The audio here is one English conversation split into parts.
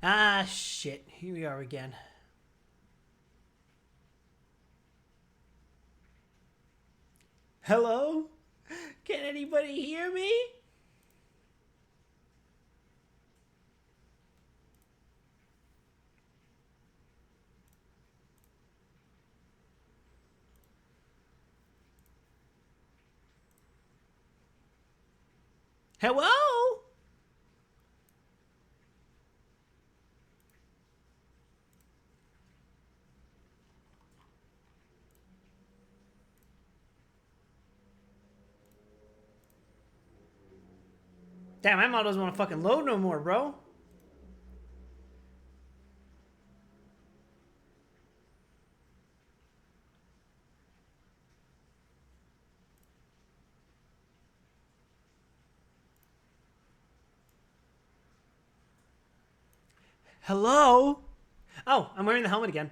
Ah, shit. Here we are again. Hello? Can anybody hear me? Hello? Damn, my model doesn't want to fucking load no more, bro. Hello? Oh, I'm wearing the helmet again.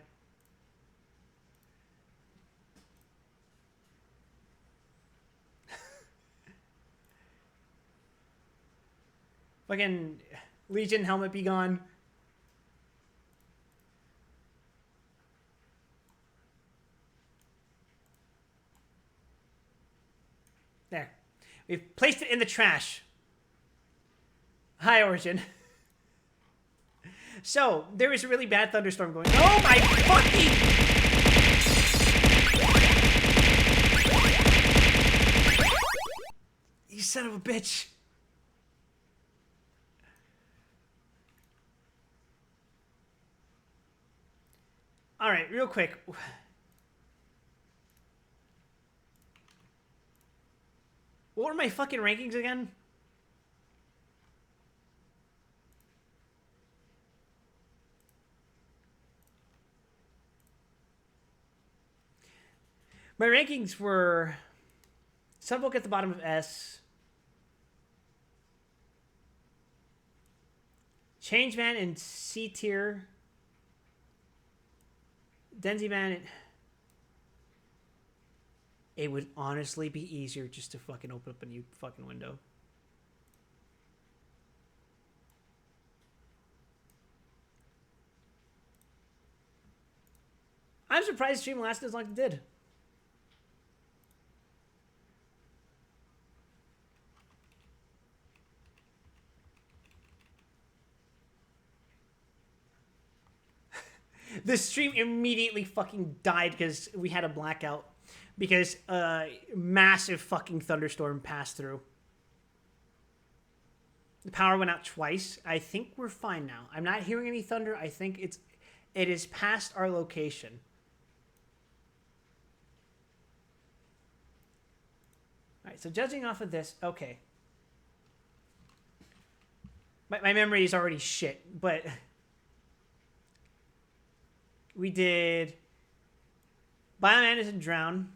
Fucking Legion helmet be gone. There. We've placed it in the trash. Hi, Origin. So, there was a really bad thunderstorm going. Oh my fucking... You son of a bitch. Alright, real quick. What were my fucking rankings again? My rankings were Sunvoke at the bottom of S, Changeman in C tier, Denziman. It would honestly be easier just to fucking open up a new fucking window. I'm surprised stream lasted as long as it did. The stream immediately fucking died because we had a blackout. Because a massive fucking thunderstorm passed through. The power went out twice. I think we're fine now. I'm not hearing any thunder. I think it is past our location. Alright, so judging off of this, okay. My memory is already shit, but... We did... Bioman is in Drown.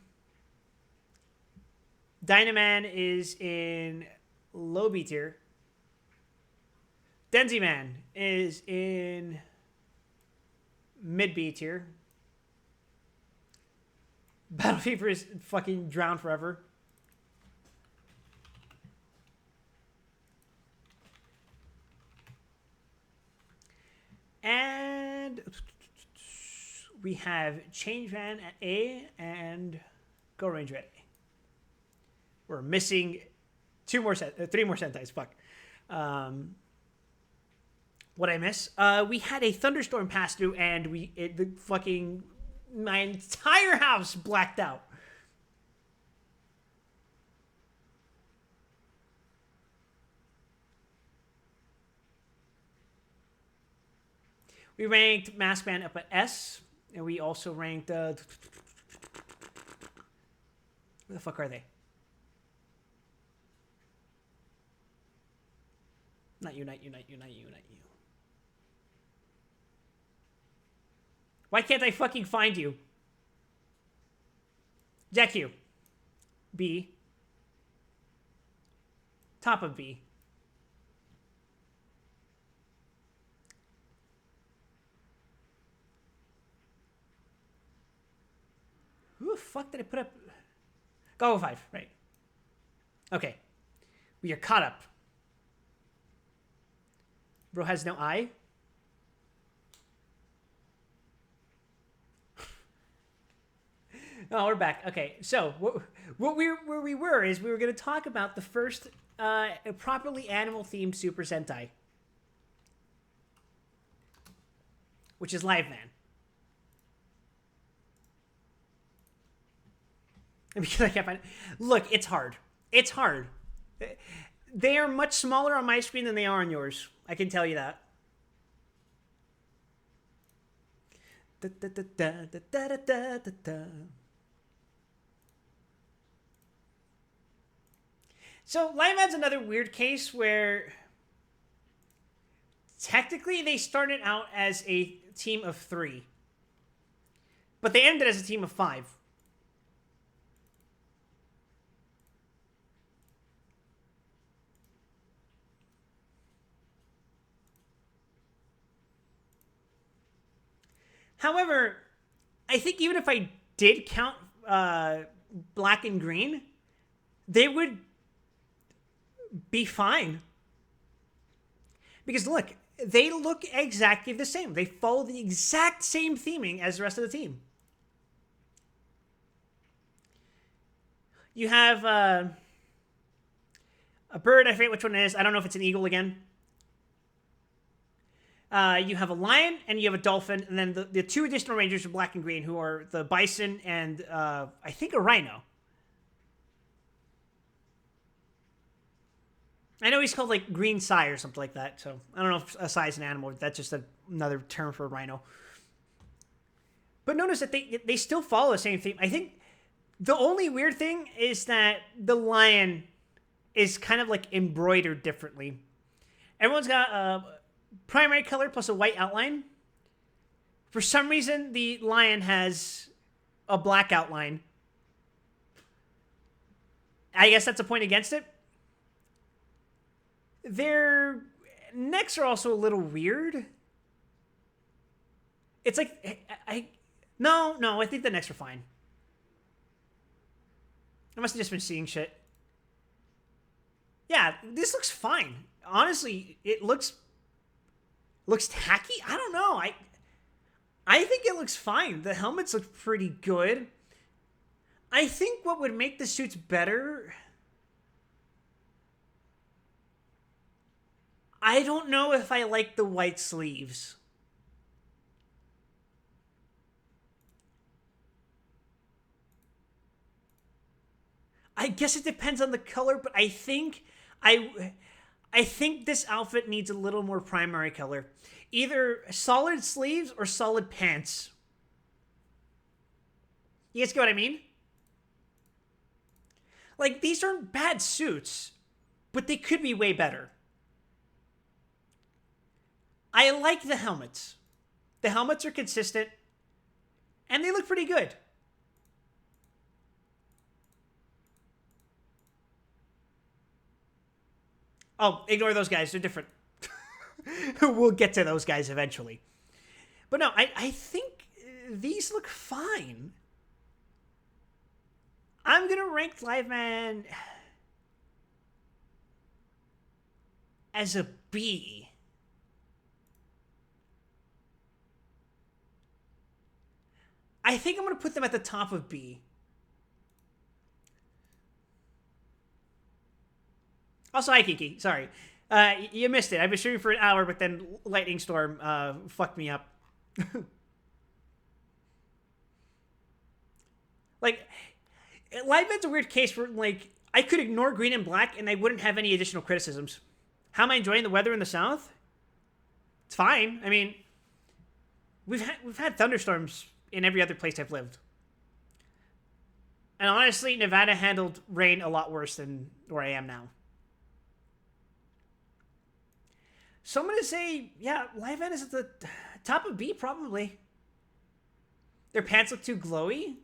Dynaman is in low B tier. Denziman is in mid B tier. Battle Fever is fucking Drown forever. And we have Changeman at A and Go Ranger at A. We're missing three more Sentais. Fuck. What I miss? We had a thunderstorm pass through, and my entire house blacked out. We ranked Maskman up at S, and we also ranked. Where the fuck are they? Not you. Why can't I fucking find you? Jack Q. B. Top of B. Who the fuck did I put up? Go 5, right. Okay. We are caught up. Bro has no eye. Oh, we're back. Okay, so where we were is we were going to talk about the first properly animal themed Super Sentai, which is Live Man. Because I can't find it. Look, it's hard. It's hard. They are much smaller on my screen than they are on yours. I can tell you that. Da, da, da, da, da, da, da, da. So Live Man's another weird case where technically they started out as a team of 3, but they ended as a team of 5. However, I think even if I did count black and green, they would be fine. Because look, they look exactly the same. They follow the exact same theming as the rest of the team. You have a bird. I forget which one it is. I don't know if it's an eagle again. You have a lion and you have a dolphin, and then the 2 additional rangers are black and green, who are the bison and I think a rhino. I know he's called like green sai or something like that. So I don't know if a sai is an animal. That's just another term for a rhino. But notice that they still follow the same theme. I think the only weird thing is that the lion is kind of like embroidered differently. Everyone's got a primary color plus a white outline. For some reason, the lion has a black outline. I guess that's a point against it. Their necks are also a little weird. It's like no, I think the necks are fine. I must have just been seeing shit. Yeah, this looks fine. Honestly, it looks tacky. I don't know. I think it looks fine. The helmets look pretty good. I think what would make the suits better, I don't know if I like the white sleeves. I guess it depends on the color, but I think this outfit needs a little more primary color. Either solid sleeves or solid pants. You guys get what I mean? Like, these aren't bad suits, but they could be way better. I like the helmets. The helmets are consistent, and they look pretty good. Oh, ignore those guys. They're different. We'll get to those guys eventually. But no, I think these look fine. I'm going to rank Live Man as a B. I think I'm going to put them at the top of B. Also, hi, Kiki. Sorry. You missed it. I've been streaming for an hour, but then Lightning Storm fucked me up. Like, Live Man's a weird case where, like, I could ignore green and black and I wouldn't have any additional criticisms. How am I enjoying the weather in the South? It's fine. I mean, we've had thunderstorms in every other place I've lived. And honestly, Nevada handled rain a lot worse than where I am now. So I'm going to say, yeah, Live Man is at the top of B, probably. Their pants look too glowy.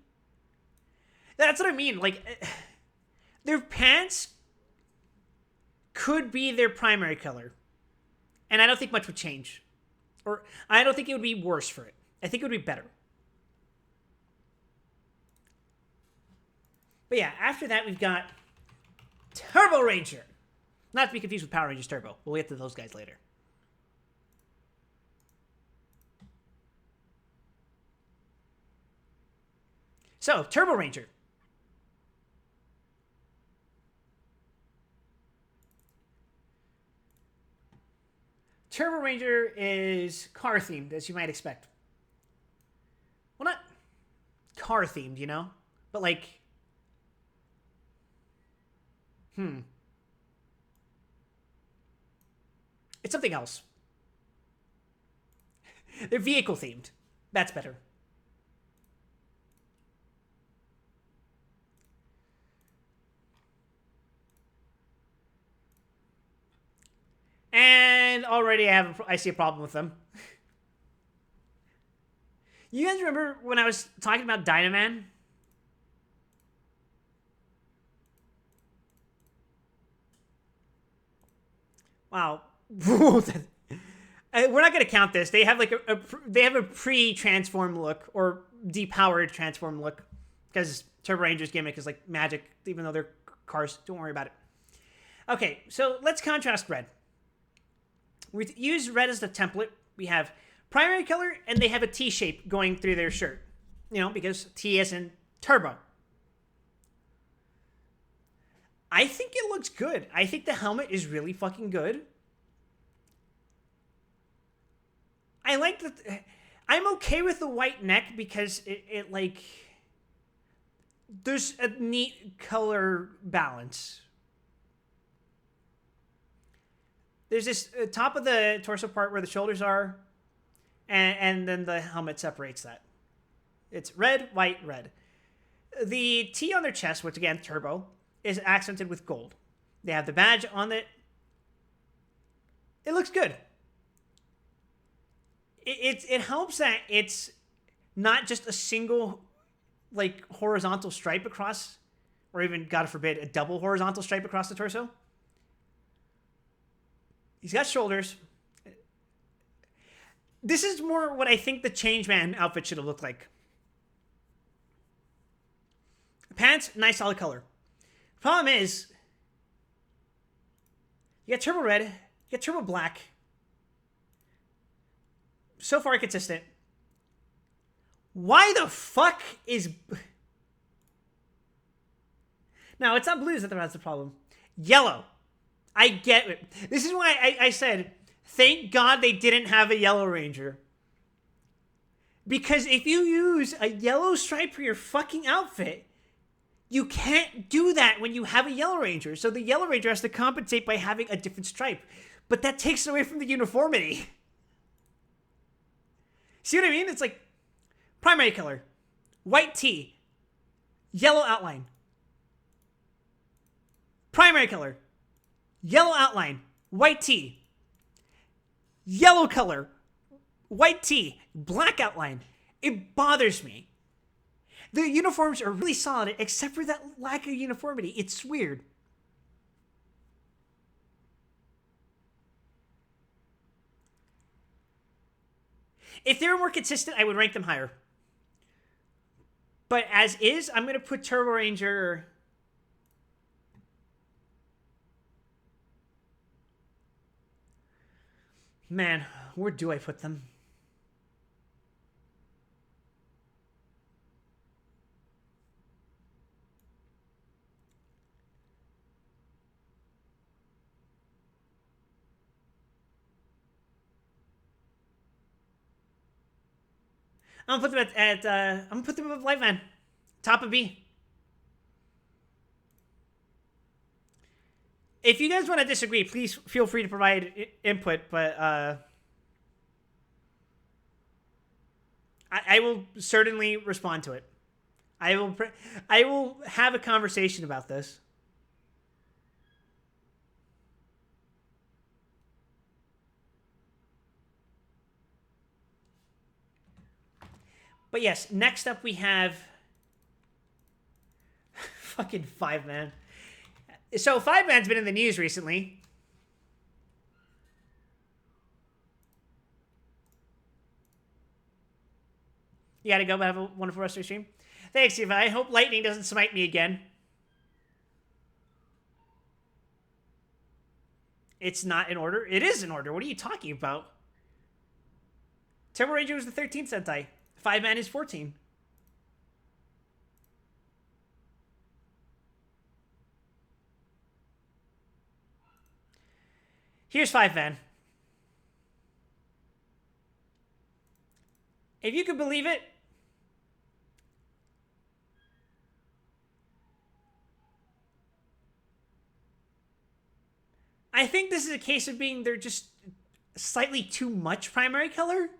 That's what I mean. Like, their pants could be their primary color. And I don't think much would change. Or, I don't think it would be worse for it. I think it would be better. But yeah, after that, we've got Turbo Ranger. Not to be confused with Power Rangers Turbo. We'll get to those guys later. So, Turbo Ranger. Turbo Ranger is car themed, as you might expect. Well, not car themed, you know? But like, it's something else. They're vehicle themed. That's better. And already I see a problem with them. You guys remember when I was talking about Dynaman? Wow. We're not gonna count this. They have like they have a pre-transform look or depowered transform look because Turbo Ranger's gimmick is like magic, even though they're cars. Don't worry about it. Okay, so let's contrast red. We use red as the template. We have primary color, and they have a T shape going through their shirt. You know, because T is in turbo. I think it looks good. I think the helmet is really fucking good. I like that. I'm okay with the white neck because it like there's a neat color balance. There's this top of the torso part where the shoulders are, and then the helmet separates that. It's red, white, red. The T on their chest, which again, turbo, is accented with gold. They have the badge on it. It looks good. It helps that it's not just a single, like, horizontal stripe across, or even, God forbid, a double horizontal stripe across the torso. He's got shoulders. This is more what I think the Changeman outfit should have looked like. Pants, nice solid color. Problem is, you got turbo red, you got turbo black. So far consistent. Why the fuck is... No, it's not blues that has the problem. Yellow. I get it. This is why I said, thank God they didn't have a Yellow Ranger. Because if you use a yellow stripe for your fucking outfit, you can't do that when you have a Yellow Ranger. So the Yellow Ranger has to compensate by having a different stripe. But that takes away from the uniformity. See what I mean? It's like primary color, white tee, yellow outline. Primary color, yellow outline, white tee. Yellow color, white tee, black outline. It bothers me. The uniforms are really solid except for that lack of uniformity. It's weird. If they were more consistent, I would rank them higher. But as is, I'm going to put Turbo Ranger... Man, where do I put them? I'm gonna put them I'm gonna put them above Lightman. Top of B. If you guys want to disagree, please feel free to provide input, but I will certainly respond to it. I will have a conversation about this. But yes, next up we have fucking 5-Man. So 5-Man's been in the news recently. You gotta go, but have a wonderful rest of your stream. Thanks, Eva. I hope lightning doesn't smite me again. It's not in order. It is in order. What are you talking about? Turbo Ranger was the 13th Sentai. 5-Man is 14. Here's 5-man. If you could believe it, I think this is a case of being they're just slightly too much primary color.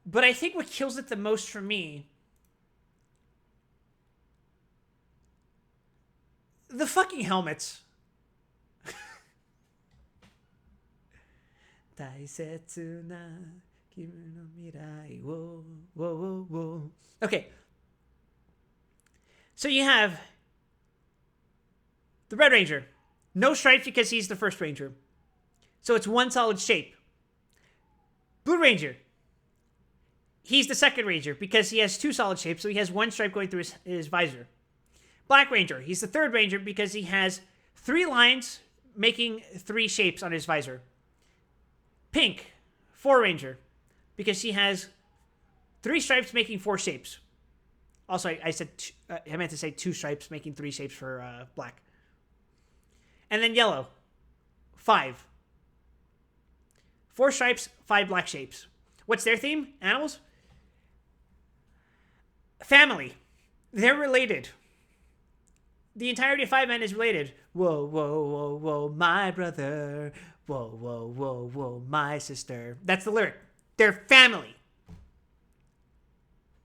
But I think what kills it the most for me, the fucking helmets. Daisetsu na kimi no mirai wo wo wo wo. Okay. So you have the Red Ranger. No stripes because he's the first Ranger. So it's one solid shape. Blue Ranger. He's the second Ranger because he has two solid shapes, so he has one stripe going through his visor. Black Ranger. He's the third Ranger because he has 3 lines making 3 shapes on his visor. Pink. 4 Ranger because he has 3 stripes making 4 shapes. Also, I meant to say 2 stripes making 3 shapes for black. And then yellow. 5. 4 stripes, 5 black shapes. What's their theme? Animals? Family. They're related. The entirety of 5-man is related. Whoa, whoa, whoa, whoa, my brother. Whoa, whoa, whoa, whoa, my sister. That's the lyric. They're family.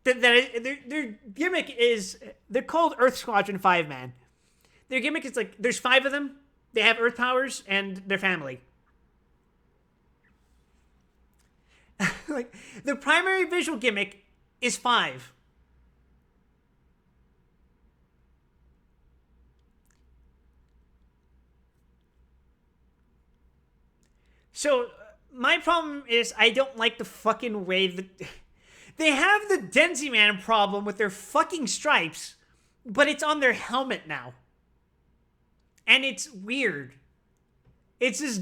Their gimmick is, they're called Earth Squadron 5-man. Their gimmick is like, there's 5 of them. They have Earth powers, and they're family. Like, the primary visual gimmick is 5. So, my problem is I don't like the fucking way that... They have the Denzi Man problem with their fucking stripes, but it's on their helmet now. And it's weird. It's just...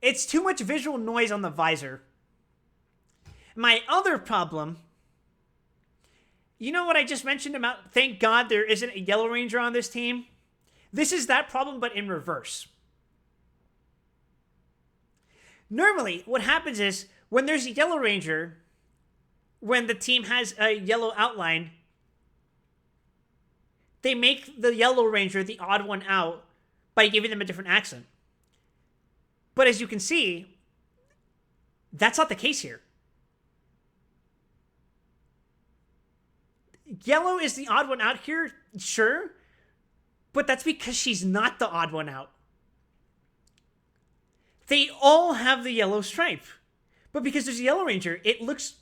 It's too much visual noise on the visor. My other problem... You know what I just mentioned about, thank God there isn't a Yellow Ranger on this team? This is that problem, but in reverse. Normally, what happens is, when there's a Yellow Ranger, when the team has a yellow outline, they make the Yellow Ranger the odd one out by giving them a different accent. But as you can see, that's not the case here. Yellow is the odd one out here, sure, but that's because she's not the odd one out. They all have the yellow stripe. But because there's a Yellow Ranger, it looks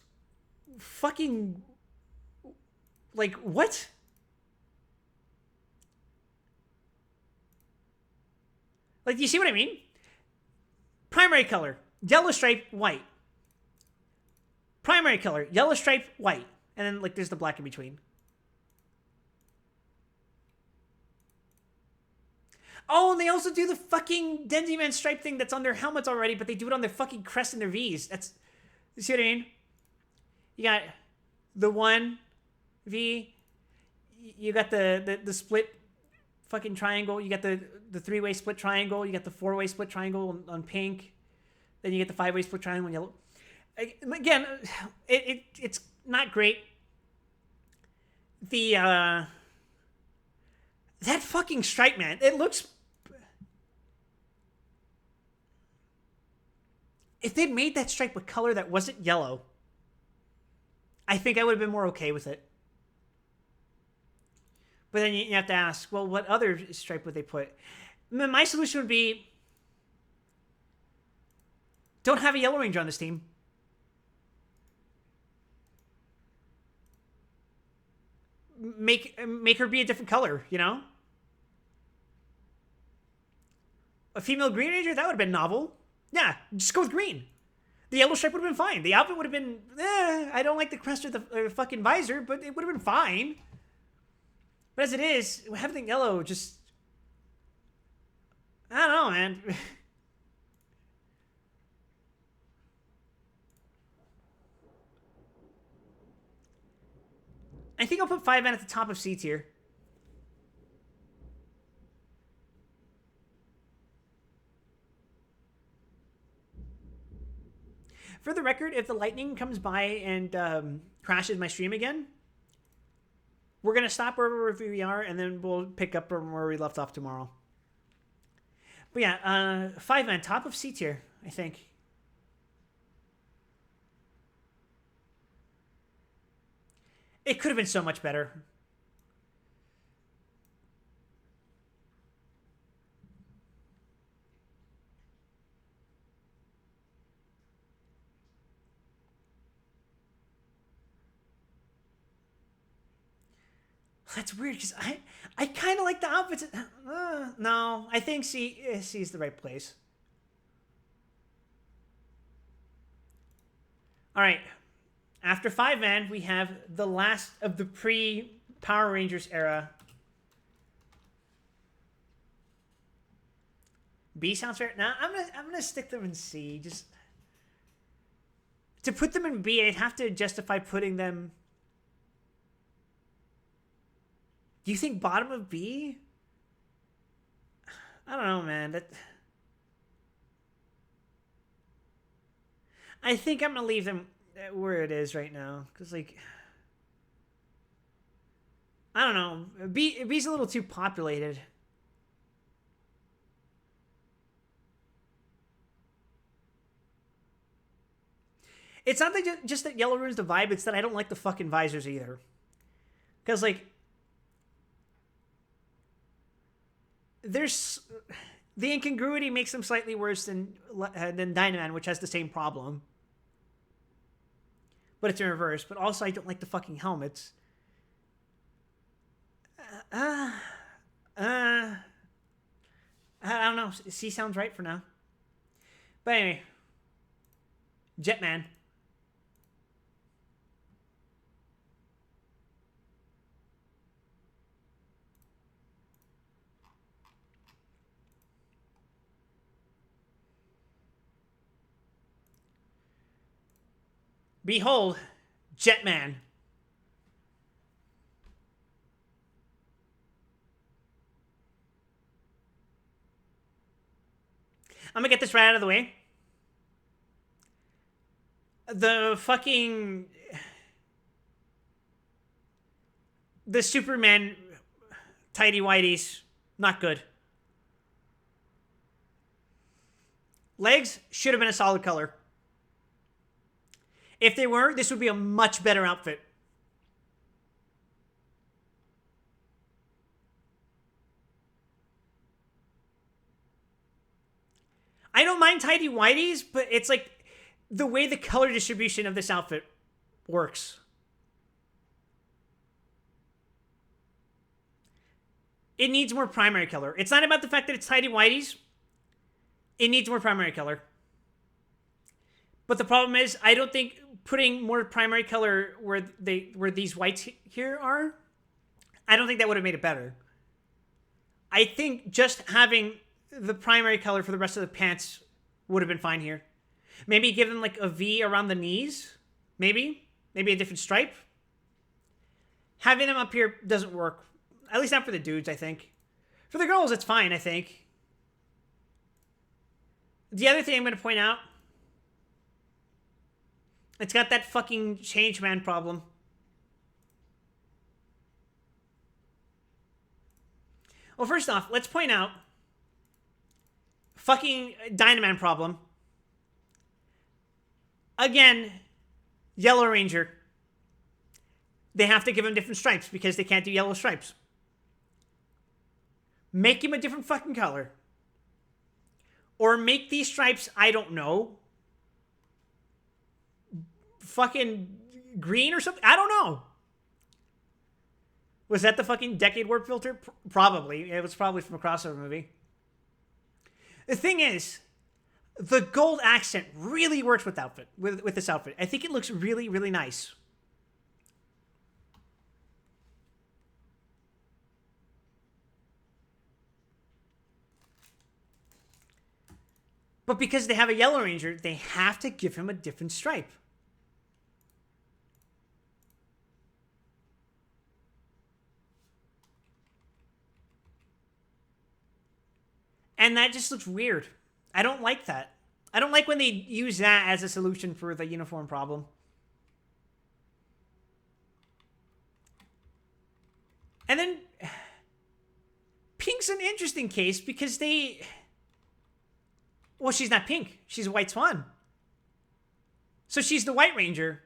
fucking... Like, what? Like, do you see what I mean? Primary color, yellow stripe, white. Primary color, yellow stripe, white. And then, like, there's the black in between. Oh, and they also do the fucking Denzi Man stripe thing that's on their helmets already, but they do it on their fucking crest and their V's. That's... You see what I mean? You got the 1 V. You got the split fucking triangle. You got the 3-way split triangle. You got the 4-way split triangle on pink. Then you get the 5-way split triangle on yellow. Again, it's not great. The that fucking stripe, man, it looks... If they'd made that stripe a color that wasn't yellow, I think I would have been more okay with it. But then you have to ask, well, what other stripe would they put? My solution would be, don't have a Yellow Ranger on this team. Make her be a different color, you know? A female Green Ranger? That would have been novel. Yeah, just go with green. The yellow stripe would have been fine. The outfit would have been, I don't like the crest or the fucking visor, but it would have been fine. But as it is, having yellow just... I don't know, man. I think I'll put 5-man at the top of C tier. For the record, if the lightning comes by and crashes my stream again, we're going to stop wherever we are, and then we'll pick up from where we left off tomorrow. But yeah, 5-man, top of C tier, I think. It could have been so much better. That's weird because I kind of like the outfits. No, I think C is the right place. All right. After 5-man, we have the last of the pre-Power Rangers era. B sounds fair. Nah, I'm gonna stick them in C. Just to put them in B, I'd have to justify putting them. Do you think bottom of B? I don't know, man. I think I'm gonna leave them where it is right now, because like, I don't know. B's a little too populated. It's not that just that yellow ruins the vibe. It's that I don't like the fucking visors either. Because like, there's the incongruity makes them slightly worse than Dynaman, which has the same problem. But it's in reverse. But also, I don't like the fucking helmets. I don't know. C sounds right for now. But anyway, Jetman. Behold, Jetman. I'm gonna get this right out of the way. The fucking... The Superman tidy whities, not good. Legs should have been a solid color. If they were, this would be a much better outfit. I don't mind tidy whities, but it's like the way the color distribution of this outfit works. It needs more primary color. It's not about the fact that it's tidy whities. It needs more primary color. But the problem is, I don't think putting more primary color where these whites here are, I don't think that would have made it better. I think just having the primary color for the rest of the pants would have been fine here. Maybe give them like a V around the knees. Maybe a different stripe. Having them up here doesn't work. At least not for the dudes, I think. For the girls, it's fine, I think. The other thing I'm going to point out, it's got that fucking changeman problem. Well, first off, let's point out fucking Dynaman problem. Again, Yellow Ranger. They have to give him different stripes because they can't do yellow stripes. Make him a different fucking color. Or make these stripes, I don't know, fucking green or something? I don't know. Was that the fucking Decade Warp filter? Probably. It was probably from a crossover movie. The thing is, the gold accent really works with this outfit. I think it looks really, really nice. But because they have a Yellow Ranger, they have to give him a different stripe. And that just looks weird. I don't like that. I don't like when they use that as a solution for the uniform problem. And then Pink's an interesting case because well, she's not Pink. She's a White Swan. So she's the White Ranger.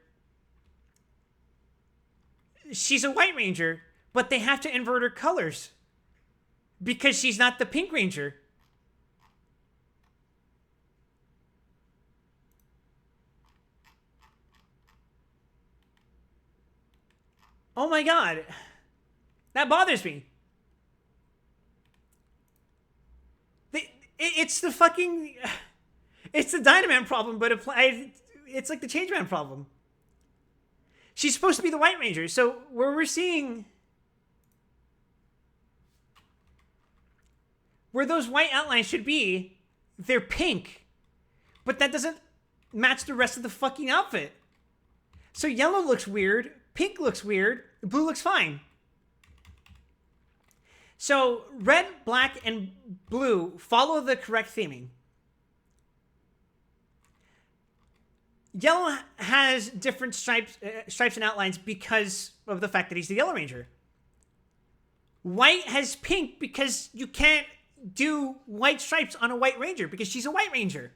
She's a White Ranger, but they have to invert her colors because she's not the Pink Ranger. Oh my god. That bothers me. It's the fucking... It's the Dynaman problem, but it's like the Changeman problem. She's supposed to be the White Ranger, so where we're seeing... Where those white outlines should be, they're pink. But that doesn't match the rest of the fucking outfit. So yellow looks weird, pink looks weird, blue looks fine. So red, black, and blue follow the correct theming. Yellow has different stripes and outlines because of the fact that he's the Yellow Ranger. White has pink because you can't do white stripes on a White Ranger because she's a White Ranger.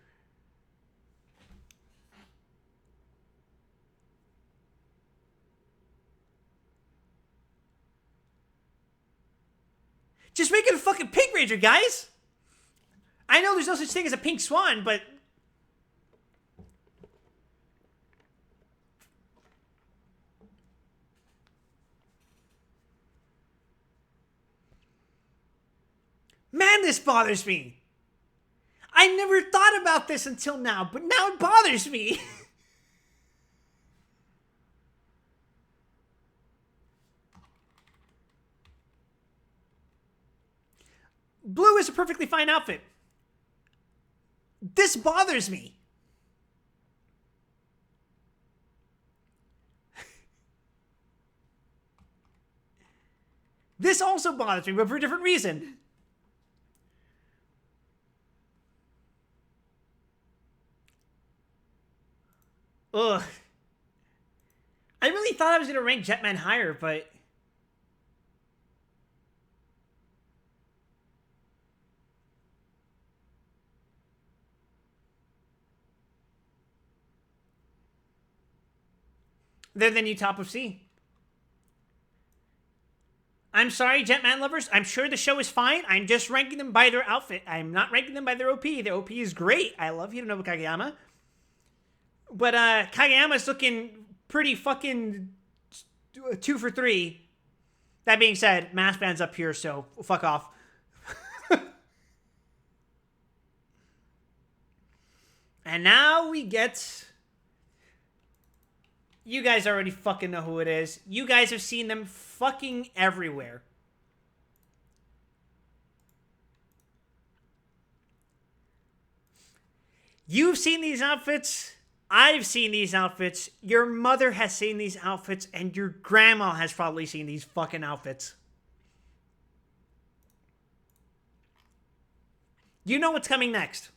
Just make it a fucking Pink Ranger, guys! I know there's no such thing as a Pink Swan, but... Man, this bothers me! I never thought about this until now, but now it bothers me! Blue is a perfectly fine outfit. This bothers me. This also bothers me, but for a different reason. Ugh. I really thought I was going to rank Jetman higher, but... They're the new top of C. I'm sorry, Jetman lovers. I'm sure the show is fine. I'm just ranking them by their outfit. I'm not ranking them by their OP. Their OP is great. I love Hidenobu Kageyama. But Kageyama's looking pretty fucking 2 for 3. That being said, Mask Band's up here, so fuck off. And now we get... You guys already fucking know who it is. You guys have seen them fucking everywhere. You've seen these outfits. I've seen these outfits. Your mother has seen these outfits. And your grandma has probably seen these fucking outfits. You know what's coming next.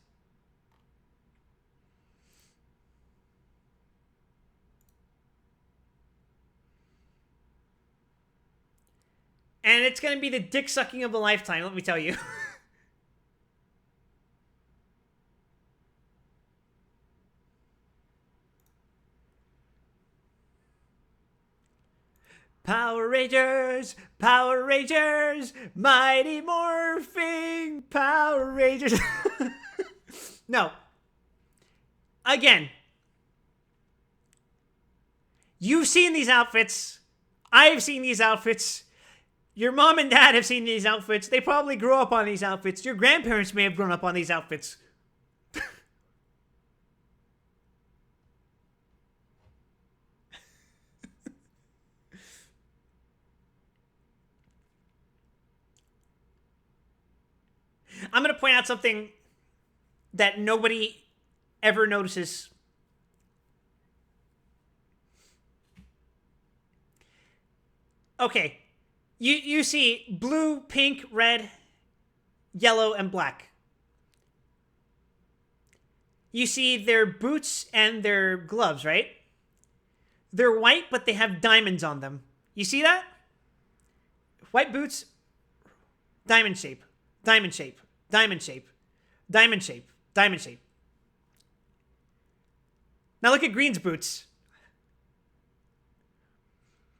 And it's going to be the dick sucking of a lifetime, let me tell you. Power Rangers, Power Rangers, Mighty Morphing Power Rangers. No. Again. You've seen these outfits. I've seen these outfits. Your mom and dad have seen these outfits. They probably grew up on these outfits. Your grandparents may have grown up on these outfits. I'm going to point out something that nobody ever notices. Okay. You see blue, pink, red, yellow, and black. you see their boots and their gloves, right? They're white, but they have diamonds on them. You see that? White boots, diamond shape, diamond shape, diamond shape, diamond shape, diamond shape. Now look at Green's boots.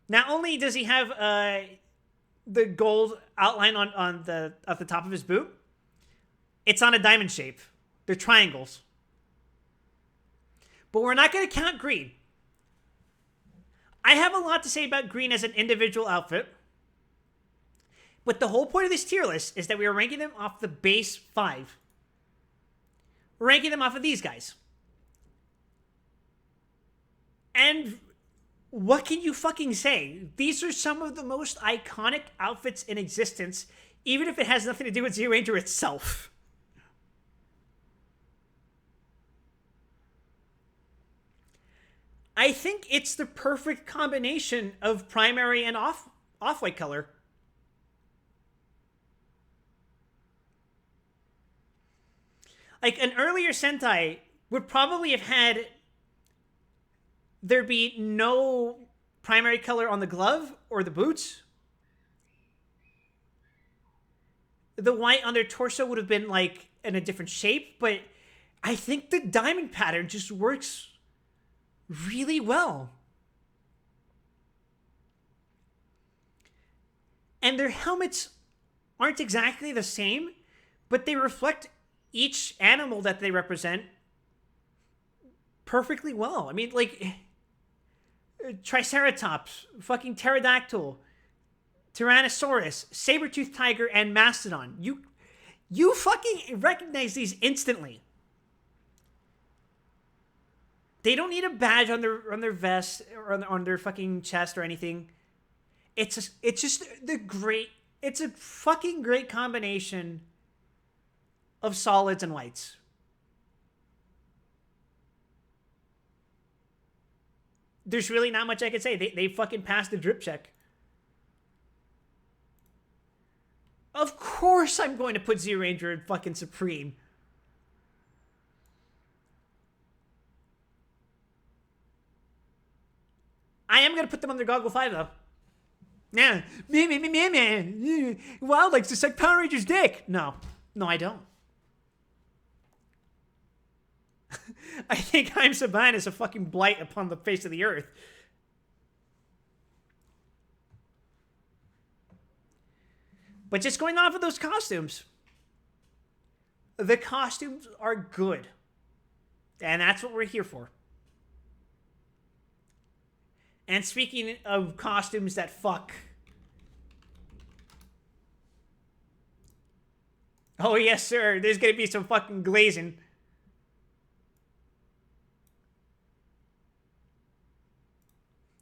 Not only does he have the gold outline on the at the top of his boot, it's on a diamond shape. They're triangles. But we're not going to count Green. I have a lot to say about Green as an individual outfit. But the whole point of this tier list is that we are ranking them off the base 5. We're ranking them off of these guys. And what can you fucking say? These are some of the most iconic outfits in existence, even if it has nothing to do with Zero Ranger itself. I think it's the perfect combination of primary and off-white color. Like, an earlier Sentai would probably have had there be no primary color on the glove or the boots. The white on their torso would have been, like, in a different shape, but I think the diamond pattern just works really well. And their helmets aren't exactly the same, but they reflect each animal that they represent perfectly well. I mean, like, Triceratops, fucking Pterodactyl, Tyrannosaurus, Saber-toothed Tiger, and Mastodon. You fucking recognize these instantly. They don't need a badge on their vest or on their fucking chest or anything. It's just it's a fucking great combination of solids and whites. There's really not much I can say. They fucking passed the drip check. Of course I'm going to put Zero Ranger in fucking Supreme. I am going to put them on their Goggle 5, though. Yeah. Man. Wild likes to suck Power Ranger's dick. No, I don't. I think I'm Sabine is a fucking blight upon the face of the earth. But just going off of those costumes, the costumes are good. And that's what we're here for. And speaking of costumes that fuck. Oh, yes, sir. There's going to be some fucking glazing.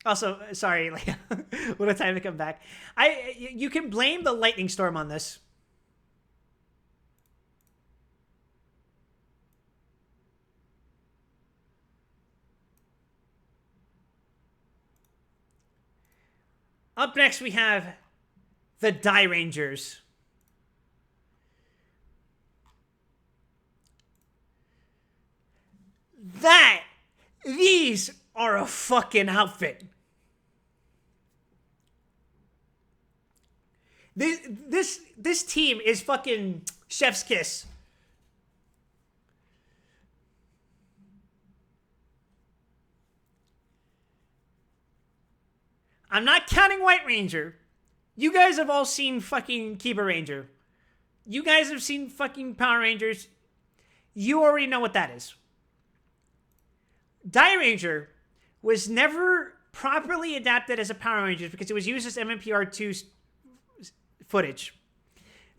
Also, sorry, like, what a time to come back. You can blame the lightning storm on this. Up next, we have the Die Rangers. These are a fucking outfit. This team is fucking chef's kiss. I'm not counting White Ranger. You guys have all seen fucking Kiba Ranger. You guys have seen fucking Power Rangers. You already know what that is. Die Ranger was never properly adapted as a Power Ranger because it was used as MMPR2 footage.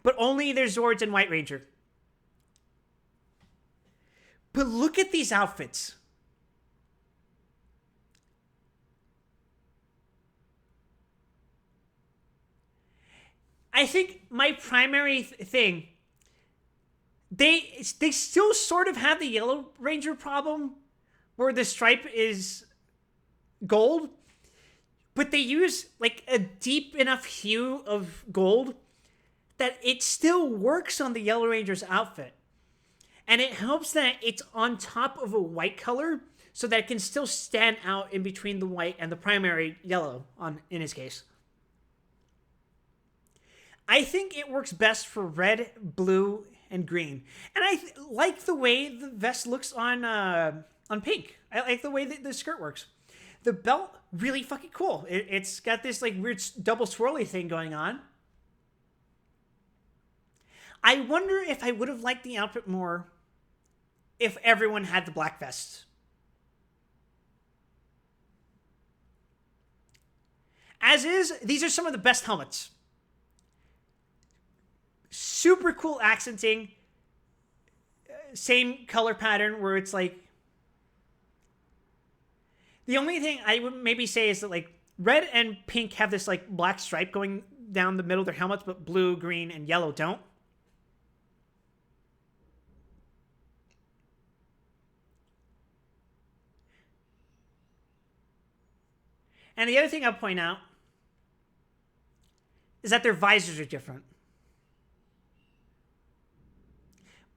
But only their Zords and White Ranger. But look at these outfits. I think my primary thing, they still sort of have the Yellow Ranger problem where the stripe is gold, but they use like a deep enough hue of gold that it still works on the Yellow Ranger's outfit. And it helps that it's on top of a white color so that it can still stand out in between the white and the primary yellow in his case. I think it works best for red, blue, and green. And I like the way the vest looks on pink. I like the way that the skirt works. The belt, really fucking cool. It's got this like weird double swirly thing going on. I wonder if I would have liked the outfit more if everyone had the black vests. As is, these are some of the best helmets. Super cool accenting. Same color pattern where it's like... The only thing I would maybe say is that like red and pink have this like black stripe going down the middle of their helmets, but blue, green, and yellow don't. And the other thing I'll point out is that their visors are different.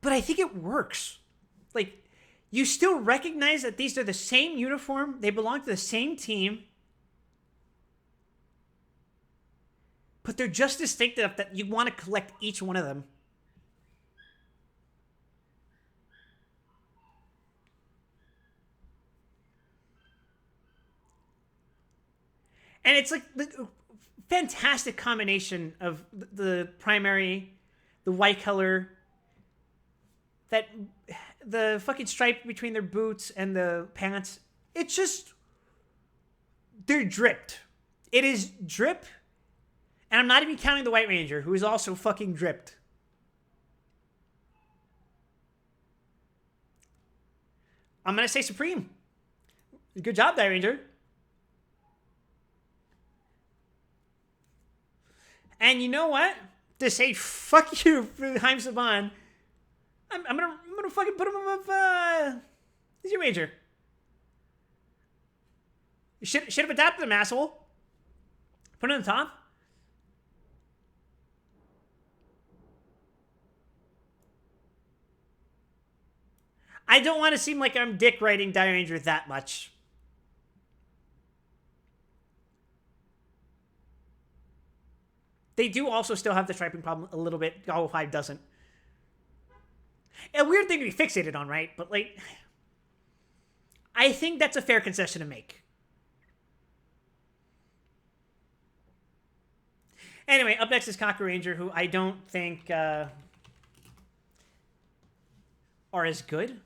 But I think it works. Like, you still recognize that these are the same uniform. They belong to the same team. But they're just distinct enough that you want to collect each one of them. And it's like the fantastic combination of the primary, the white color, that the fucking stripe between their boots and the pants. It's just, they're dripped. It is drip. And I'm not even counting the White Ranger, who is also fucking dripped. I'm going to say Supreme. Good job, White Ranger. And you know what? To say fuck you for Haim Saban, I'm gonna fucking put him above he's your Ranger. You should have adapted him, asshole. Put him on the top. I don't want to seem like I'm dick writing Die Ranger that much. They do also still have the striping problem a little bit. Gobble 5 doesn't. A weird thing to be fixated on, right? But, like, I think that's a fair concession to make. Anyway, up next is Kaku Ranger, who I don't think are as good.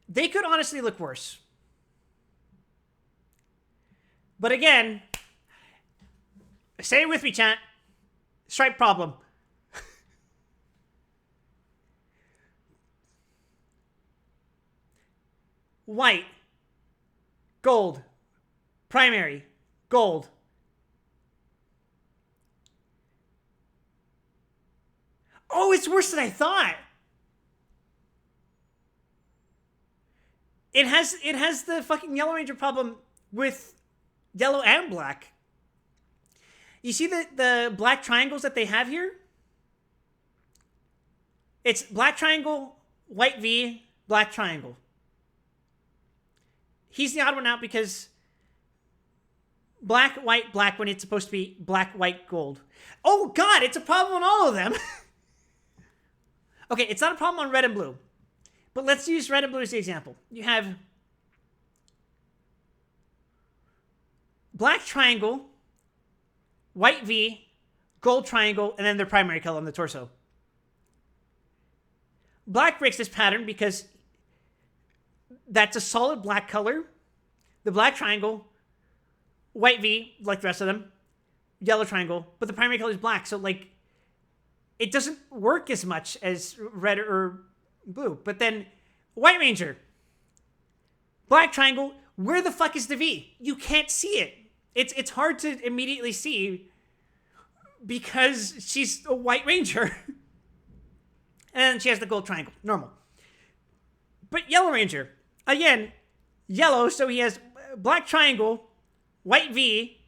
They could honestly look worse. But again, say it with me, chat. Stripe problem. White. Gold. Primary. Gold. Oh, it's worse than I thought. It has the fucking Yellow Ranger problem with yellow and black. You see the black triangles that they have here? It's black triangle, white V, black triangle. He's the odd one out because black, white, black when it's supposed to be black, white, gold. Oh, God, it's a problem on all of them. Okay, it's not a problem on red and blue. But let's use red and blue as the example. You have black triangle, white V, gold triangle, and then their primary color on the torso. Black breaks this pattern because that's a solid black color. The black triangle, white V, like the rest of them, yellow triangle, but the primary color is black. So, like, it doesn't work as much as red or blue. But then White Ranger, black triangle, where the fuck is the V? You can't see it. It's hard to immediately see because she's a White Ranger. And she has the gold triangle. Normal. But Yellow Ranger, again, yellow, so he has black triangle, white V,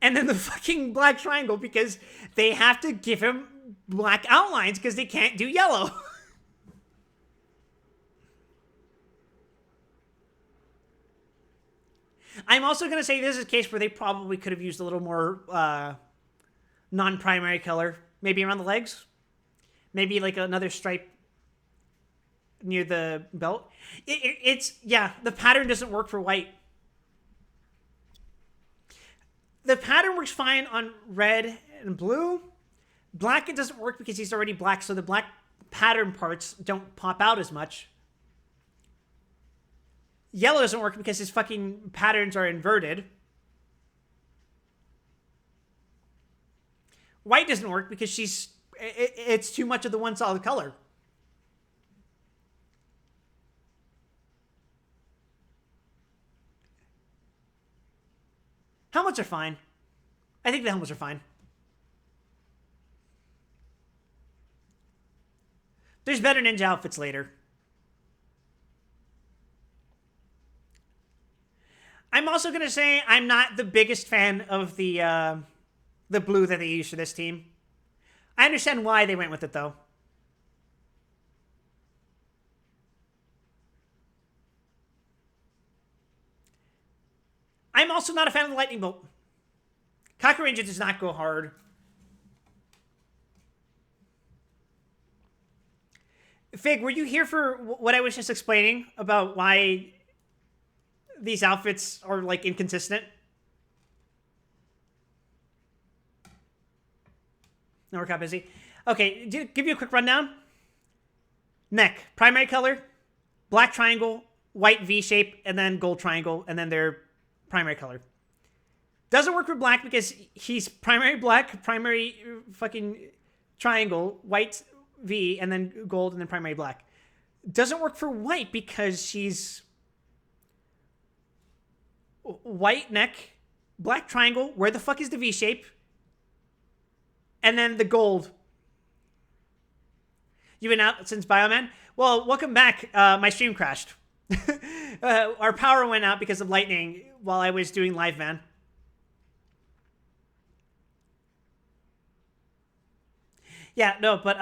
and then the fucking black triangle because they have to give him black outlines because they can't do yellow. I'm also going to say this is a case where they probably could have used a little more non-primary color, maybe around the legs, maybe like another stripe near the belt. Yeah, the pattern doesn't work for white. The pattern works fine on red and blue. Black, it doesn't work because he's already black, so the black pattern parts don't pop out as much. Yellow doesn't work because his fucking patterns are inverted. White doesn't work because it's too much of the one solid color. Helmets are fine. I think the helmets are fine. There's better ninja outfits later. I'm also going to say I'm not the biggest fan of the blue that they used for this team. I understand why they went with it, though. I'm also not a fan of the lightning bolt. Kaku Ranger does not go hard. Fig, were you here for what I was just explaining about why these outfits are, like, inconsistent? No, we're kind of busy. Okay, give you a quick rundown. Neck, primary color, black triangle, white V shape, and then gold triangle, and then their primary color. Doesn't work for black because he's primary black, primary fucking triangle, white V, and then gold, and then primary black. Doesn't work for white because she's white neck, black triangle. Where the fuck is the V shape? And then the gold. You've been out since Bioman? Well, welcome back. My stream crashed. Our power went out because of lightning while I was doing live, man. Yeah, no, but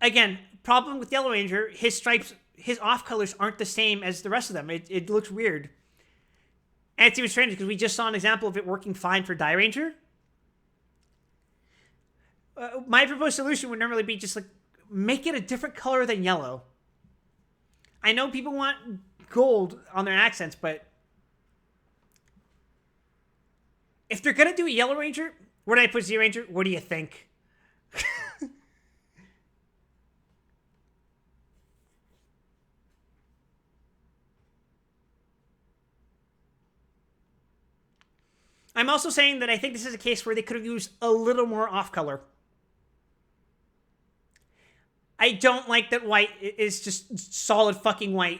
again, problem with Yellow Ranger, his stripes, his off colors aren't the same as the rest of them. It looks weird. And it's even strange because we just saw an example of it working fine for Die Ranger. My proposed solution would normally be just like make it a different color than yellow. I know people want gold on their accents, but if they're gonna do a Yellow Ranger, where did I put Zero Ranger? What do you think? I'm also saying that I think this is a case where they could have used a little more off color. I don't like that white is just solid fucking white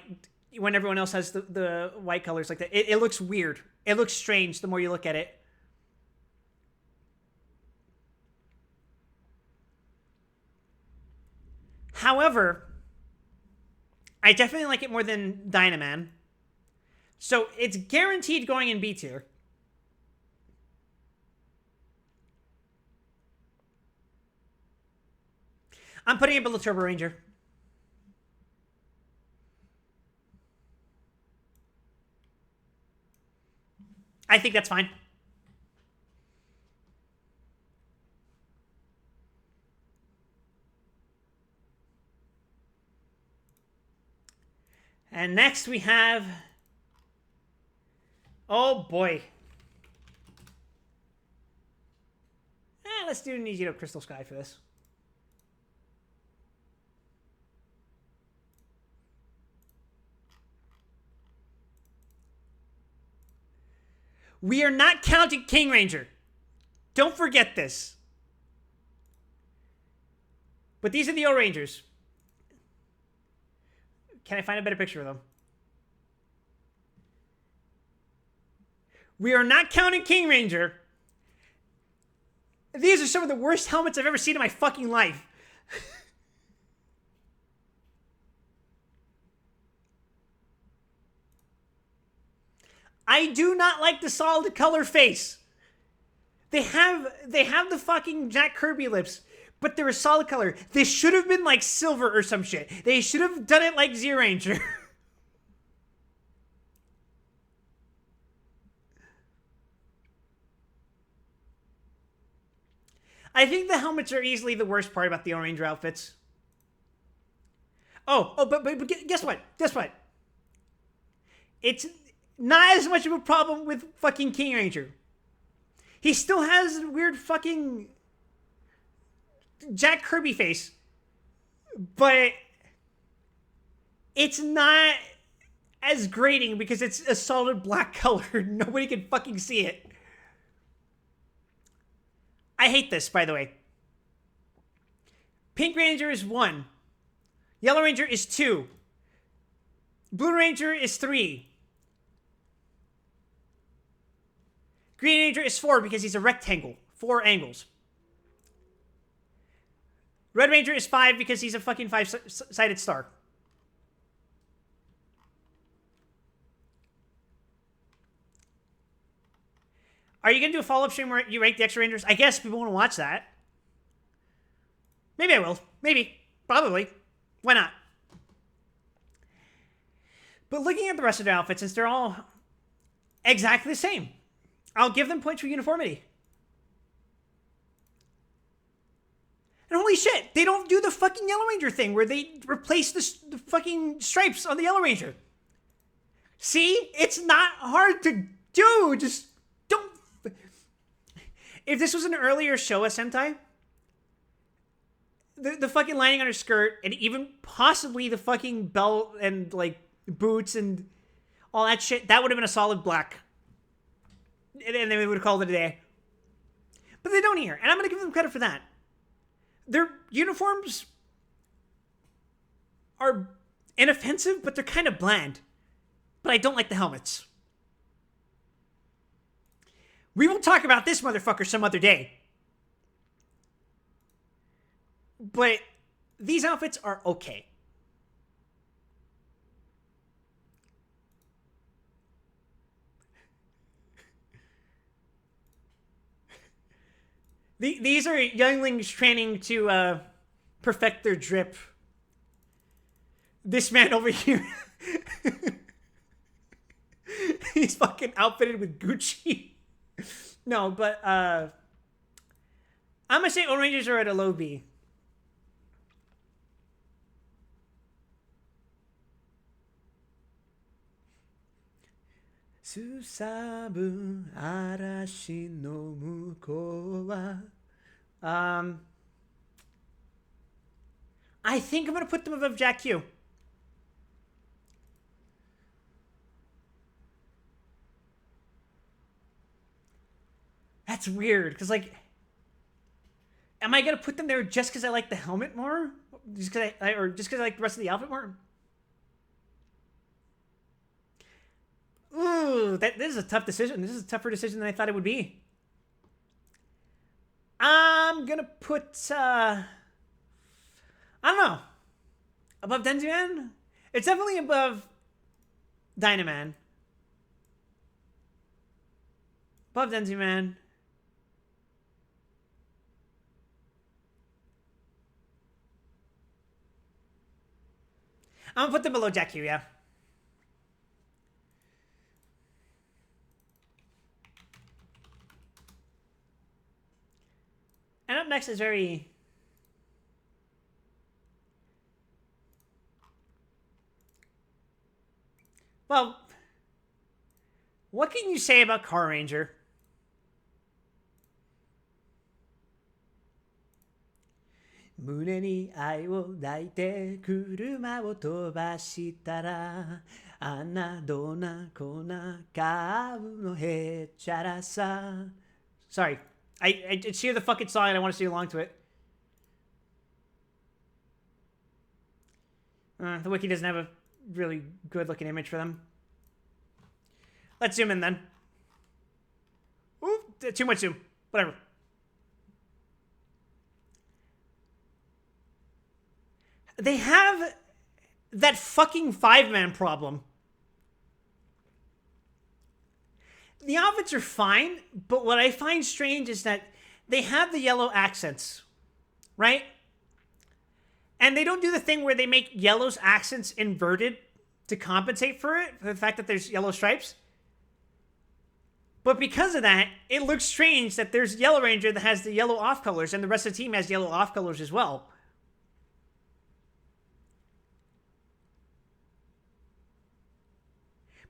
when everyone else has the white colors like that. It looks weird. It looks strange the more you look at it. However, I definitely like it more than Dynaman. So it's guaranteed going in B tier. I'm putting it below Turbo Ranger. I think that's fine. And next we have... Oh boy. Let's do Nijiro Crystal Sky for this. We are not counting King Ranger. Don't forget this. But these are the O-Rangers. Can I find a better picture of them? We are not counting King Ranger. These are some of the worst helmets I've ever seen in my fucking life. I do not like the solid color face. They have the fucking Jack Kirby lips, but they're a solid color. This should have been like silver or some shit. They should have done it like Zero Ranger. I think the helmets are easily the worst part about the Yellow Ranger outfits. But guess what? Guess what? It's not as much of a problem with fucking King Ranger. He still has weird fucking Jack Kirby face. But it's not as grating because it's a solid black color. Nobody can fucking see it. I hate this, by the way. Pink Ranger is 1. Yellow Ranger is 2. Blue Ranger is 3. Green Ranger is 4 because he's a rectangle. 4 angles. Red Ranger is 5 because he's a fucking 5-sided star. Are you going to do a follow-up stream where you rank the extra Rangers? I guess people want to watch that. Maybe I will. Maybe. Probably. Why not? But looking at the rest of their outfits, since they're all exactly the same, I'll give them points for uniformity. And holy shit, they don't do the fucking Yellow Ranger thing where they replace the fucking stripes on the Yellow Ranger. See? It's not hard to do. Just don't. If this was an earlier Showa Sentai, the fucking lining on her skirt and even possibly the fucking belt and like boots and all that shit, that would have been a solid black. And then we would have called it a day. But they don't here. And I'm going to give them credit for that. Their uniforms are inoffensive, but they're kind of bland. But I don't like the helmets. We will talk about this motherfucker some other day. But these outfits are okay. These are younglings training to perfect their drip. This man over here, he's fucking outfitted with Gucci. No, but I'm gonna say Old Rangers are at a low B. Susabu arashi no mukou wa. I think I'm gonna put them above Jack Q. That's weird, because like, am I gonna put them there just because I like the helmet more, just because or just because I like the rest of the outfit more? Ooh, this is a tough decision. This is a tougher decision than I thought it would be. I'm gonna put, I don't know. Above Denziman? It's definitely above Dynaman. Above Denziman. I'm gonna put them below Jack Q, yeah. And up next is very... Well, what can you say about Car Ranger? Mune ni ai wo daite kuruma wo tobashitara ana dona kona kau no hechara sa. Sorry. I just hear the fucking song and I want to sing along to it. The wiki doesn't have a really good looking image for them. Let's zoom in then. Ooh, too much zoom. Whatever. They have that fucking 5-man problem. The outfits are fine, but what I find strange is that they have the yellow accents, right? And they don't do the thing where they make yellow's accents inverted to compensate for it, for the fact that there's yellow stripes. But because of that, it looks strange that there's Yellow Ranger that has the yellow off colors and the rest of the team has yellow off colors as well.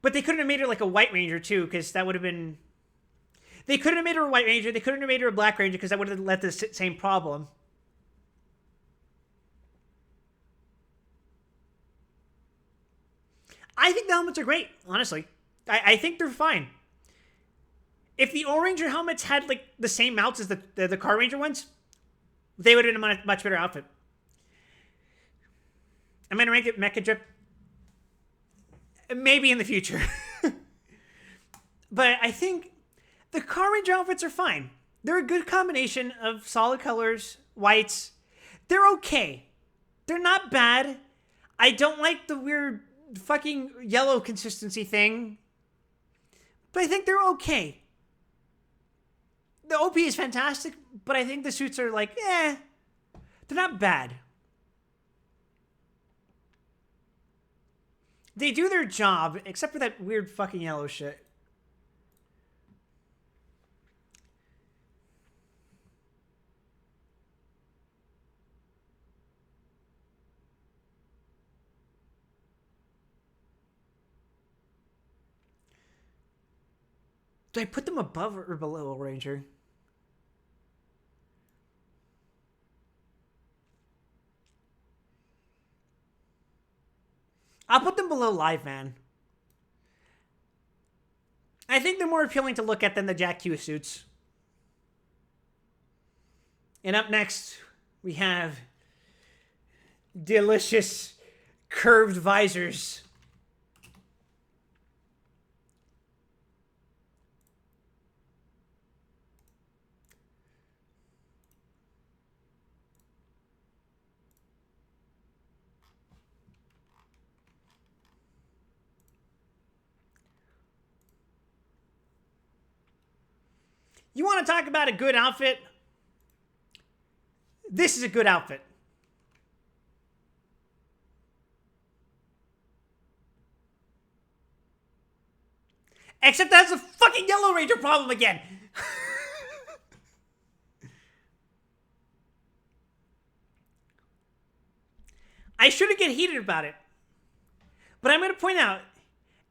But they couldn't have made her like a White Ranger too, because that would have been... They couldn't have made her a White Ranger. They couldn't have made her a Black Ranger because that would have led to the same problem. I think the helmets are great, honestly. I think they're fine. If the Oranger helmets had like the same mounts as the Car Ranger ones, they would have been a much better outfit. Am I gonna rank it Mecha Drip? Maybe in the future. But I think the Car Ranger outfits are fine. They're a good combination of solid colors, whites. They're okay. They're not bad. I don't like the weird fucking yellow consistency thing. But I think they're okay. The OP is fantastic, but I think the suits are like, they're not bad. They do their job, except for that weird fucking yellow shit. Do I put them above or below Ranger? I'll put them below Live Man. I think they're more appealing to look at than the Jack Q suits. And up next, we have delicious curved visors. You want to talk about a good outfit? This is a good outfit. Except that's a fucking Yellow Ranger problem again. I shouldn't get heated about it. But I'm going to point out,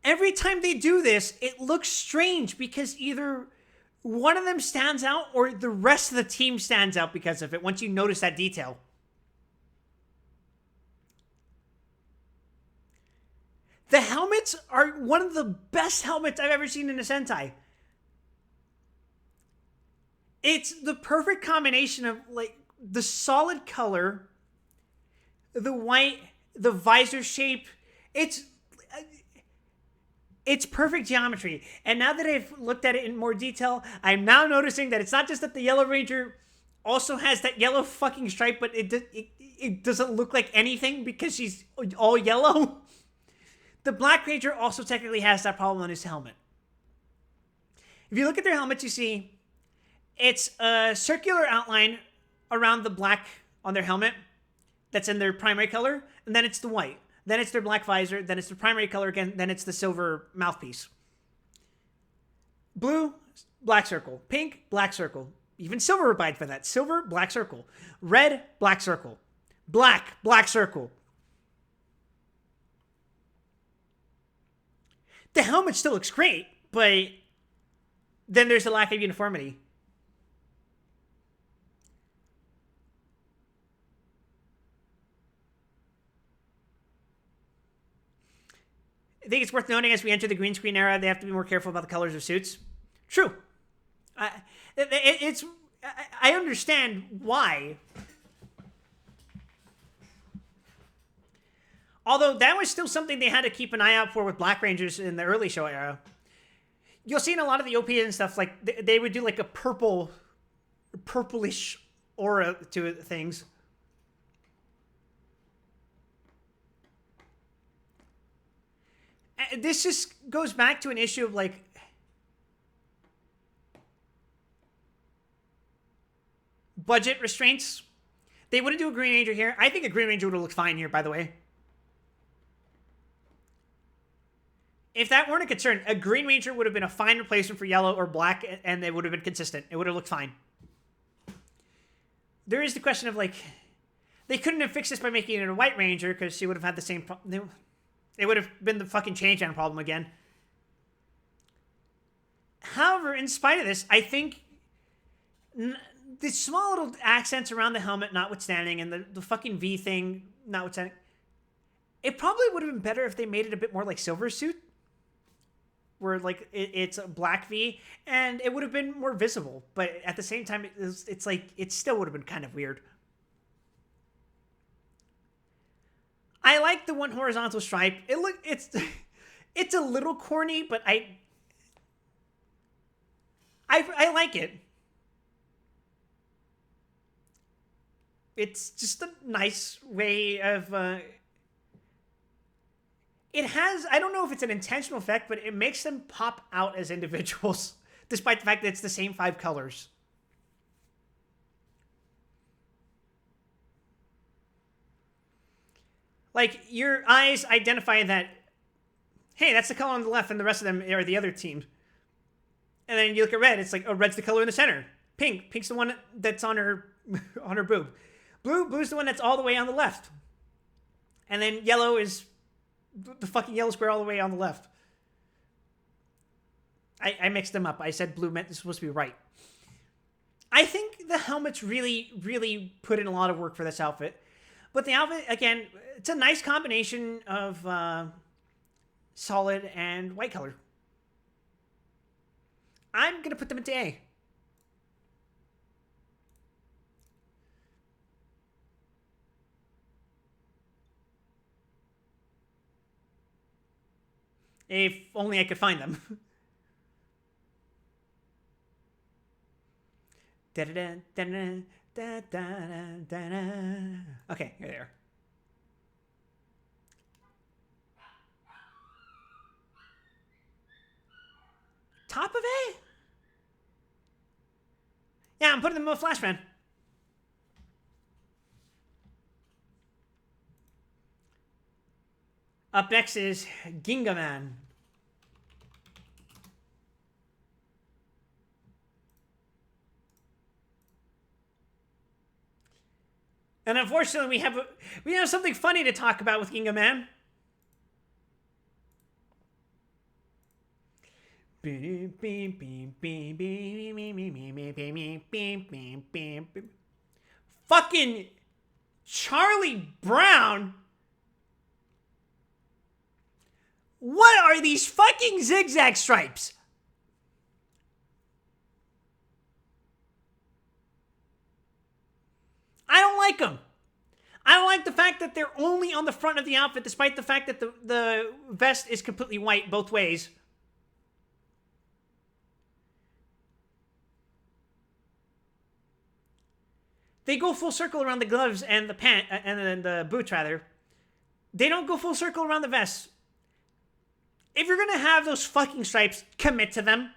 every time they do this, it looks strange because either one of them stands out or the rest of the team stands out because of it once you notice that detail. The helmets are one of the best helmets I've ever seen in a Sentai. It's the perfect combination of like the solid color, the white, the visor shape. It's perfect geometry. And now that I've looked at it in more detail, I'm now noticing that it's not just that the Yellow Ranger also has that yellow fucking stripe, but it doesn't look like anything because she's all yellow. The Black Ranger also technically has that problem on his helmet. If you look at their helmets, you see it's a circular outline around the black on their helmet that's in their primary color, and then it's the white. Then it's their black visor, then it's the primary color again, then it's the silver mouthpiece. Blue, black circle. Pink, black circle. Even silver abides by that. Silver, black circle. Red, black circle. Black, black circle. The helmet still looks great, but then there's a lack of uniformity. I think it's worth noting as we enter the green screen era, they have to be more careful about the colors of suits. True. I understand why. Although that was still something they had to keep an eye out for with Black Rangers in the early show era. You'll see in a lot of the OP and stuff, like they would do like a purplish aura to things. This just goes back to an issue of like, budget restraints, they wouldn't do a Green Ranger here. I think a Green Ranger would have looked fine here, by the way. If that weren't a concern, a Green Ranger would have been a fine replacement for yellow or black, and they would have been consistent. It would have looked fine. There is the question of, like, they couldn't have fixed this by making it a White Ranger, because she would have had the same problem. It would have been the fucking change on problem again. However, in spite of this, I think the small little accents around the helmet notwithstanding, and the fucking V thing notwithstanding, it probably would have been better if they made it a bit more like Silver Suit, where like it's a black V, and it would have been more visible. But at the same time, it's like it still would have been kind of weird. I like the one horizontal stripe. It's a little corny, but I like it. It's just a nice way of. It has. I don't know if it's an intentional effect, but it makes them pop out as individuals, despite the fact that it's the same 5 colors. Like, your eyes identify that, hey, that's the color on the left, and the rest of them are the other teams. And then you look at red, it's like, oh, red's the color in the center. Pink's the one that's on her on her boob. Blue's the one that's all the way on the left. And then yellow is the fucking yellow square all the way on the left. I mixed them up. I said blue meant it's supposed to be right. I think the helmets really, really put in a lot of work for this outfit. But the outfit, again, it's a nice combination of solid and white color. I'm going to put them into A. If only I could find them. Okay, here they are. Top of A? Yeah, I'm putting them in a flashman. Up next is Ginga Man. And unfortunately, we have something funny to talk about with Ginga Man. Fucking Charlie Brown. What are these fucking zigzag stripes? I don't like them. I don't like the fact that they're only on the front of the outfit, despite the fact that the vest is completely white both ways. They go full circle around the gloves and the pant and then the boots rather. They don't go full circle around the vest. If you're gonna have those fucking stripes, commit to them.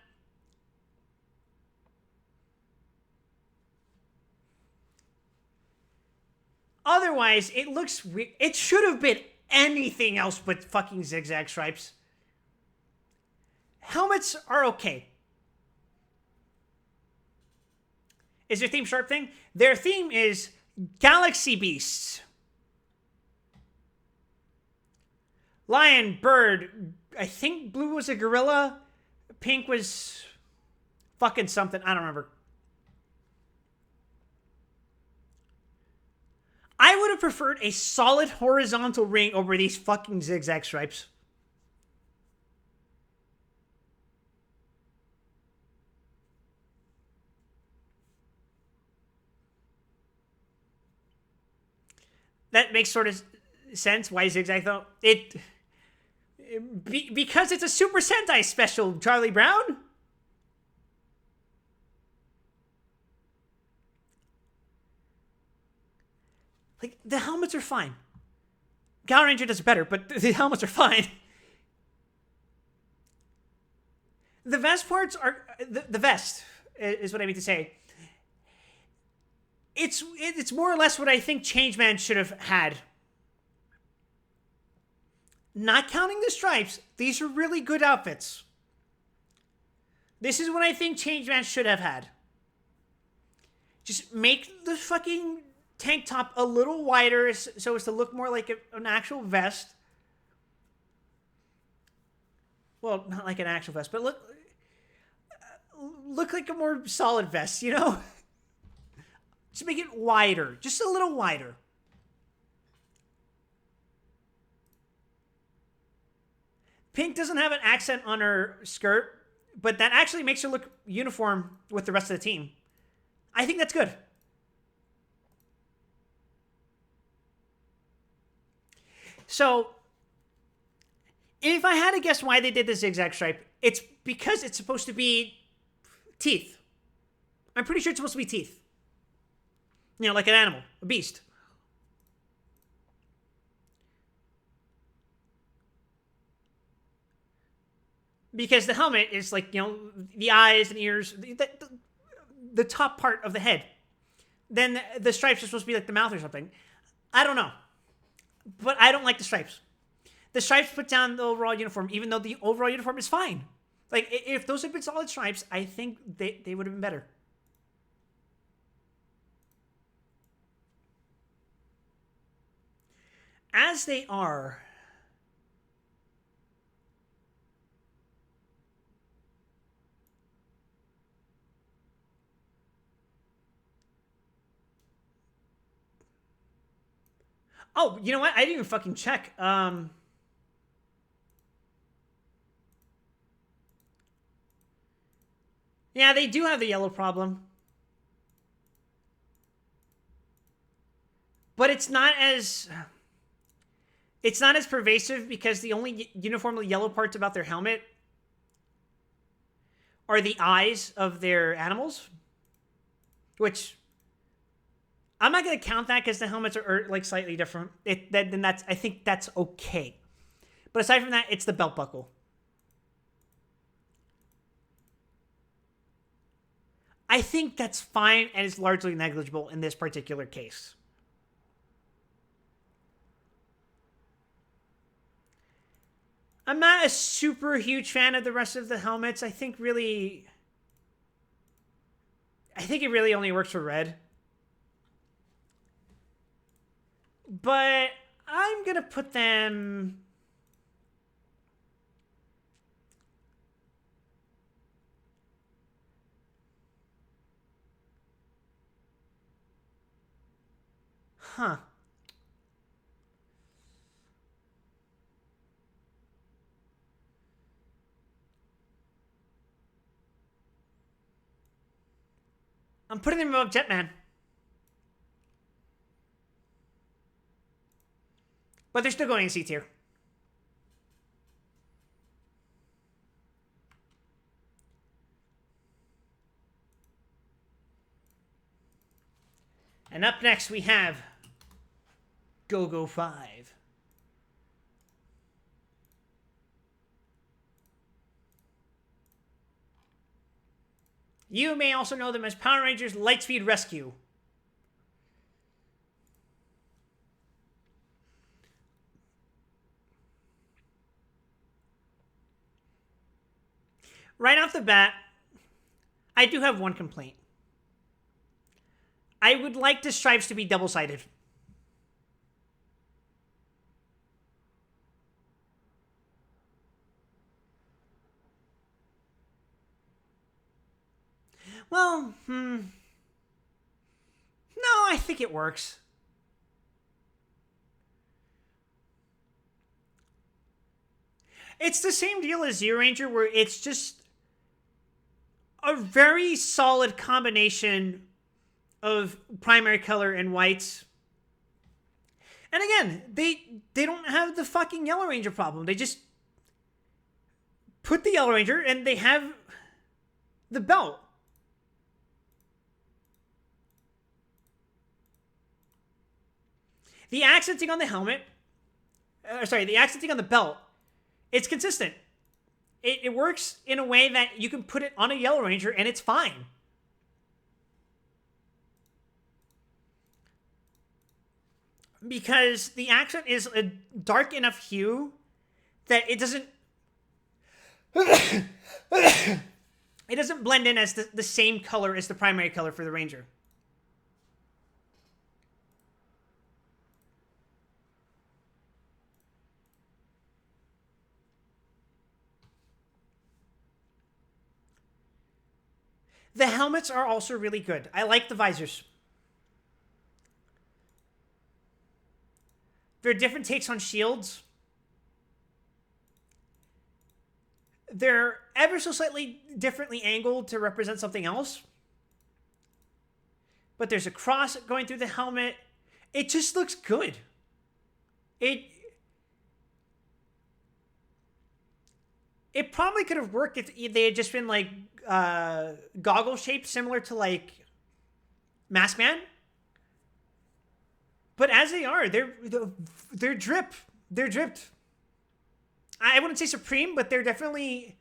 Otherwise, it looks weird. It should have been anything else but fucking zigzag stripes. Helmets are okay. Is their theme sharp thing? Their theme is Galaxy Beasts. Lion, bird, I think blue was a gorilla. Pink was fucking something. I don't remember. I would have preferred a solid horizontal ring over these fucking zigzag stripes. That makes sort of sense. Why zigzag though? Because it's a Super Sentai special, Charlie Brown. Like, the helmets are fine. Power Ranger does better, but the helmets are fine. The vest parts are... The vest is what I mean to say. It's more or less what I think Changeman should have had. Not counting the stripes, these are really good outfits. This is what I think Changeman should have had. Just make the fucking tank top a little wider so as to look more like an actual vest. Well, not like an actual vest, but look like a more solid vest, you know? Just make it wider. Just a little wider. Pink doesn't have an accent on her skirt, but that actually makes her look uniform with the rest of the team. I think that's good. So, if I had to guess why they did the zigzag stripe, it's because it's supposed to be teeth. I'm pretty sure it's supposed to be teeth. You know, like an animal, a beast. Because the helmet is like, you know, the eyes and ears, the top part of the head. Then the stripes are supposed to be like the mouth or something. I don't know. But I don't like the stripes. The stripes put down the overall uniform, even though the overall uniform is fine. Like, if those had been solid stripes, I think they would have been better. As they are... Oh, you know what? I didn't even fucking check. Yeah, they do have the yellow problem. But it's not as pervasive because the only uniformly yellow parts about their helmet are the eyes of their animals, which I'm not going to count that because the helmets are like slightly different. I think that's okay. But aside from that, it's the belt buckle. I think that's fine and is largely negligible in this particular case. I'm not a super huge fan of the rest of the helmets. I think it really only works for red. But I'm going to put them... Huh. I'm putting them above Jetman. But they're still going in C tier. And up next we have Go-Go 5. You may also know them as Power Rangers Lightspeed Rescue. Right off the bat, I do have one complaint. I would like the stripes to be double-sided. Well, no, I think it works. It's the same deal as Zero Ranger, where it's just a very solid combination of primary color and whites. And again, they don't have the fucking Yellow Ranger problem. They just put the Yellow Ranger and they have the belt. The accenting on the helmet, the accenting on the belt, it's consistent. It works in a way that you can put it on a Yellow Ranger and it's fine. because the accent is a dark enough hue that it doesn't it doesn't blend in as the same color as the primary color for the Ranger. The helmets are also really good. I like the visors. There are different takes on shields. They're ever so slightly differently angled to represent something else. But there's a cross going through the helmet. It just looks good. It probably could have worked if they had just been like goggle shaped, similar to like Mask Man. But as they are, they're drip. They're dripped. I wouldn't say supreme, but they're definitely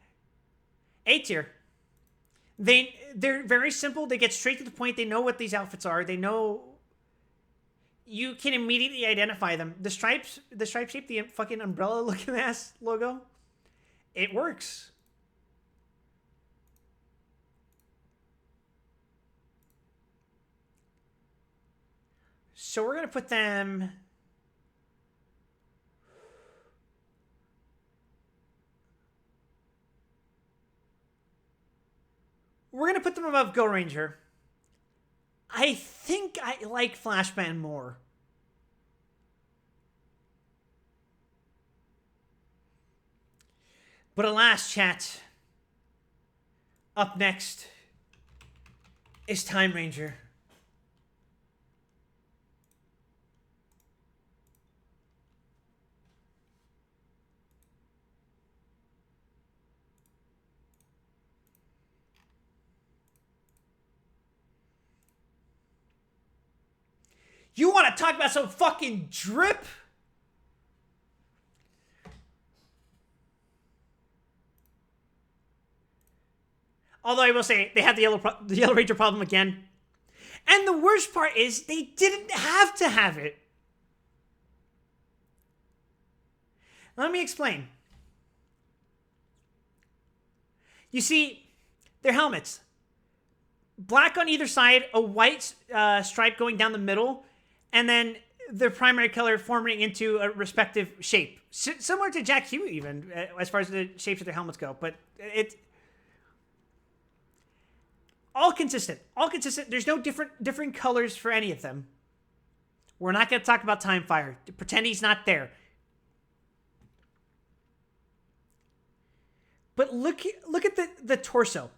A tier. They're very simple. They get straight to the point. They know what these outfits are. They know you can immediately identify them. The stripe shape, the fucking umbrella looking ass logo, it works. So we're gonna put them. We're gonna put them above Go Ranger. I think I like Flashman more. But alas, chat. Up next is Time Ranger. You want to talk about some fucking drip? Although I will say, they had the Yellow Ranger problem again. And the worst part is, they didn't have to have it. Let me explain. You see, their helmets. Black on either side, a white stripe going down the middle, and then their primary color forming into a respective shape. Similar to Jack Hugh, even, as far as the shapes of their helmets go. But it... all consistent. All consistent. There's no different colors for any of them. We're not going to talk about Time Fire. Pretend he's not there. But look at the torso.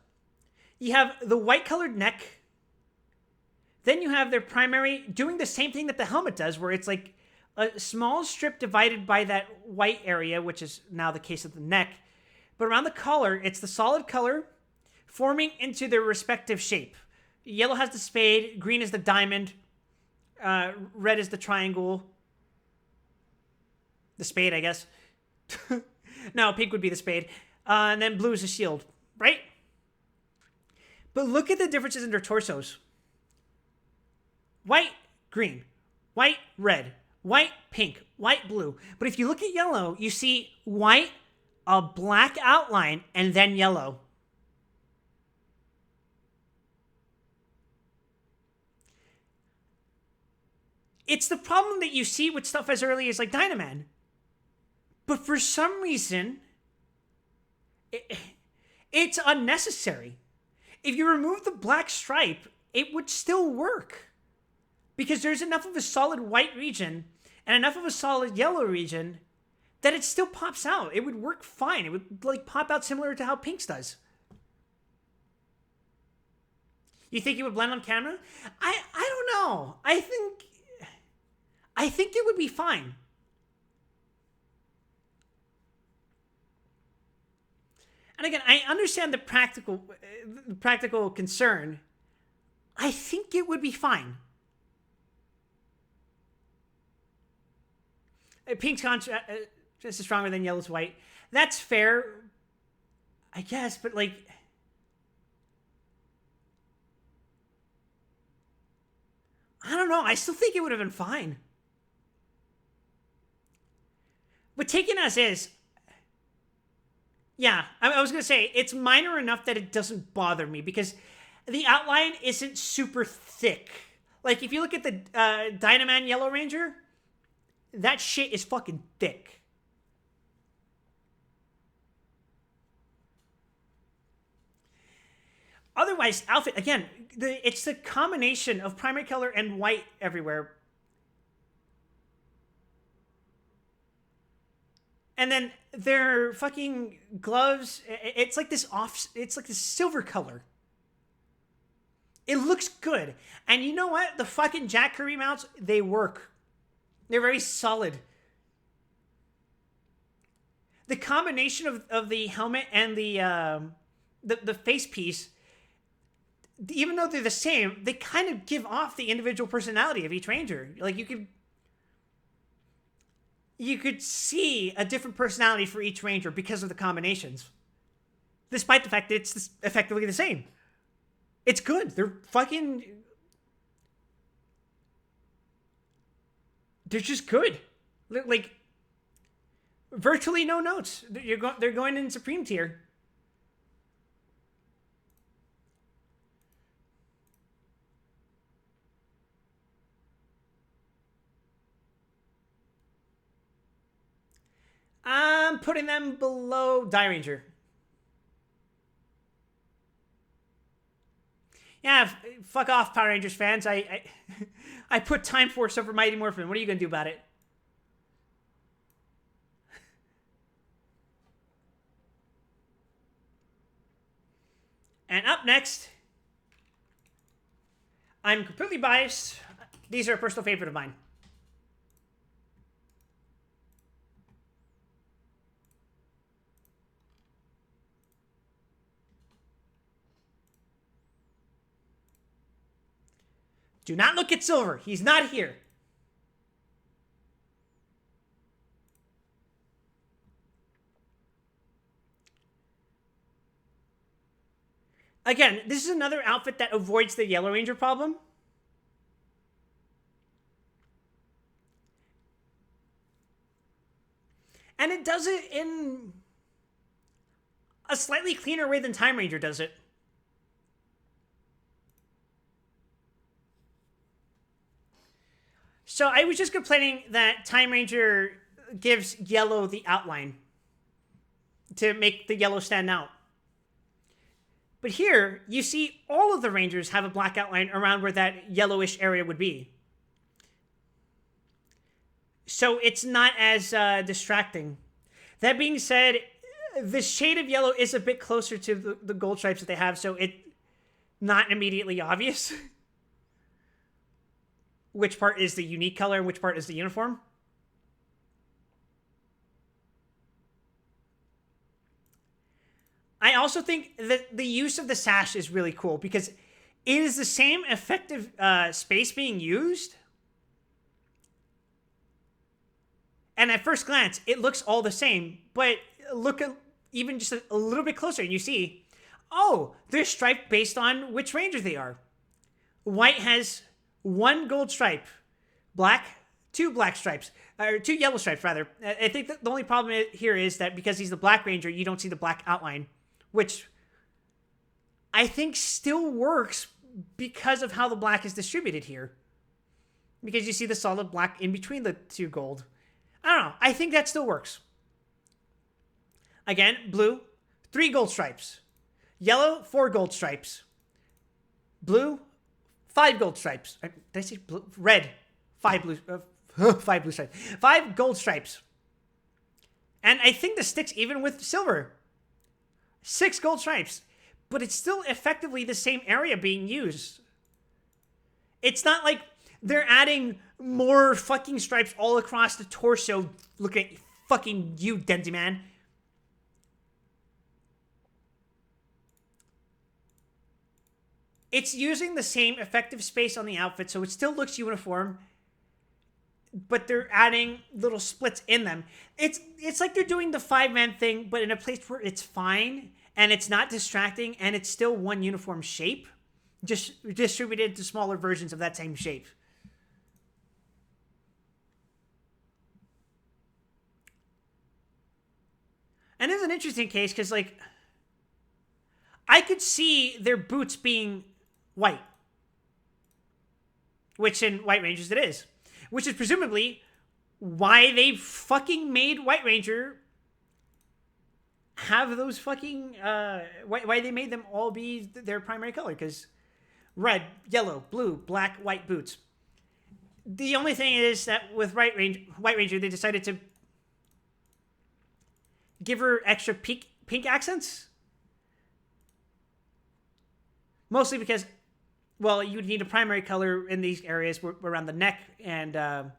You have the white colored neck. Then you have their primary doing the same thing that the helmet does, where it's like a small strip divided by that white area, which is now the case of the neck. But around the collar, it's the solid color forming into their respective shape. Yellow has the spade, green is the diamond, red is the triangle. The spade, I guess. No, pink would be the spade. And then blue is the shield, right? But look at the differences in their torsos. White, green. White, red. White, pink. White, blue. But if you look at yellow, you see white, a black outline, and then yellow. It's the problem that you see with stuff as early as like Dynaman. But for some reason, it's unnecessary. If you remove the black stripe, it would still work. Because there's enough of a solid white region and enough of a solid yellow region that it still pops out. It would work fine. It would like pop out similar to how Pink's does. You think it would blend on camera? I don't know. I think it would be fine. And again, I understand the practical concern. I think it would be fine. Pink's contrast is stronger than yellow's white. That's fair, I guess, but like... I don't know. I still think it would have been fine. But taken as is, yeah, I was gonna say it's minor enough that it doesn't bother me because the outline isn't super thick. Like if you look at the Dynaman Yellow Ranger, that shit is fucking thick. Otherwise, outfit again, it's the combination of primary color and white everywhere. And then their fucking gloves, it's like this it's like this silver color. It looks good. And you know what? The fucking Jack Kirby mounts, they work. They're very solid. The combination of the helmet and the face piece, even though they're the same, they kind of give off the individual personality of each ranger. Like you could see a different personality for each ranger because of the combinations. Despite the fact that it's effectively the same. It's good. They're just good. Like virtually no notes. They're going in Supreme tier. I'm putting them below Die Ranger. Yeah, fuck off, Power Rangers fans. I put Time Force over Mighty Morphin. What are you gonna do about it? And up next, I'm completely biased. These are a personal favorite of mine. Do not look at Silver. He's not here. Again, this is another outfit that avoids the Yellow Ranger problem. And it does it in a slightly cleaner way than Time Ranger does it. So I was just complaining that Time Ranger gives yellow the outline to make the yellow stand out. But here, you see all of the Rangers have a black outline around where that yellowish area would be. So it's not as distracting. That being said, the shade of yellow is a bit closer to the gold stripes that they have, so it's not immediately obvious which part is the unique color and which part is the uniform. I also think that the use of the sash is really cool because it is the same effective space being used. And at first glance, it looks all the same, but look at even just a little bit closer and you see, oh, they're striped based on which ranger they are. White has one gold stripe, black, two black stripes, or two yellow stripes rather. I think that the only problem here is that because he's the black ranger, you don't see the black outline, which I think still works because of how the black is distributed here. Because you see the solid black in between the two gold. I don't know. I think that still works. Again, blue, 3 gold stripes. Yellow, 4 gold stripes. Blue, 5 gold stripes. Did I say blue? Red, 5 blue, 5 blue stripes. 5 gold stripes. And I think this sticks even with silver. 6 gold stripes. But it's still effectively the same area being used. It's not like they're adding more fucking stripes all across the torso. Look at fucking you, Denzi man. It's using the same effective space on the outfit, so it still looks uniform, but they're adding little splits in them. It's like they're doing the 5-man thing, but in a place where it's fine, and it's not distracting, and it's still one uniform shape, just distributed to smaller versions of that same shape. And it's an interesting case because, like, I could see their boots being white, which in White Rangers it is, which is presumably why they fucking made White Ranger have those fucking why they made them all be their primary color, because red, yellow, blue, black, white boots. The only thing is that with White Ranger, they decided to give her extra pink accents. Mostly because, well, you'd need a primary color in these areas around the neck and, well,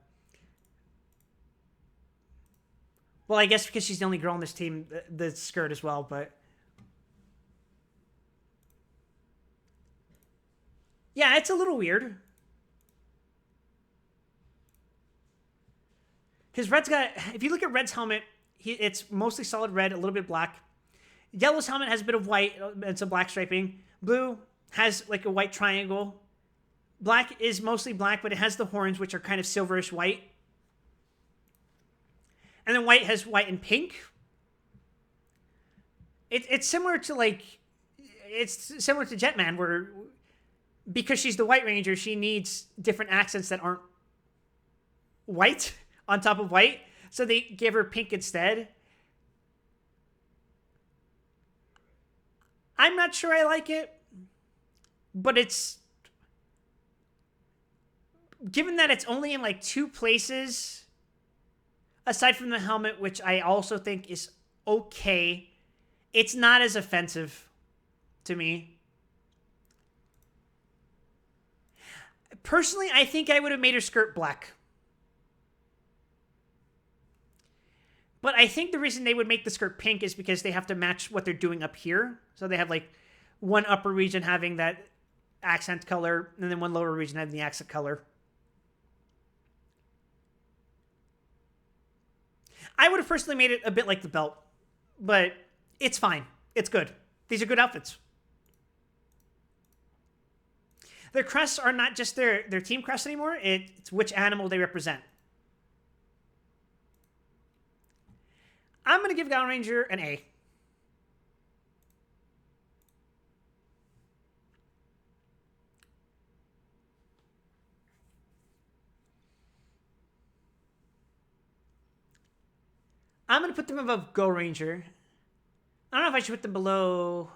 I guess because she's the only girl on this team, the skirt as well, but. Yeah, it's a little weird. Because Red's got, if you look at Red's helmet, it's mostly solid red, a little bit black. Yellow's helmet has a bit of white and some black striping. Blue has like a white triangle. Black is mostly black, but it has the horns, which are kind of silverish white. And then white has white and pink. It's similar to it's similar to Jetman, where because she's the White Ranger, she needs different accents that aren't white on top of white. So they gave her pink instead. I'm not sure I like it, but it's, given that it's only in like 2 places, aside from the helmet, which I also think is okay, it's not as offensive to me. Personally, I think I would have made her skirt black. But I think the reason they would make the skirt pink is because they have to match what they're doing up here. So they have like one upper region having that accent color, and then one lower region having the accent color. I would have personally made it a bit like the belt, but it's fine. It's good. These are good outfits. Their crests are not just their team crests anymore. It's which animal they represent. I'm going to give Gown Ranger an A. I'm going to put them above Go Ranger. I don't know if I should put them below.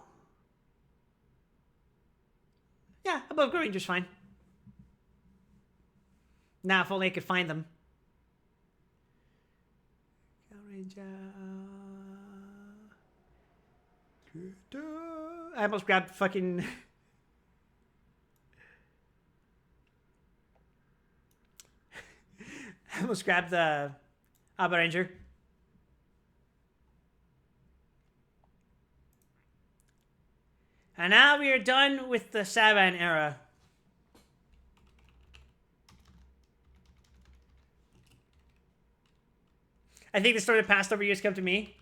Yeah, above Go Ranger's fine. Now, if only I could find them. Go Ranger. I almost grabbed fucking. I almost grabbed the Abba Ranger. And now we are done with the Saban era. I think the story that passed over years come to me.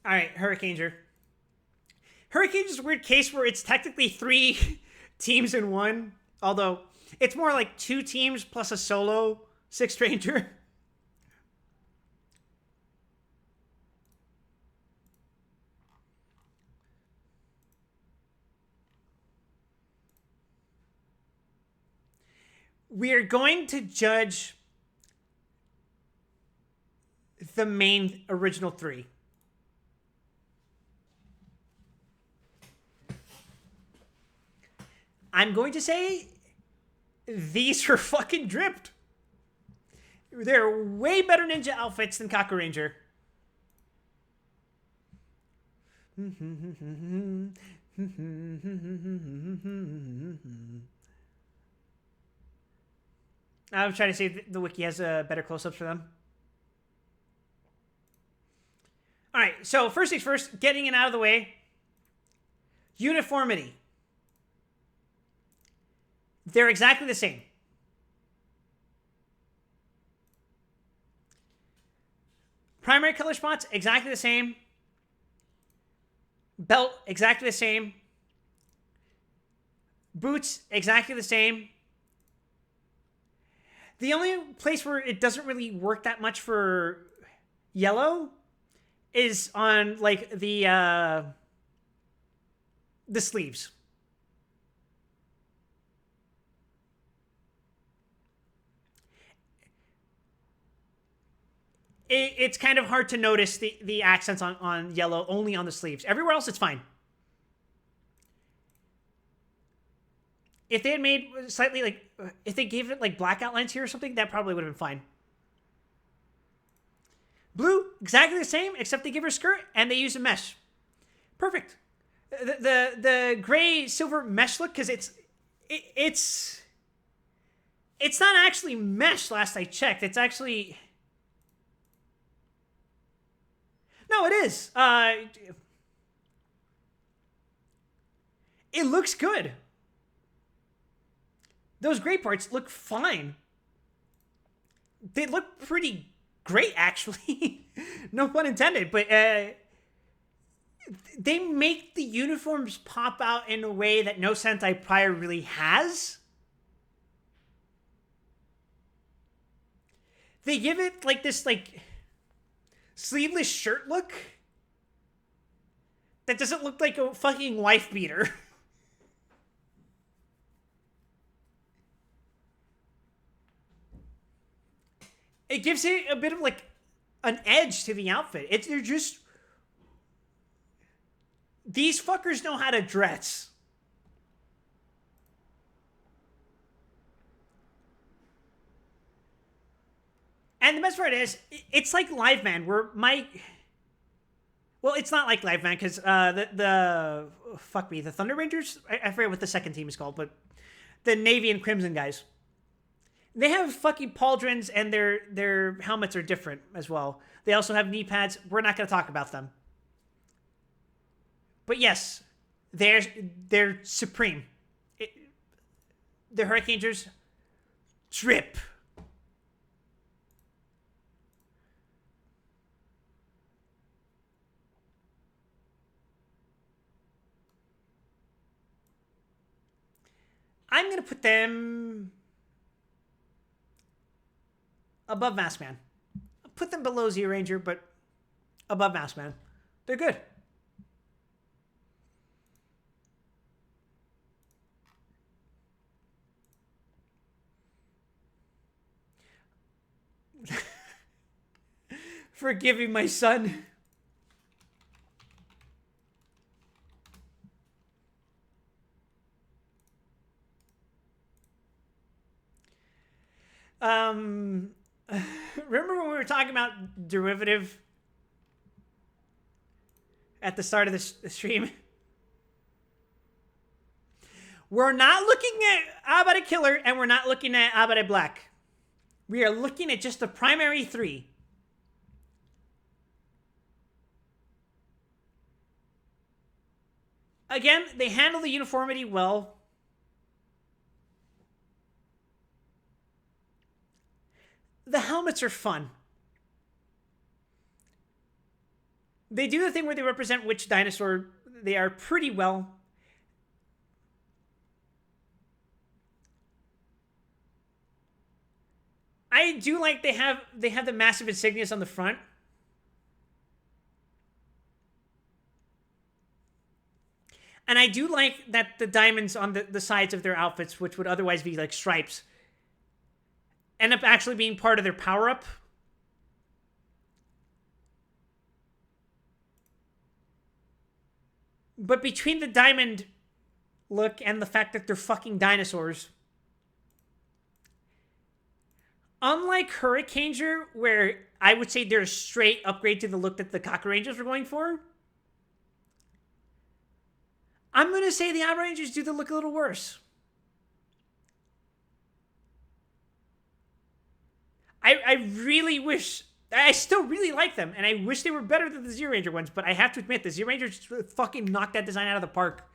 All right, Hurricaneer. Hurricaneer is a weird case where it's technically 3 teams in one, although it's more like 2 teams plus a solo Sixth Ranger. We are going to judge the main original 3. I'm going to say these are fucking dripped. They're way better ninja outfits than Kaku Ranger. I'm trying to see if the wiki has better close-ups for them. All right, so first things first, getting it out of the way. Uniformity. They're exactly the same. Primary color spots, exactly the same. Belt, exactly the same. Boots, exactly the same. The only place where it doesn't really work that much for yellow is on like the sleeves. It's kind of hard to notice the accents on yellow only on the sleeves. Everywhere else, it's fine. If they had made slightly like, if they gave it like black outlines here or something, that probably would have been fine. Blue, exactly the same, except they give her a skirt and they use a mesh. Perfect. The gray silver mesh look, because it's not actually mesh. Last I checked, it's actually no, it is. It looks good. Those gray parts look fine. They look pretty great, actually. No pun intended, but they make the uniforms pop out in a way that no Sentai prior really has. They give it like this like sleeveless shirt look that doesn't look like a fucking wife beater. It gives it a bit of like an edge to the outfit. They're just, these fuckers know how to dress. And the best part is, it's like Live Man, where well, it's not like Live Man, because fuck me, the Thunder Rangers? I forget what the second team is called, but the Navy and Crimson guys. They have fucking pauldrons, and their helmets are different as well. They also have knee pads. We're not going to talk about them. But yes, they're supreme. The Hurricanegers drip. I'm going to put them above Maskman. I'll put them below Zyuranger, but above Maskman. They're good. Forgive me, my son. Remember when we were talking about derivative at the start of the stream? We're not looking at Abare Killer, and we're not looking at Abare Black. We are looking at just the primary three. Again, they handle the uniformity well. The helmets are fun. They do the thing where they represent which dinosaur they are pretty well. I do like they have the massive insignias on the front. And I do like that the diamonds on the sides of their outfits, which would otherwise be like stripes, end up actually being part of their power-up. But between the diamond look and the fact that they're fucking dinosaurs, unlike Hurricaneger, where I would say they're a straight upgrade to the look that the Kaku Rangers were going for, I'm going to say the Abra Rangers do the look a little worse. I really wish, I still really like them, and I wish they were better than the Zyuranger ones, but I have to admit, the Zyuranger just fucking knocked that design out of the park.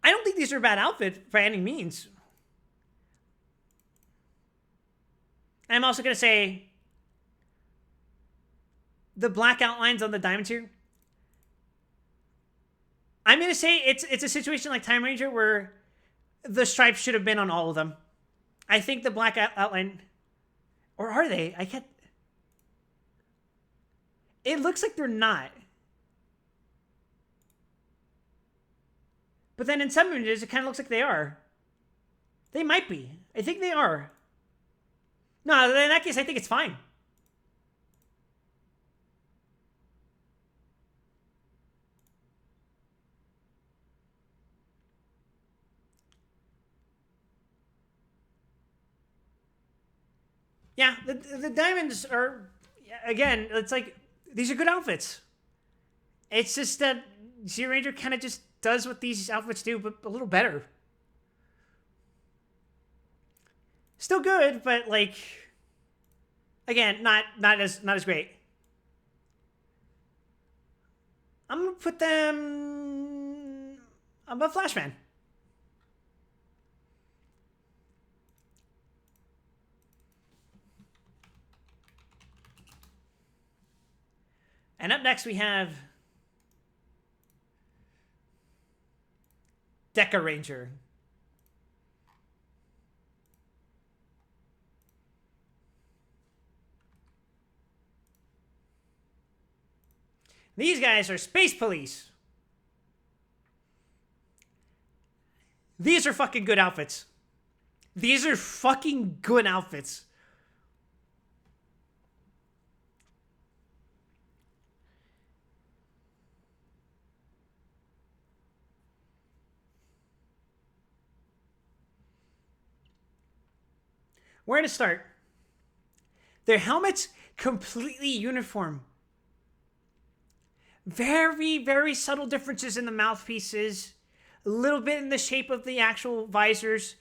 I don't think these are a bad outfit by any means. I'm also going to say the black outlines on the diamonds here. I'm gonna say it's a situation like Time Ranger where the stripes should have been on all of them. I think the black outline, or are they? I can't. It looks like they're not. But then in some images, it kind of looks like they are. They might be. I think they are. No, in that case, I think it's fine. Yeah, the diamonds are, again, it's like, these are good outfits. It's just that Zero Ranger kind of just does what these outfits do, but a little better. Still good, but like, again, not as great. I'm gonna put them above Flashman. And up next we have Deca Ranger. These guys are Space Police. These are fucking good outfits. These are fucking good outfits. Where to start? Their helmets completely uniform. Very, very subtle differences in the mouthpieces. A little bit in the shape of the actual visors,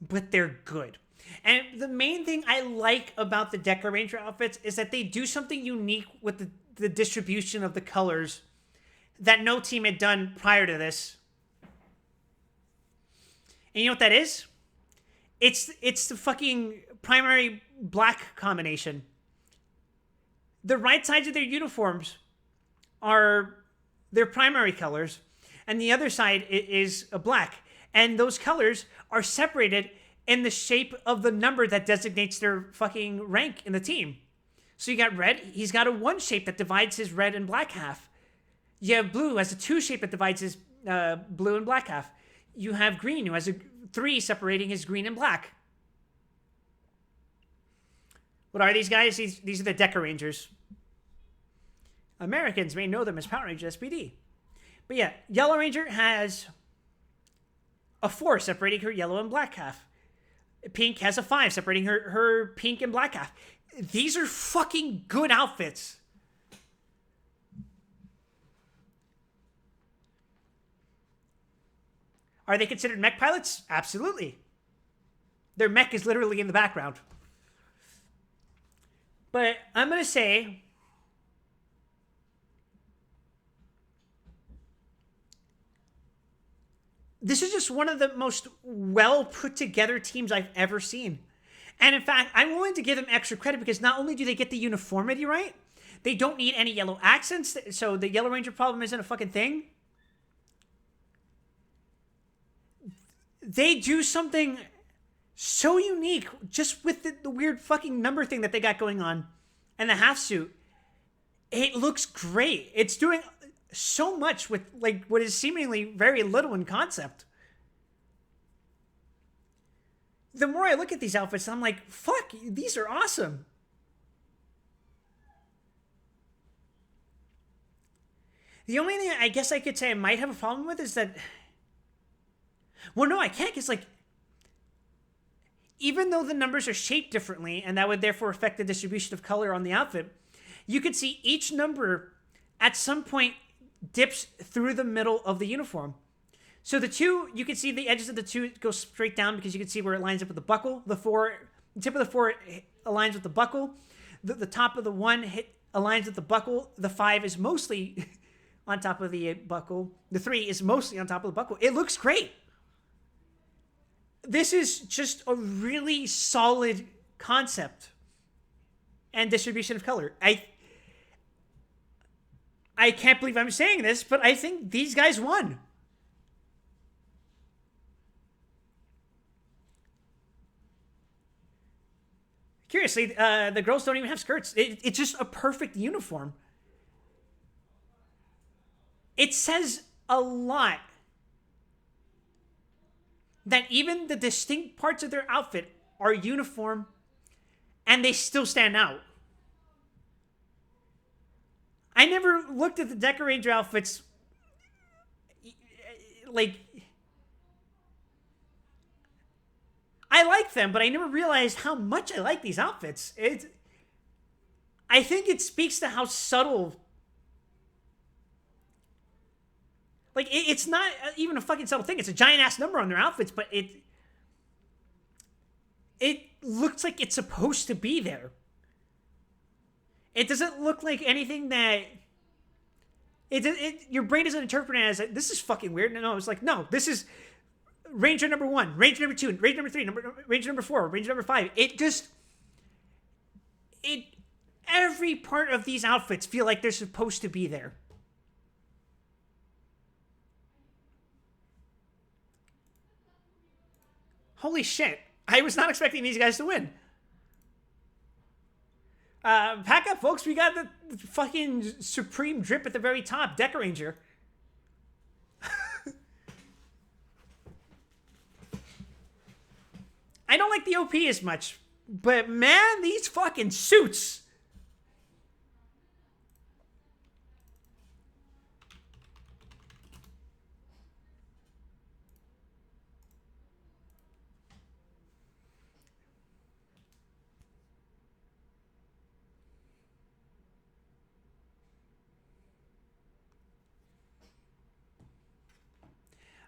but they're good. And the main thing I like about the Deca Ranger outfits is that they do something unique with the distribution of the colors that no team had done prior to this. And you know what that is? It's the fucking primary black combination. The right sides of their uniforms are their primary colors, and the other side is a black. And those colors are separated in the shape of the number that designates their fucking rank in the team. So you got red, he's got a 1 shape that divides his red and black half. You have blue has a 2 shape that divides his blue and black half. You have green, who has a 3 separating his green and black. What are these guys? These are the Deca Rangers. Americans may know them as Power Rangers SPD. But yeah, Yellow Ranger has a 4 separating her yellow and black half. Pink has a 5 separating her pink and black half. These are fucking good outfits. Are they considered mech pilots? Absolutely. Their mech is literally in the background. But I'm going to say this is just one of the most well put together teams I've ever seen. And in fact, I'm willing to give them extra credit because not only do they get the uniformity right, they don't need any yellow accents, so the Yellow Ranger problem isn't a fucking thing. They do something so unique just with the weird fucking number thing that they got going on and the half suit. It looks great. It's doing so much with like what is seemingly very little in concept. The more I look at these outfits, I'm like, fuck, these are awesome. The only thing I guess I could say I might have a problem with is that, well, no, I can't, because like, even though the numbers are shaped differently, and that would therefore affect the distribution of color on the outfit, you could see each number at some point dips through the middle of the uniform. So the 2, you can see the edges of the 2 go straight down because you can see where it lines up with the buckle. The 4, the tip of the 4 aligns with the buckle. The top of the 1 aligns with the buckle. The 5 is mostly on top of the buckle. The 3 is mostly on top of the buckle. It looks great. This is just a really solid concept and distribution of color. I can't believe I'm saying this, but I think these guys won. Curiously, the girls don't even have skirts. It's just a perfect uniform. It says a lot that even the distinct parts of their outfit are uniform and they still stand out. I never looked at the Deca Ranger outfits like I like them, but I never realized how much I like these outfits. I think it speaks to how subtle. Like it's not even a fucking subtle thing. It's a giant ass number on their outfits, but it looks like it's supposed to be there. It doesn't look like anything that your brain doesn't interpret it as this is fucking weird. No, it's like no, this is Ranger number 1, Ranger number 2, Ranger number 3, Ranger number 4, Ranger number 5. Every part of these outfits feel like they're supposed to be there. Holy shit. I was not expecting these guys to win. Pack up, folks. We got the fucking supreme drip at the very top. Deca Ranger. I don't like the OP as much, but man, these fucking suits.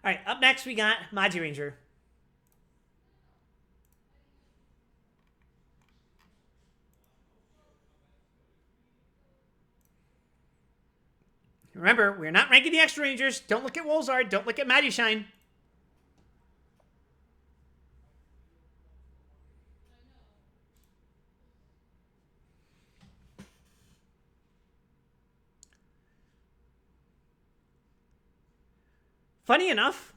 All right, up next we got Maji Ranger. Remember, we're not ranking the extra Rangers. Don't look at Wolzard. Don't look at Maddie Shine. Funny enough,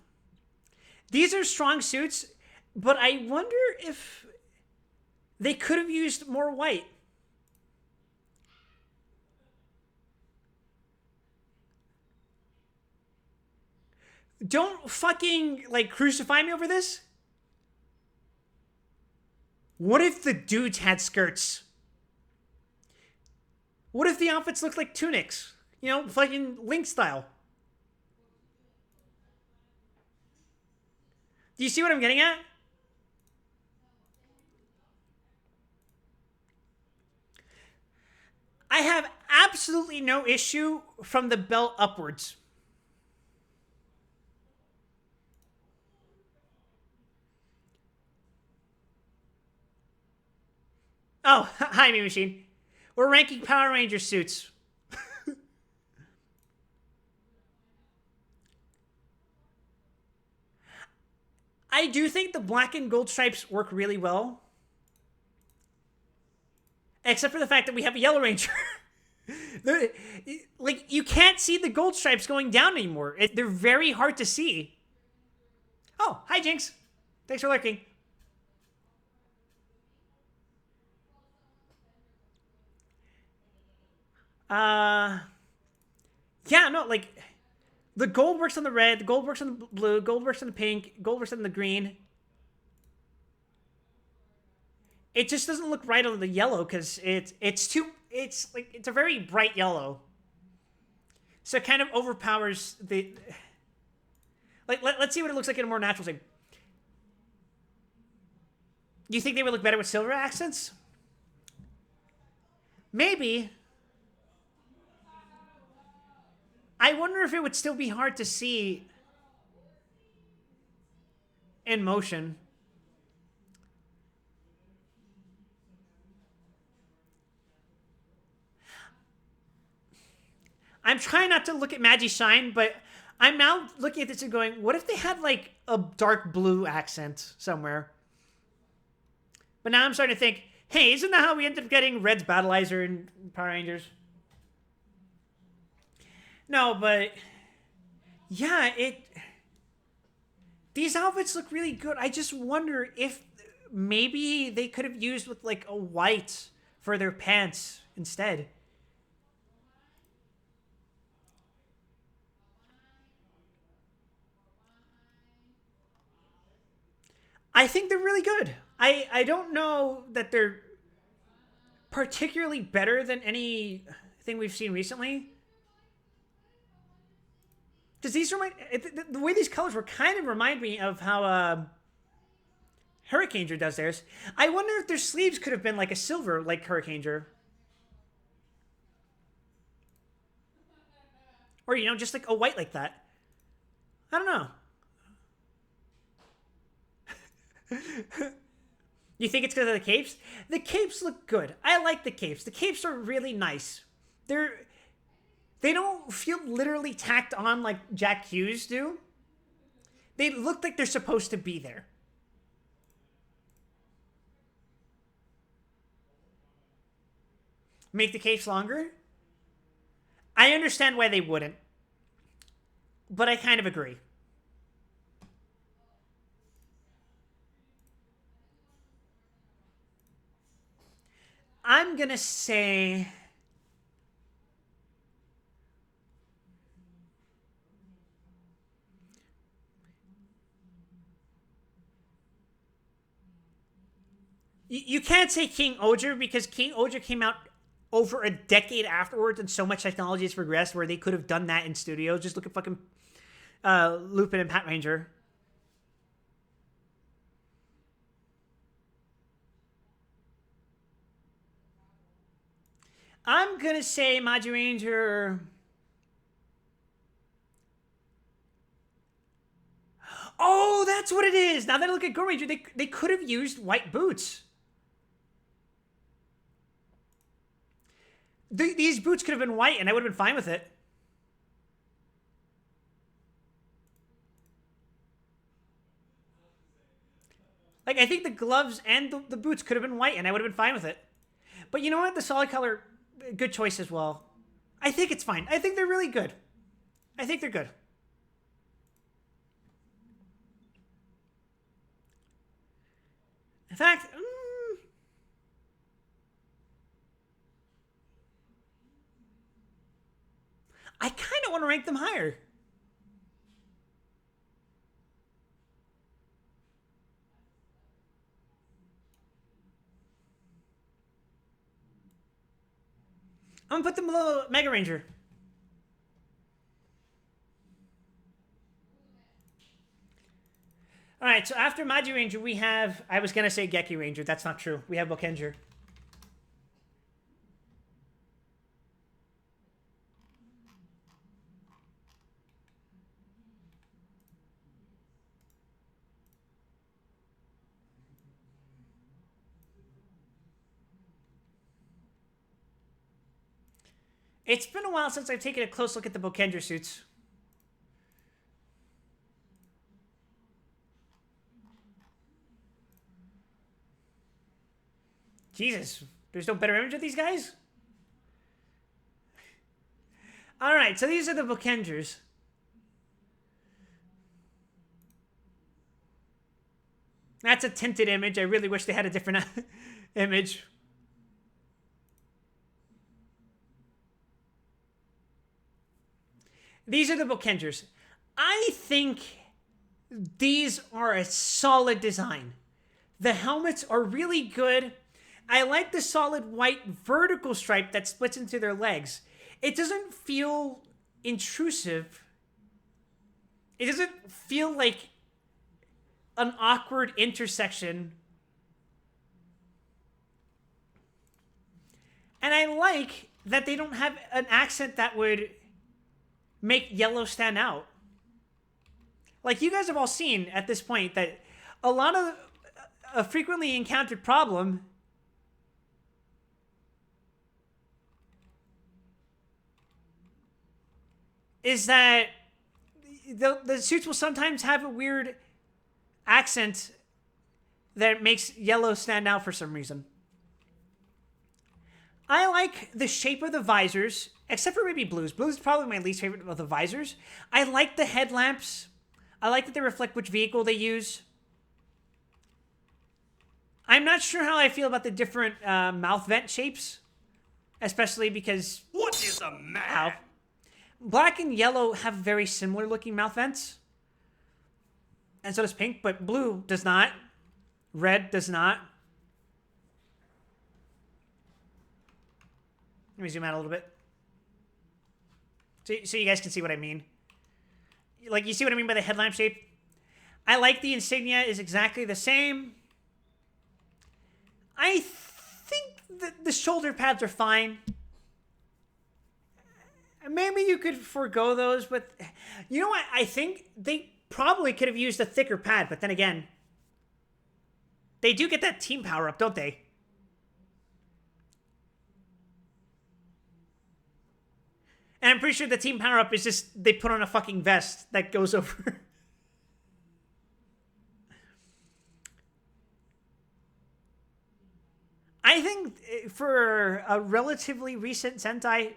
these are strong suits, but I wonder if they could have used more white. Don't fucking, like, crucify me over this. What if the dudes had skirts? What if the outfits looked like tunics? You know, fucking Link style. Do you see what I'm getting at? I have absolutely no issue from the belt upwards. Oh, hi, Me Machine. We're ranking Power Ranger suits. I do think the black and gold stripes work really well. Except for the fact that we have a Yellow Ranger. Like, you can't see the gold stripes going down anymore. They're very hard to see. Oh, hi, Jinx. Thanks for lurking. Yeah, no, like, the gold works on the red, the gold works on the blue, gold works on the pink, gold works on the green. It just doesn't look right on the yellow because it's a very bright yellow. So it kind of overpowers the. Like, let's see what it looks like in a more natural thing. Do you think they would look better with silver accents? Maybe. I wonder if it would still be hard to see in motion. I'm trying not to look at Magi Shine, but I'm now looking at this and going, what if they had like a dark blue accent somewhere? But now I'm starting to think, hey, isn't that how we ended up getting Red's Battleizer in Power Rangers? No, but yeah, it. These outfits look really good. I just wonder if maybe they could have used with like a white for their pants instead. I think they're really good. I don't know that they're particularly better than anything we've seen recently. Because these remind the way these colors were kind of remind me of how Hurricaneger does theirs. I wonder if their sleeves could have been like a silver, like Hurricaneger, or just like a white like that. I don't know. You think it's because of the capes? The capes look good. I like the capes. The capes are really nice. They don't feel literally tacked on like Jack Hughes do. They look like they're supposed to be there. Make the capes longer? I understand why they wouldn't, but I kind of agree. I'm gonna say you can't say King Oger because King Oger came out over a decade afterwards, and so much technology has progressed where they could have done that in studios. Just look at fucking Lupin and Pat Ranger. I'm gonna say Maju Ranger. Oh, that's what it is. Now that I look at Go Ranger, they could have used white boots. These boots could have been white, and I would have been fine with it. Like, I think the gloves and the boots could have been white, and I would have been fine with it. But you know what? The solid color, good choice as well. I think it's fine. I think they're really good. I think they're good. In fact, I kind of want to rank them higher. I'm gonna put them below Mega Ranger. All right, so after Magi Ranger, we have. I was gonna say Geki Ranger. That's not true. We have Bokenger. It's been a while since I've taken a close look at the Bokenger suits. Jesus, there's no better image of these guys? All right, so these are the Bokengers. That's a tinted image. I really wish they had a different image. These are the Bokengers. I think these are a solid design. The helmets are really good. I like the solid white vertical stripe that splits into their legs. It doesn't feel intrusive. It doesn't feel like an awkward intersection. And I like that they don't have an accent that would make yellow stand out. Like you guys have all seen at this point that a lot of a frequently encountered problem is that the suits will sometimes have a weird accent that makes yellow stand out for some reason. I like the shape of the visors, except for maybe Blue's. Blue's is probably my least favorite of the visors. I like the headlamps. I like that they reflect which vehicle they use. I'm not sure how I feel about the different mouth vent shapes, especially because... What is a man? How? Black and yellow have very similar looking mouth vents. And so does pink, but blue does not. Red does not. Let me zoom out a little bit. So you guys can see what I mean. Like, you see what I mean by the headlamp shape? I like the insignia is exactly the same. I think that the shoulder pads are fine. Maybe you could forego those, but you know what? I think they probably could have used a thicker pad, but then again, they do get that team power up, don't they? And I'm pretty sure the team power up is just they put on a fucking vest that goes over. I think for a relatively recent Sentai,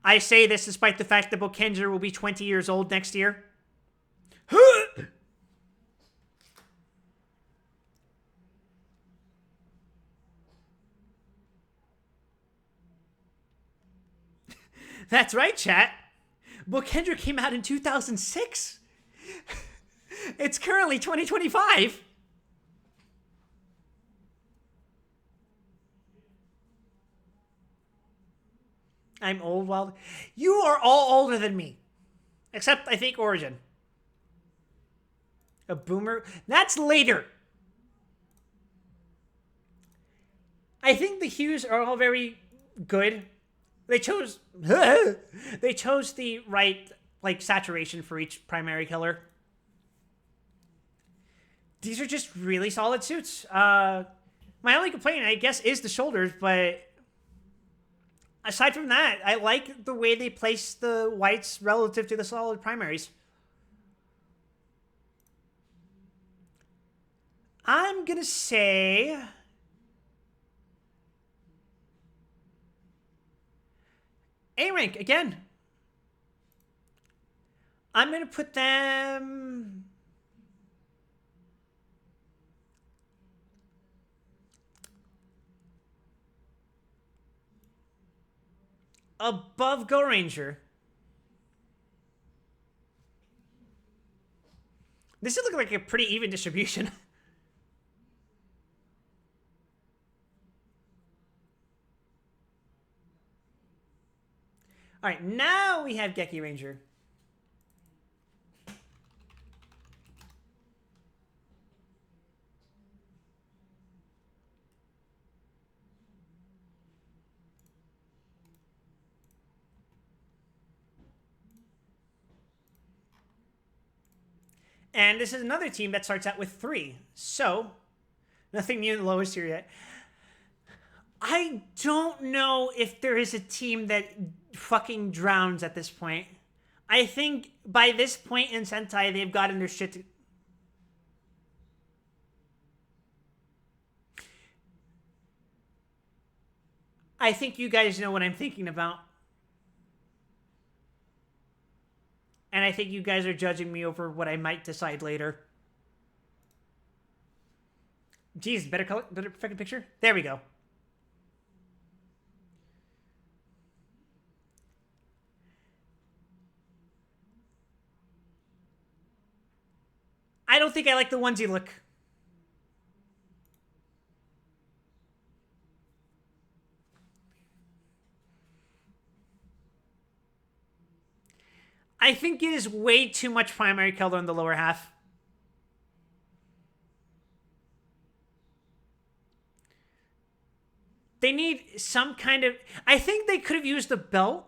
I say this despite the fact that Bokenger will be 20 years old next year. That's right, chat. Bokenger came out in 2006. It's currently 2025. I'm old, Wild. You are all older than me. Except, I think, Origin. A boomer? That's later. I think the hues are all very good. They chose... they chose the right, like, saturation for each primary color. These are just really solid suits. My only complaint, I guess, is the shoulders, but... aside from that, I like the way they place the whites relative to the solid primaries. I'm gonna say... A rank, again. I'm gonna put them... above Go Ranger. This is looking like a pretty even distribution. All right, now we have Geki Ranger. And this is another team that starts out with 3. So, nothing new in the lowest tier yet. I don't know if there is a team that fucking drowns at this point. I think by this point in Sentai, they've gotten their shit to... I think you guys know what I'm thinking about. And I think you guys are judging me over what I might decide later. Jeez, better color, better fucking picture? There we go. I don't think I like the onesie look. I think it is way too much primary color in the lower half. They need some kind of... I think they could have used a belt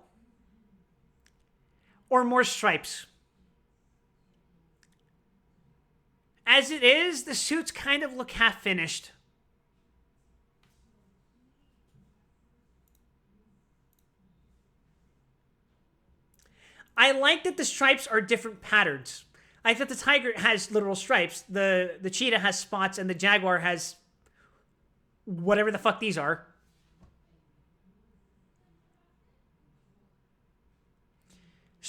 or more stripes. As it is, the suits kind of look half finished. I like that the stripes are different patterns. I thought the tiger has literal stripes, the cheetah has spots, and the jaguar has whatever the fuck these are.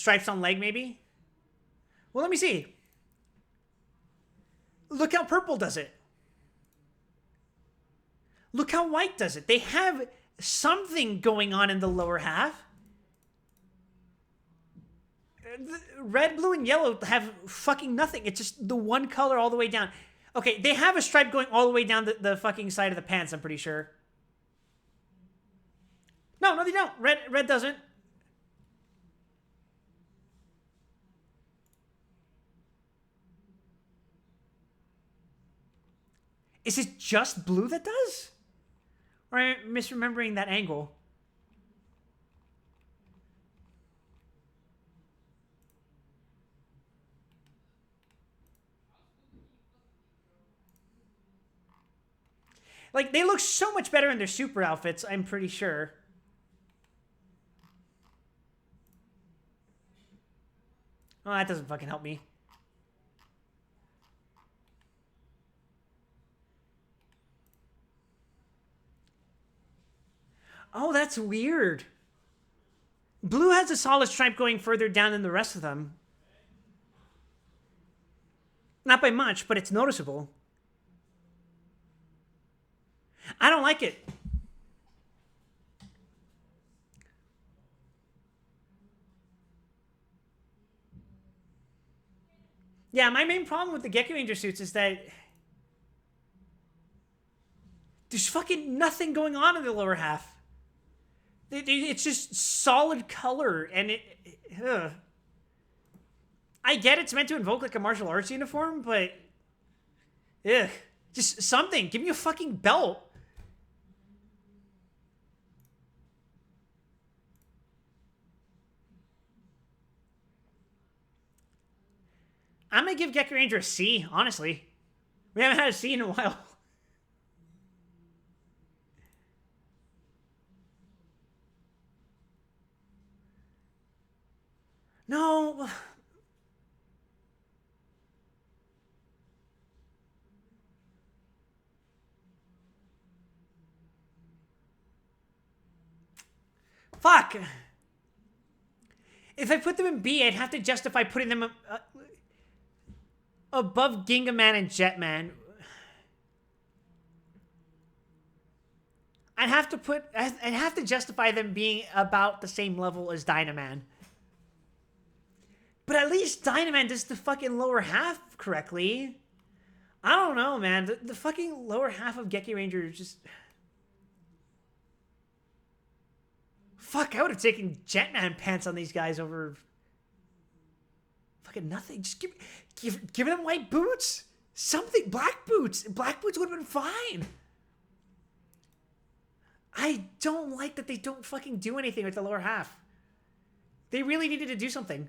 Stripes on leg, maybe? Well, let me see. Look how purple does it. Look how white does it. They have something going on in the lower half. Red, blue, and yellow have fucking nothing. It's just the one color all the way down. Okay, they have a stripe going all the way down the fucking side of the pants, I'm pretty sure. No, they don't. Red doesn't. Is it just blue that does? Or am I misremembering that angle? Like, they look so much better in their super outfits, I'm pretty sure. Oh, that doesn't fucking help me. Oh, that's weird. Blue has a solid stripe going further down than the rest of them. Not by much, but it's noticeable. I don't like it. Yeah, my main problem with the Geki Ranger suits is that there's fucking nothing going on in the lower half. It's just solid color, and I get it's meant to invoke like a martial arts uniform, but just something. Give me a fucking belt. I'm gonna give Geki Ranger a C, honestly. We haven't had a C in a while. No. Fuck. If I put them in B, I'd have to justify putting them above Ginga Man and Jetman. I'd have to justify them being about the same level as Dynaman. But at least Dynaman does the fucking lower half correctly. I don't know, man. The fucking lower half of Geki Ranger is just... Fuck, I would have taken Jetman pants on these guys over... Fucking nothing. Just give them white boots. Something. Black boots. Black boots would have been fine. I don't like that they don't fucking do anything with the lower half. They really needed to do something.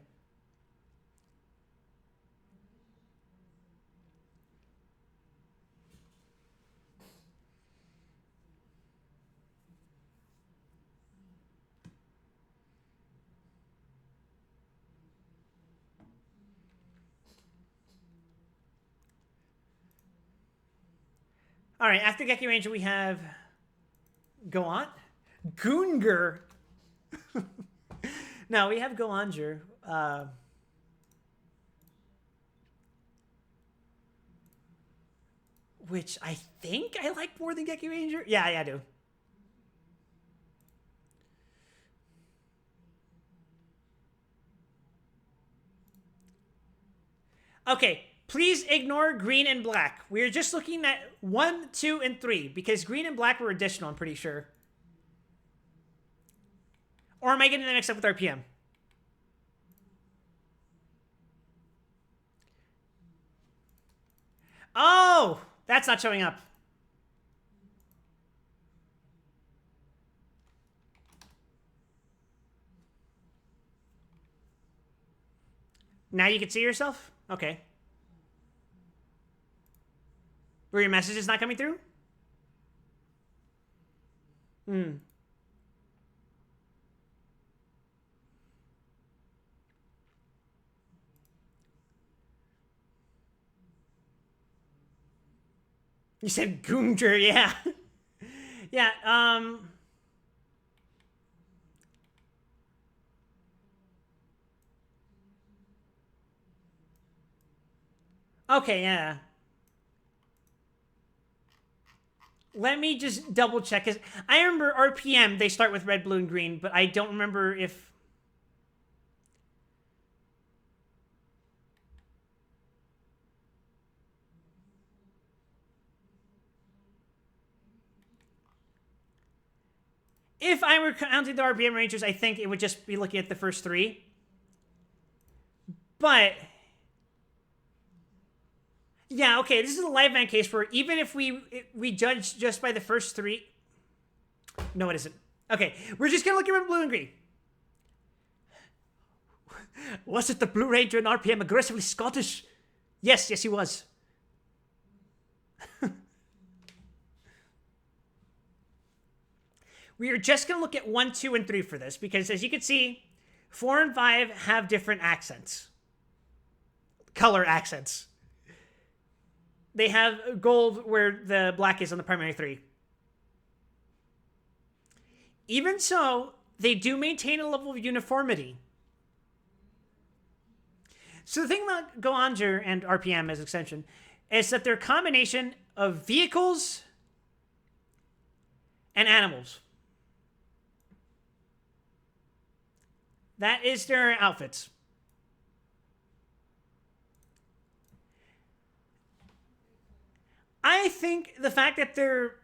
All right, after Geki Ranger, we have Go on. Goonger. No, we have Goanger. Which I think I like more than Geki Ranger. Yeah, I do. Okay, please ignore green and black. We're just looking at 1, 2, and 3 because green and black were additional, I'm pretty sure. Or am I getting them mixed up with RPM? Oh, that's not showing up. Now you can see yourself? Okay. Were your messages not coming through? Hmm. You said Goonger, yeah. Yeah, Okay, yeah. Let me just double check. Cause I remember RPM, they start with red, blue, and green, but I don't remember if... If I were counting the RPM Rangers, I think it would just be looking at the first three. But... Yeah, okay, this is a live man case where even if we judge just by the first three... No, it isn't. Okay, we're just gonna look at red, blue, and green. Was it the Blue Ranger in RPM aggressively Scottish? Yes, he was. We are just going to look at 1, 2, and 3 for this because as you can see, 4 and 5 have different accents. Color accents. They have gold where the black is on the primary 3. Even so, they do maintain a level of uniformity. So the thing about Go-Onger and RPM as extension is that they're a combination of vehicles and animals. That is their outfits. I think the fact that their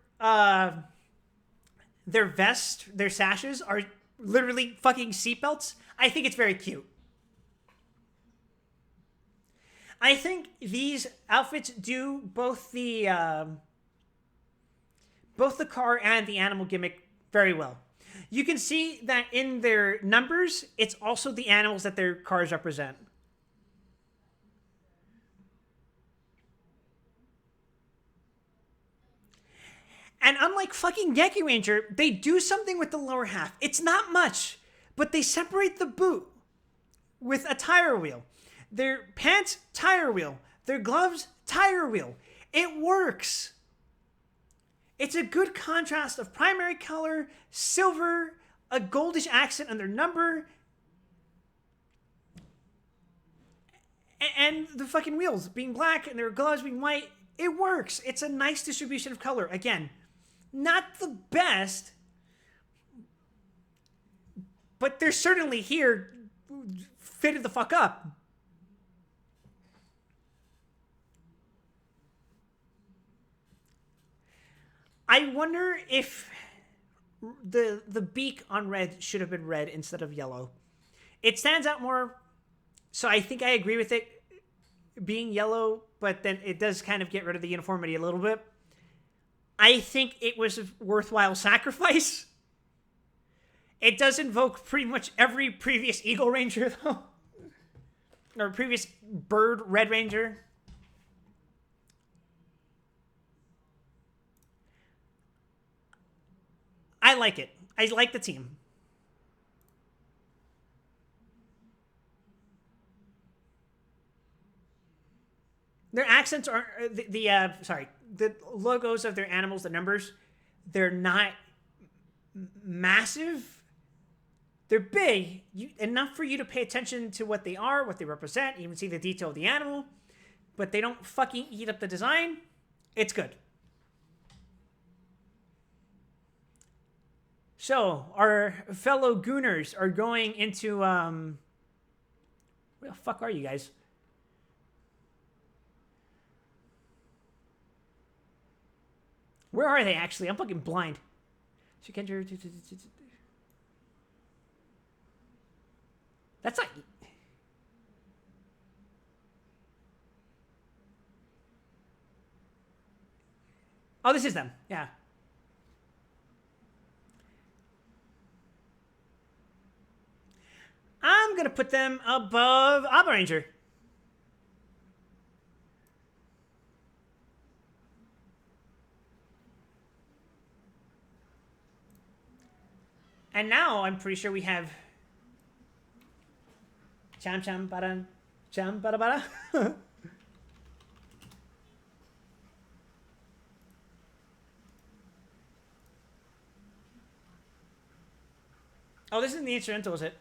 vest, their sashes are literally fucking seatbelts, I think it's very cute. I think these outfits do both the car and the animal gimmick very well. You can see that in their numbers, it's also the animals that their cars represent. And unlike fucking Yankee Ranger, they do something with the lower half. It's not much, but they separate the boot with a tire wheel. Their pants, tire wheel. Their gloves, tire wheel. It works. It's a good contrast of primary color, silver, a goldish accent on their number, and the fucking wheels being black and their gloves being white. It works. It's a nice distribution of color. Again, not the best, but they're certainly here fitted the fuck up. I wonder if the beak on red should have been red instead of yellow. It stands out more, so I think I agree with it being yellow, but then it does kind of get rid of the uniformity a little bit. I think it was a worthwhile sacrifice. It does invoke pretty much every previous Eagle Ranger, though. Or previous Bird Red Ranger. I like it. I like the team. Their accents are the logos of their animals, the numbers, they're not massive. They're big, enough for you to pay attention to what they are, what they represent, even see the detail of the animal, but they don't fucking eat up the design. It's good. So, our fellow Gooners are going into, where the fuck are you guys? Where are they, actually? I'm fucking blind. That's not... Oh, this is them. Yeah. I'm going to put them above Abba Ranger. And now I'm pretty sure we have cham cham baran cham bara bara. Oh, this isn't the instrumental, is it?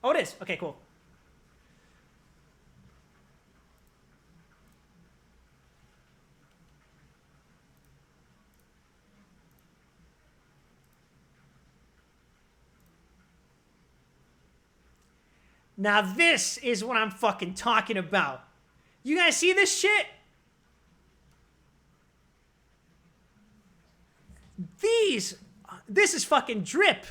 Oh, it is. Okay, cool. Now this is what I'm fucking talking about. You guys see this shit? This is fucking drip.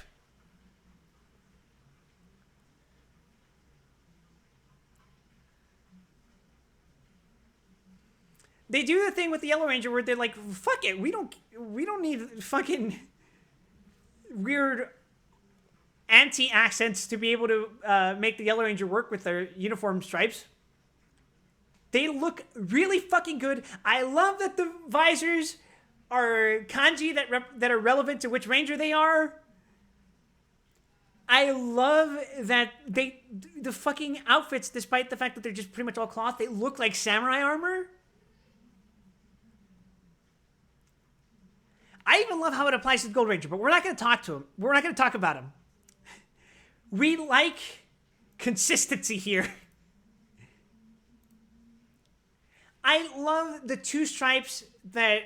They do the thing with the Yellow Ranger where they're like, fuck it, we don't need fucking weird anti-accents to be able to make the Yellow Ranger work with their uniform stripes. They look really fucking good. I love that the visors are kanji that are relevant to which ranger they are. I love that the fucking outfits, despite the fact that they're just pretty much all cloth, they look like samurai armor. I even love how it applies to the Gold Ranger, but we're not going to talk to him. We're not going to talk about him. We like consistency here. I love the two stripes that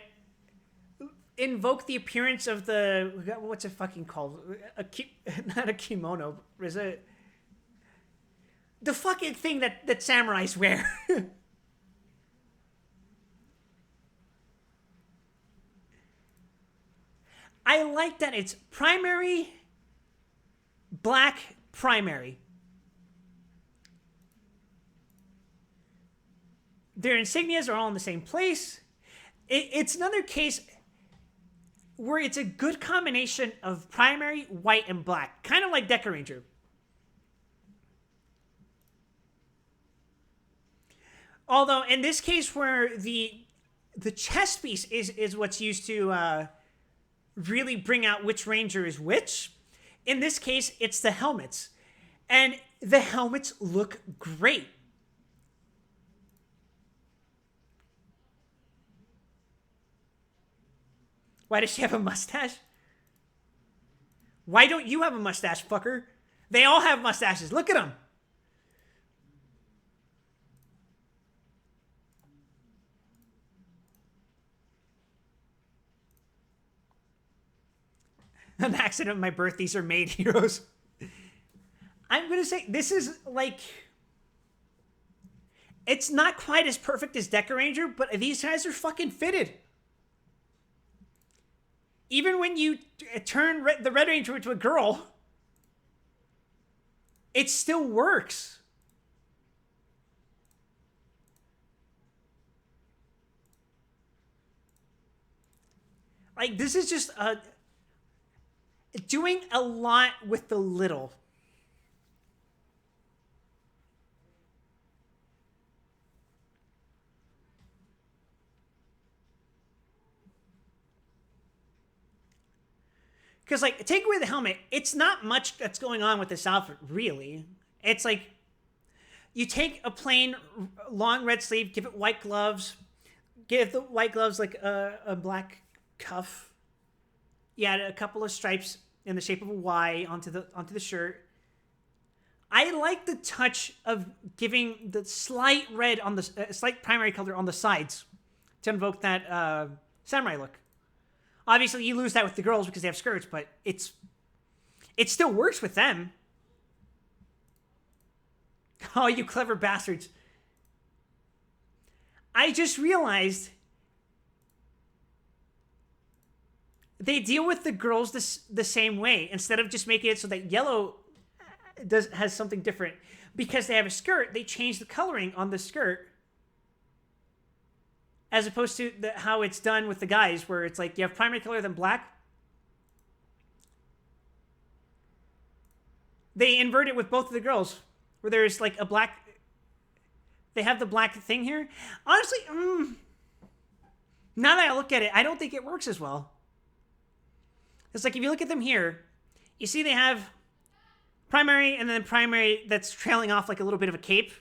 invoke the appearance of the... What's it fucking called? Not a kimono. Is it... The fucking thing that samurais wear. I like that it's primary, black, primary. Their insignias are all in the same place. It's another case where it's a good combination of primary, white, and black. Kind of like Deca Ranger. Although, in this case where the chest piece is what's used to... really bring out which ranger is which. In this case, it's the helmets. And the helmets look great. Why does she have a mustache? Why don't you have a mustache, fucker? They all have mustaches. Look at them. An accident of my birth. These are made heroes. I'm going to say this is like... It's not quite as perfect as Deca Ranger, but these guys are fucking fitted. Even when you turn the Red Ranger into a girl, it still works. Like, this is just doing a lot with the little. Because, like, take away the helmet, it's not much that's going on with this outfit, really. It's like, you take a plain long red sleeve, give it white gloves, give the white gloves, like, a black cuff. You add a couple of stripes in the shape of a Y onto the shirt. I like the touch of giving the slight red on the slight primary color on the sides to invoke that samurai look. Obviously, you lose that with the girls because they have skirts, but it still works with them. Oh, you clever bastards. I just realized they deal with the girls the same way. Instead of just making it so that yellow has something different. Because they have a skirt, they change the coloring on the skirt. As opposed to how it's done with the guys, where it's like you have primary color, then black. They invert it with both of the girls, where there's like a black... They have the black thing here. Honestly, now that I look at it, I don't think it works as well. It's like if you look at them here, you see they have primary and then primary that's trailing off like a little bit of a cape.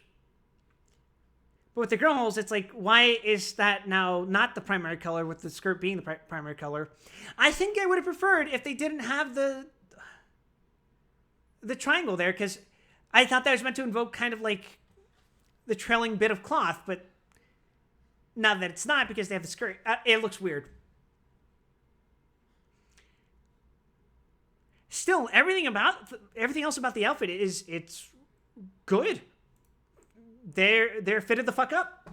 But with the girls, it's like, why is that now not the primary color with the skirt being the primary color? I think I would have preferred if they didn't have the triangle there, because I thought that was meant to invoke kind of like the trailing bit of cloth, but now that it's not because they have the skirt, it looks weird. Still, everything else about the outfit it's good. They're fitted the fuck up.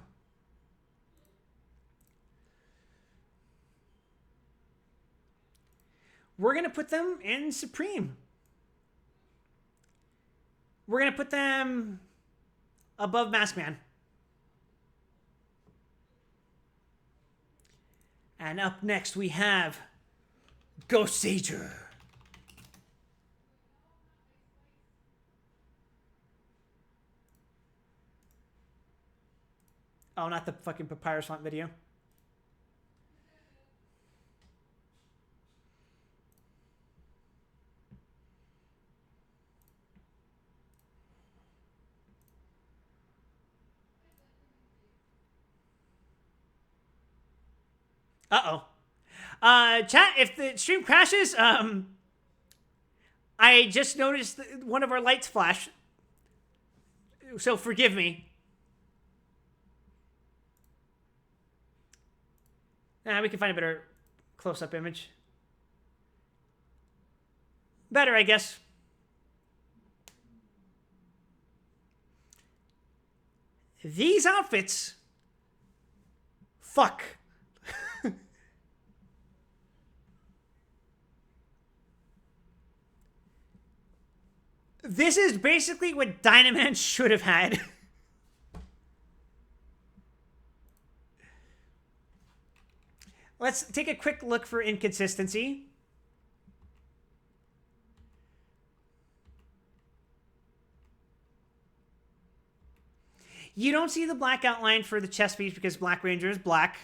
We're gonna put them in Supreme. We're gonna put them above Maskman. And up next we have Ghost Sager. Oh, not the fucking Papyrus Font video. Uh-oh. Chat, if the stream crashes, I just noticed one of our lights flash. So forgive me. We can find a better close-up image. Better, I guess. These outfits... Fuck. This is basically what Dynaman should have had. Let's take a quick look for inconsistency. You don't see the black outline for the chest piece because Black Ranger is black.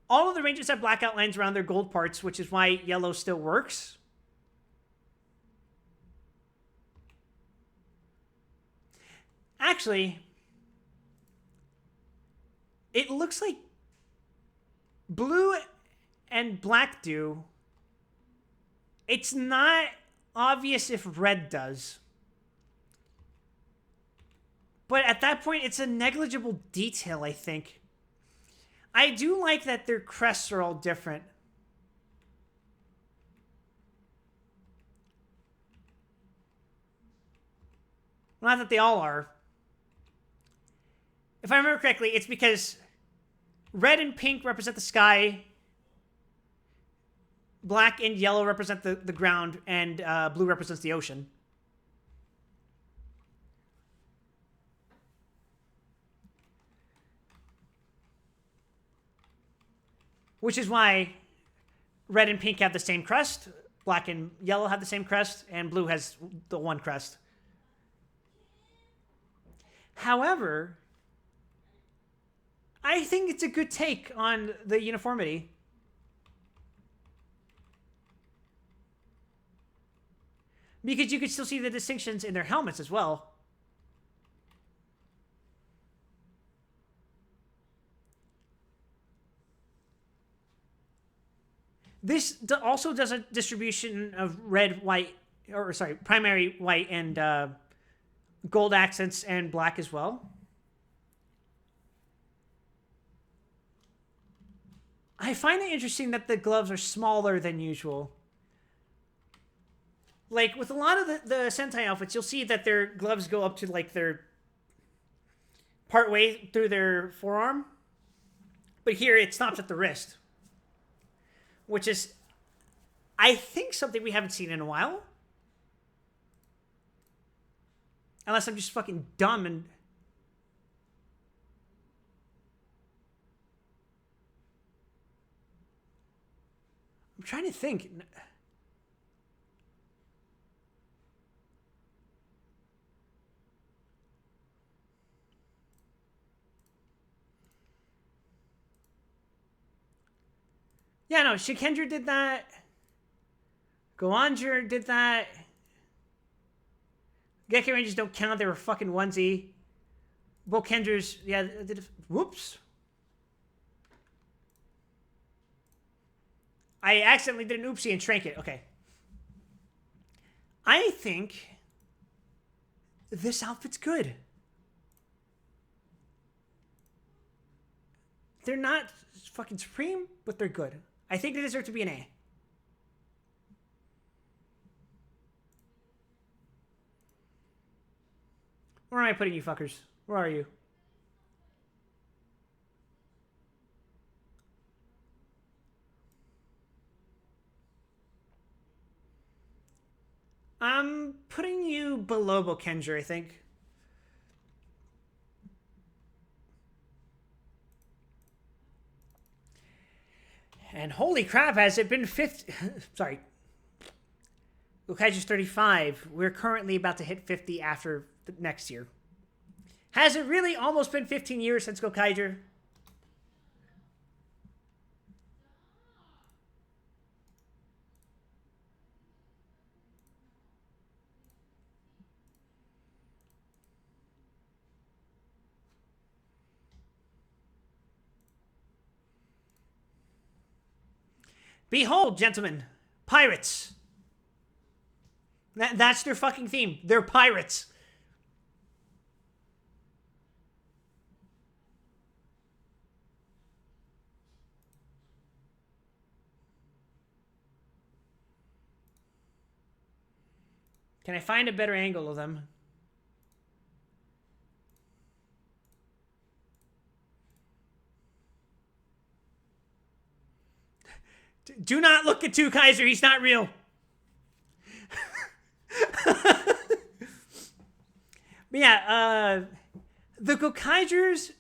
All of the Rangers have black outlines around their gold parts, which is why yellow still works. Actually, it looks like blue and black do. It's not obvious if red does. But at that point, it's a negligible detail, I think. I do like that their crests are all different. Not that they all are. If I remember correctly, it's because red and pink represent the sky, black and yellow represent the ground, and blue represents the ocean. Which is why red and pink have the same crest, black and yellow have the same crest, and blue has the one crest. However, I think it's a good take on the uniformity. Because you could still see the distinctions in their helmets as well. This also does a distribution of red, white, or sorry, primary white and gold accents and black as well. I find it interesting that the gloves are smaller than usual. Like, with a lot of the Sentai outfits, you'll see that their gloves go up to, like, their part way through their forearm. But here, it stops at the wrist. Which is, I think, something we haven't seen in a while. Unless I'm just fucking dumb and... I'm trying to think. Yeah, no, Shikendra did that. Goanjer did that. Geki Rangers don't count. They were fucking onesie. Bokendra's, yeah, did. Whoops. I accidentally did an oopsie and shrank it. Okay. I think this outfit's good. They're not fucking supreme, but they're good. I think they deserve to be an A. Where am I putting you fuckers? Where are you? I'm putting you below Bokenger, I think. And holy crap, has it been 50... Sorry. Gokaiger's 35. We're currently about to hit 50 after the next year. Has it really almost been 15 years since Gokaiger? Behold, gentlemen, pirates. That's their fucking theme. They're pirates. Can I find a better angle of them? Do not look at Kaiser. He's not real. But yeah, the Gokaigers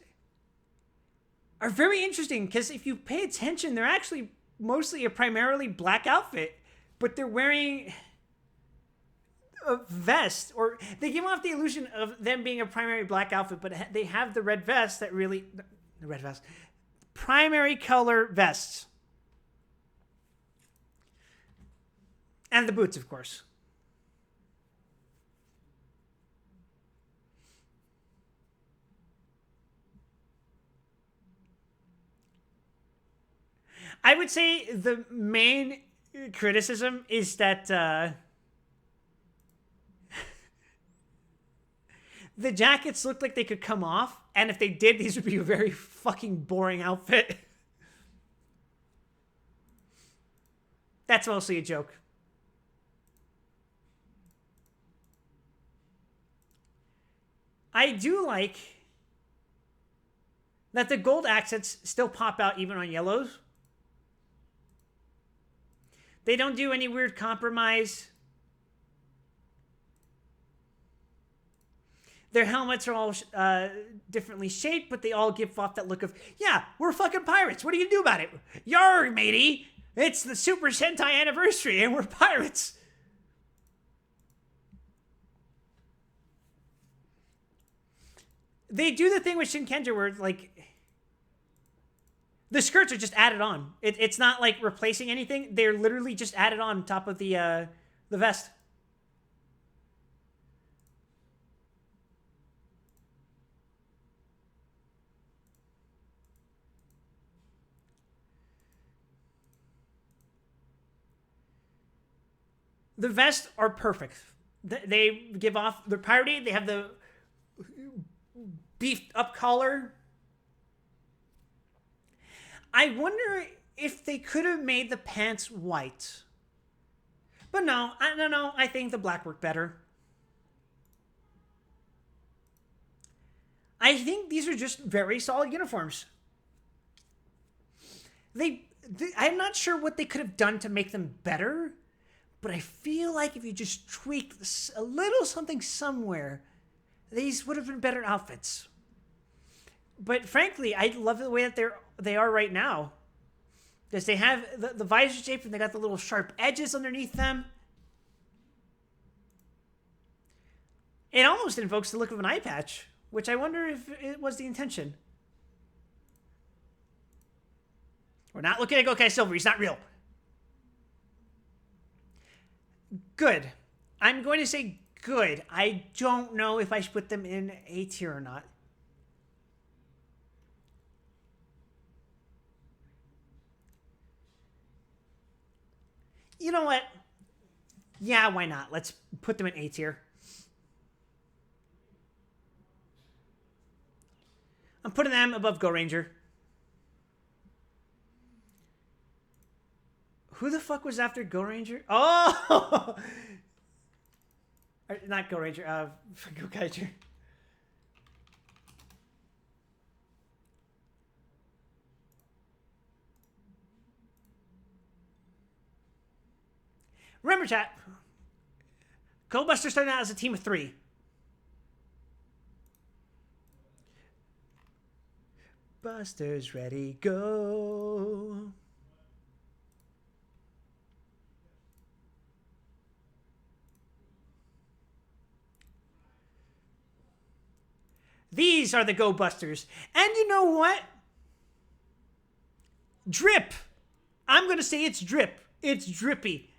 are very interesting because if you pay attention, they're actually mostly a primarily black outfit, but they're wearing a vest, or they give off the illusion of them being a primary black outfit, but they have the red vest that really... The red vest. Primary color vests. And the boots, of course. I would say the main criticism is that the jackets look like they could come off, and if they did, these would be a very fucking boring outfit. That's mostly a joke. I do like that the gold accents still pop out even on yellows. They don't do any weird compromise. Their helmets are all differently shaped, but they all give off that look of, yeah, we're fucking pirates. What are you gonna do about it? Yar, matey. It's the Super Sentai anniversary and we're pirates. They do the thing with Shinkenger where, like, the skirts are just added on. It's not, like, replacing anything. They're literally just added on top of the vest. The vests are perfect. They give off the piratey. They have the beefed up collar. I wonder if they could have made the pants white. But no, I don't know. I think the black worked better. I think these are just very solid uniforms. I'm not sure what they could have done to make them better, but I feel like if you just tweaked a little something somewhere, these would have been better outfits. But frankly, I love the way that they are right now. Because they have the visor shape and they got the little sharp edges underneath them. It almost invokes the look of an eye patch, which I wonder if it was the intention. We're not looking at Gokai Silver. He's not real. Good. I'm going to say good. I don't know if I should put them in A tier or not. You know what? Yeah, why not? Let's put them in A tier. I'm putting them above Go Ranger. Who the fuck was after Go Ranger? Oh! Not Go Ranger, Go Kaiser. Remember, chat. Go Busters started out as a team of 3. Busters ready, go. These are the Go Busters. And you know what? Drip. I'm going to say it's drip. It's drippy.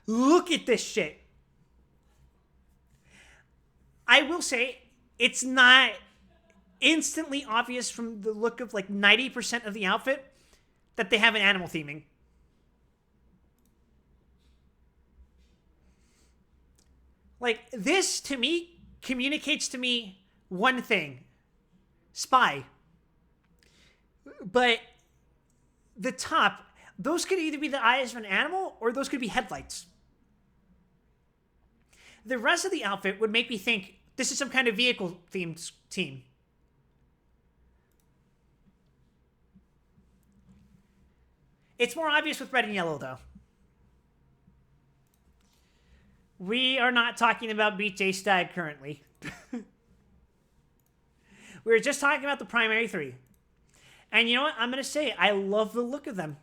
Look at this shit. I will say it's not instantly obvious from the look of like 90% of the outfit that they have an animal theming. Like, this to me communicates to me one thing: spy. But the top, those could either be the eyes of an animal or those could be headlights. The rest of the outfit would make me think this is some kind of vehicle themed team. It's more obvious with red and yellow, though. We are not talking about Beat J Stag currently. We were just talking about the primary 3. And you know what? I'm going to say, I love the look of them.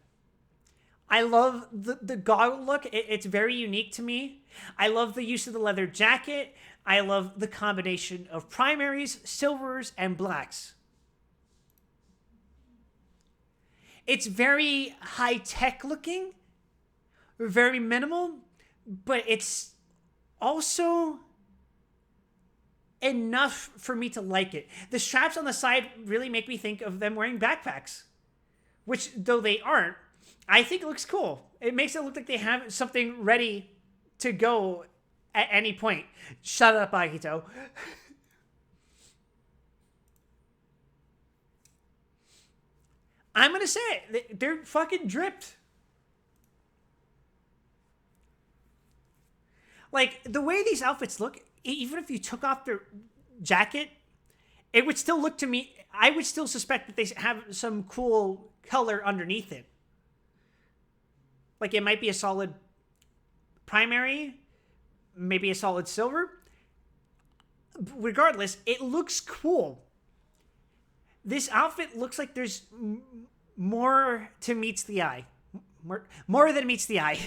I love the goggle look. It's very unique to me. I love the use of the leather jacket. I love the combination of primaries, silvers, and blacks. It's very high-tech looking, very minimal, but it's also enough for me to like it. The straps on the side really make me think of them wearing backpacks, which, though they aren't, I think it looks cool. It makes it look like they have something ready to go at any point. Shut up, Akito. I'm going to say it. They're fucking dripped. Like, the way these outfits look, even if you took off their jacket, it would still look to me, I would still suspect that they have some cool color underneath it. Like, it might be a solid primary, maybe a solid silver. Regardless, it looks cool. This outfit looks like there's more to meets the eye. More than meets the eye.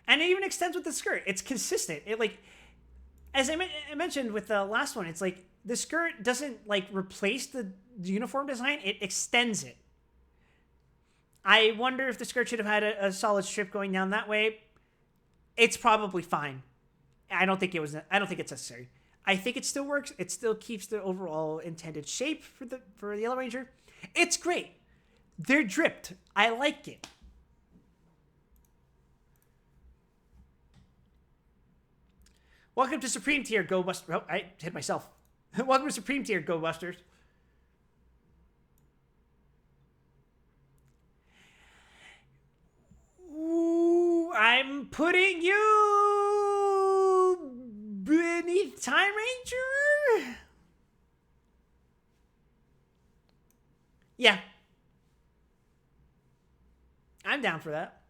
And it even extends with the skirt. It's consistent. It, like, as I mentioned with the last one, it's like the skirt doesn't like replace the uniform design. It extends it. I wonder if the skirt should have had a solid strip going down that way. It's probably fine. I don't think it's necessary. I think it still works. It still keeps the overall intended shape for the Yellow Ranger. It's great. They're dripped. I like it. Welcome to Supreme Tier, Go Busters. Oh, I hit myself. Welcome to Supreme Tier, Go Busters. Ooh, I'm putting you beneath Time Ranger? Yeah. I'm down for that.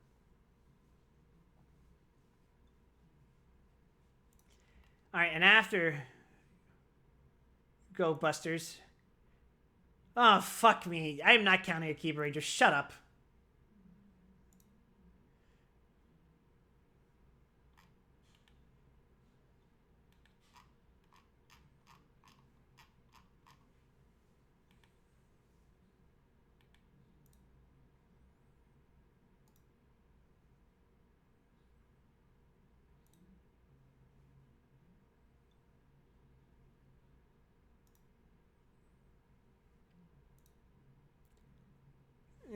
All right, and after Go Busters. Oh, fuck me. I am not counting a Keyblade Ranger. Shut up.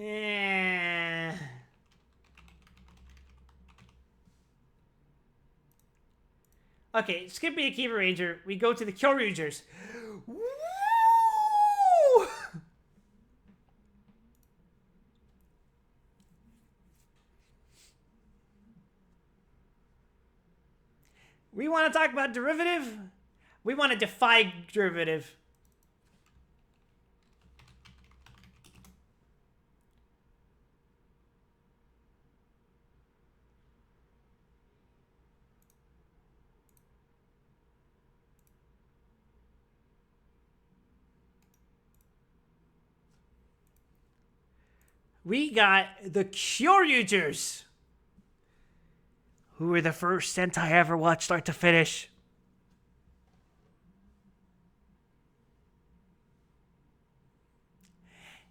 Eh. Okay, skipping the Kiva Ranger, we go to the Kill Rangers. Woo! We want to talk about derivative? We want to defy derivative. we got the Kyoryugers, who were the first Sentai I ever watched start to finish.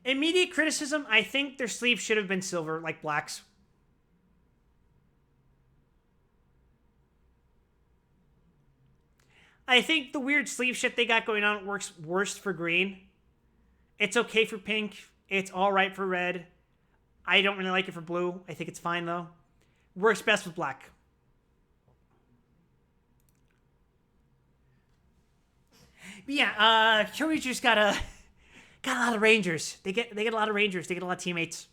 Immediate criticism, I think their sleeves should have been silver, like Black's. I think the weird sleeve shit they got going on works worst for green. It's okay for pink. It's alright for red. I don't really like it for blue. I think it's fine, though. Works best with black. But yeah, Kyoryuger's got a lot of Rangers. They get a lot of Rangers. They get a lot of teammates.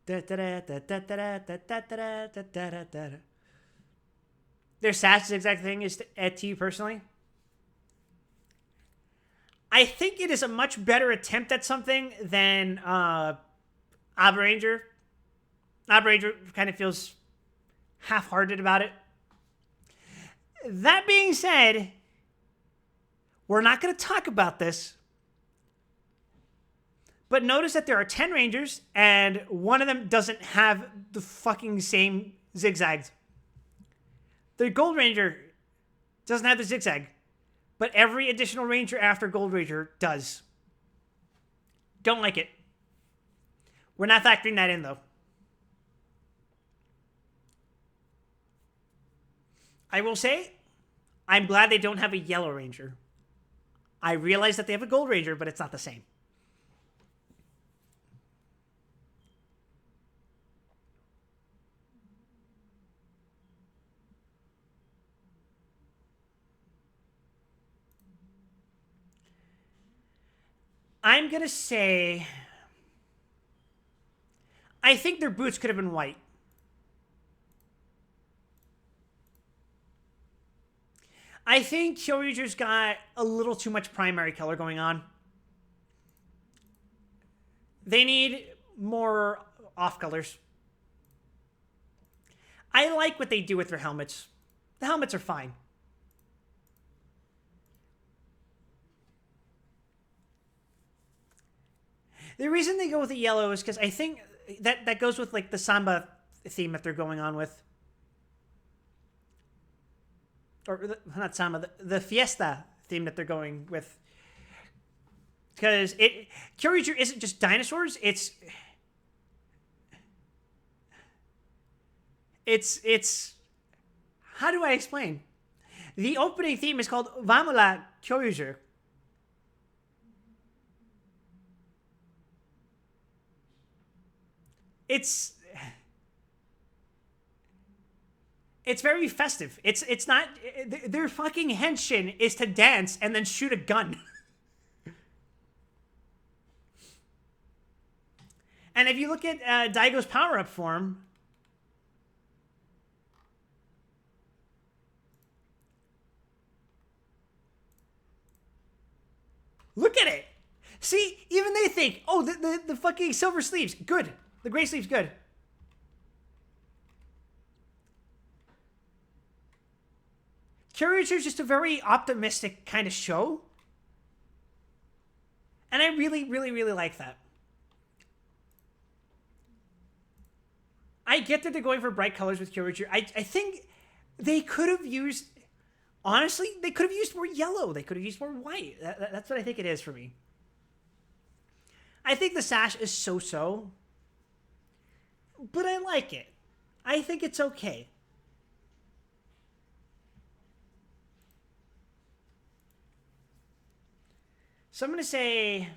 Their sash zigzag thing is to you personally. I think it is a much better attempt at something than Abaranger. Abaranger kind of feels half-hearted about it. That being said, we're not going to talk about this. But notice that there are 10 Rangers, and one of them doesn't have the fucking same zigzags. The Gold Ranger doesn't have the zigzag, but every additional Ranger after Gold Ranger does. Don't like it. We're not factoring that in, though. I will say, I'm glad they don't have a Yellow Ranger. I realize that they have a Gold Ranger, but it's not the same. I'm going to say, I think their boots could have been white. I think Kyoryuger's got a little too much primary color going on. They need more off colors. I like what they do with their helmets. The helmets are fine. The reason they go with the yellow is because I think that goes with like the samba theme that they're going on with. Or not samba, the fiesta theme that they're going with. Because Kyoryuger isn't just dinosaurs, it's how do I explain? The opening theme is called Vamala Kyoryuger. It's very festive. It's not, their fucking henshin is to dance and then shoot a gun. And if you look at Daigo's power-up form, look at it. See, even they think, oh, the fucking silver sleeves, good. The gray sleeve's good. Kyoryuger's just a very optimistic kind of show. And I really, really, really like that. I get that they're going for bright colors with Kyoryuger. I think they could have used... Honestly, they could have used more yellow. They could have used more white. That's what I think it is for me. I think the sash is so-so. But I like it. I think it's okay. So I'm going to say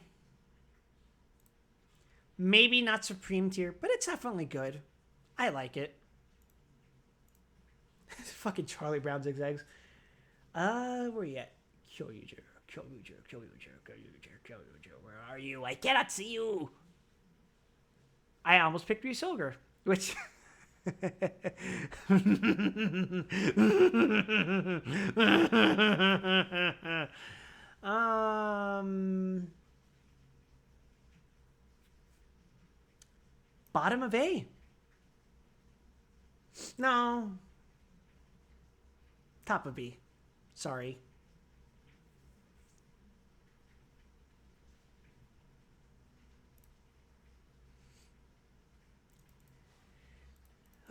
maybe not Supreme tier, but it's definitely good. I like it. Fucking Charlie Brown zigzags. Where you at? Kyoryuger. Where are you? I cannot see you. I almost picked Ryusoulger, which... Bottom of A. No. Top of B. Sorry.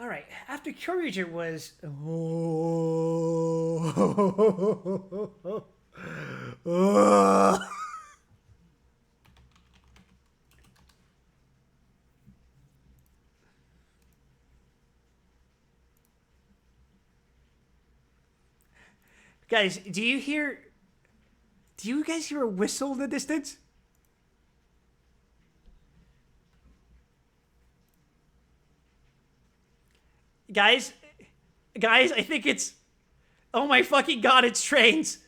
All right. After Kyoryuger was. Guys, do you hear? Do you guys hear a whistle in the distance? Guys, guys, I think it's. Oh my fucking god! It's trains.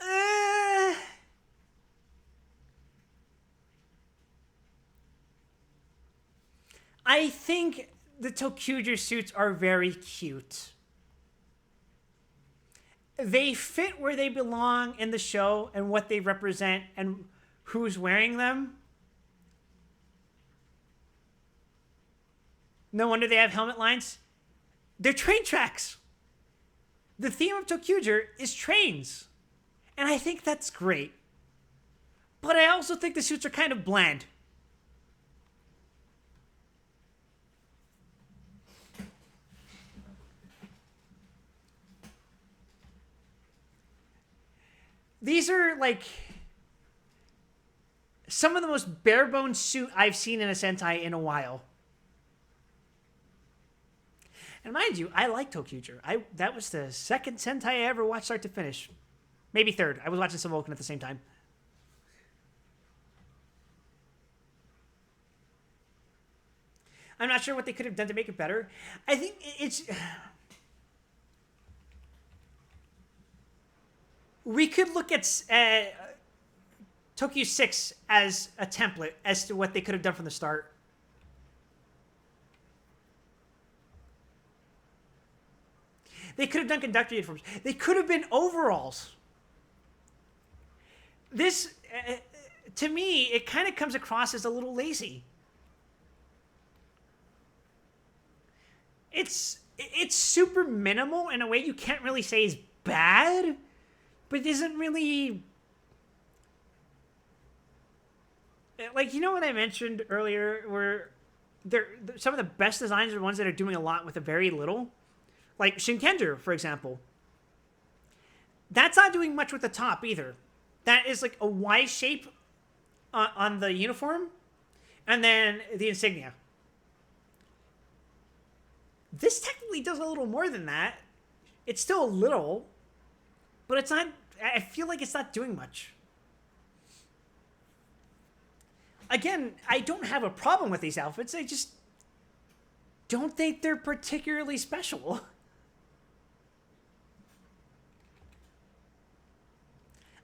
Uh, I think the Tokuger suits are very cute. They fit where they belong in the show and what they represent and who's wearing them. No wonder they have helmet lines. They're train tracks. The theme of Tokuger is trains. And I think that's great. But I also think the suits are kind of bland. These are like some of the most bare bones suit I've seen in a Sentai in a while. And mind you, I like Tokuger. That was the second Sentai I ever watched start to finish. Maybe third. I was watching some Vulcan at the same time. I'm not sure what they could have done to make it better. I think it's. We could look at Tokyo 6 as a template as to what they could have done from the start. They could have done conductor uniforms. They could have been overalls. This, to me, it kind of comes across as a little lazy. It's super minimal in a way you can't really say is bad, but it isn't really like, you know what I mentioned earlier, where they're some of the best designs are the ones that are doing a lot with a very little. Like Shinkenger, for example. That's not doing much with the top either. That is like a Y shape on the uniform, and then the insignia. This technically does a little more than that. It's still a little, but it's not. I feel like it's not doing much. Again, I don't have a problem with these outfits. I just don't think they're particularly special.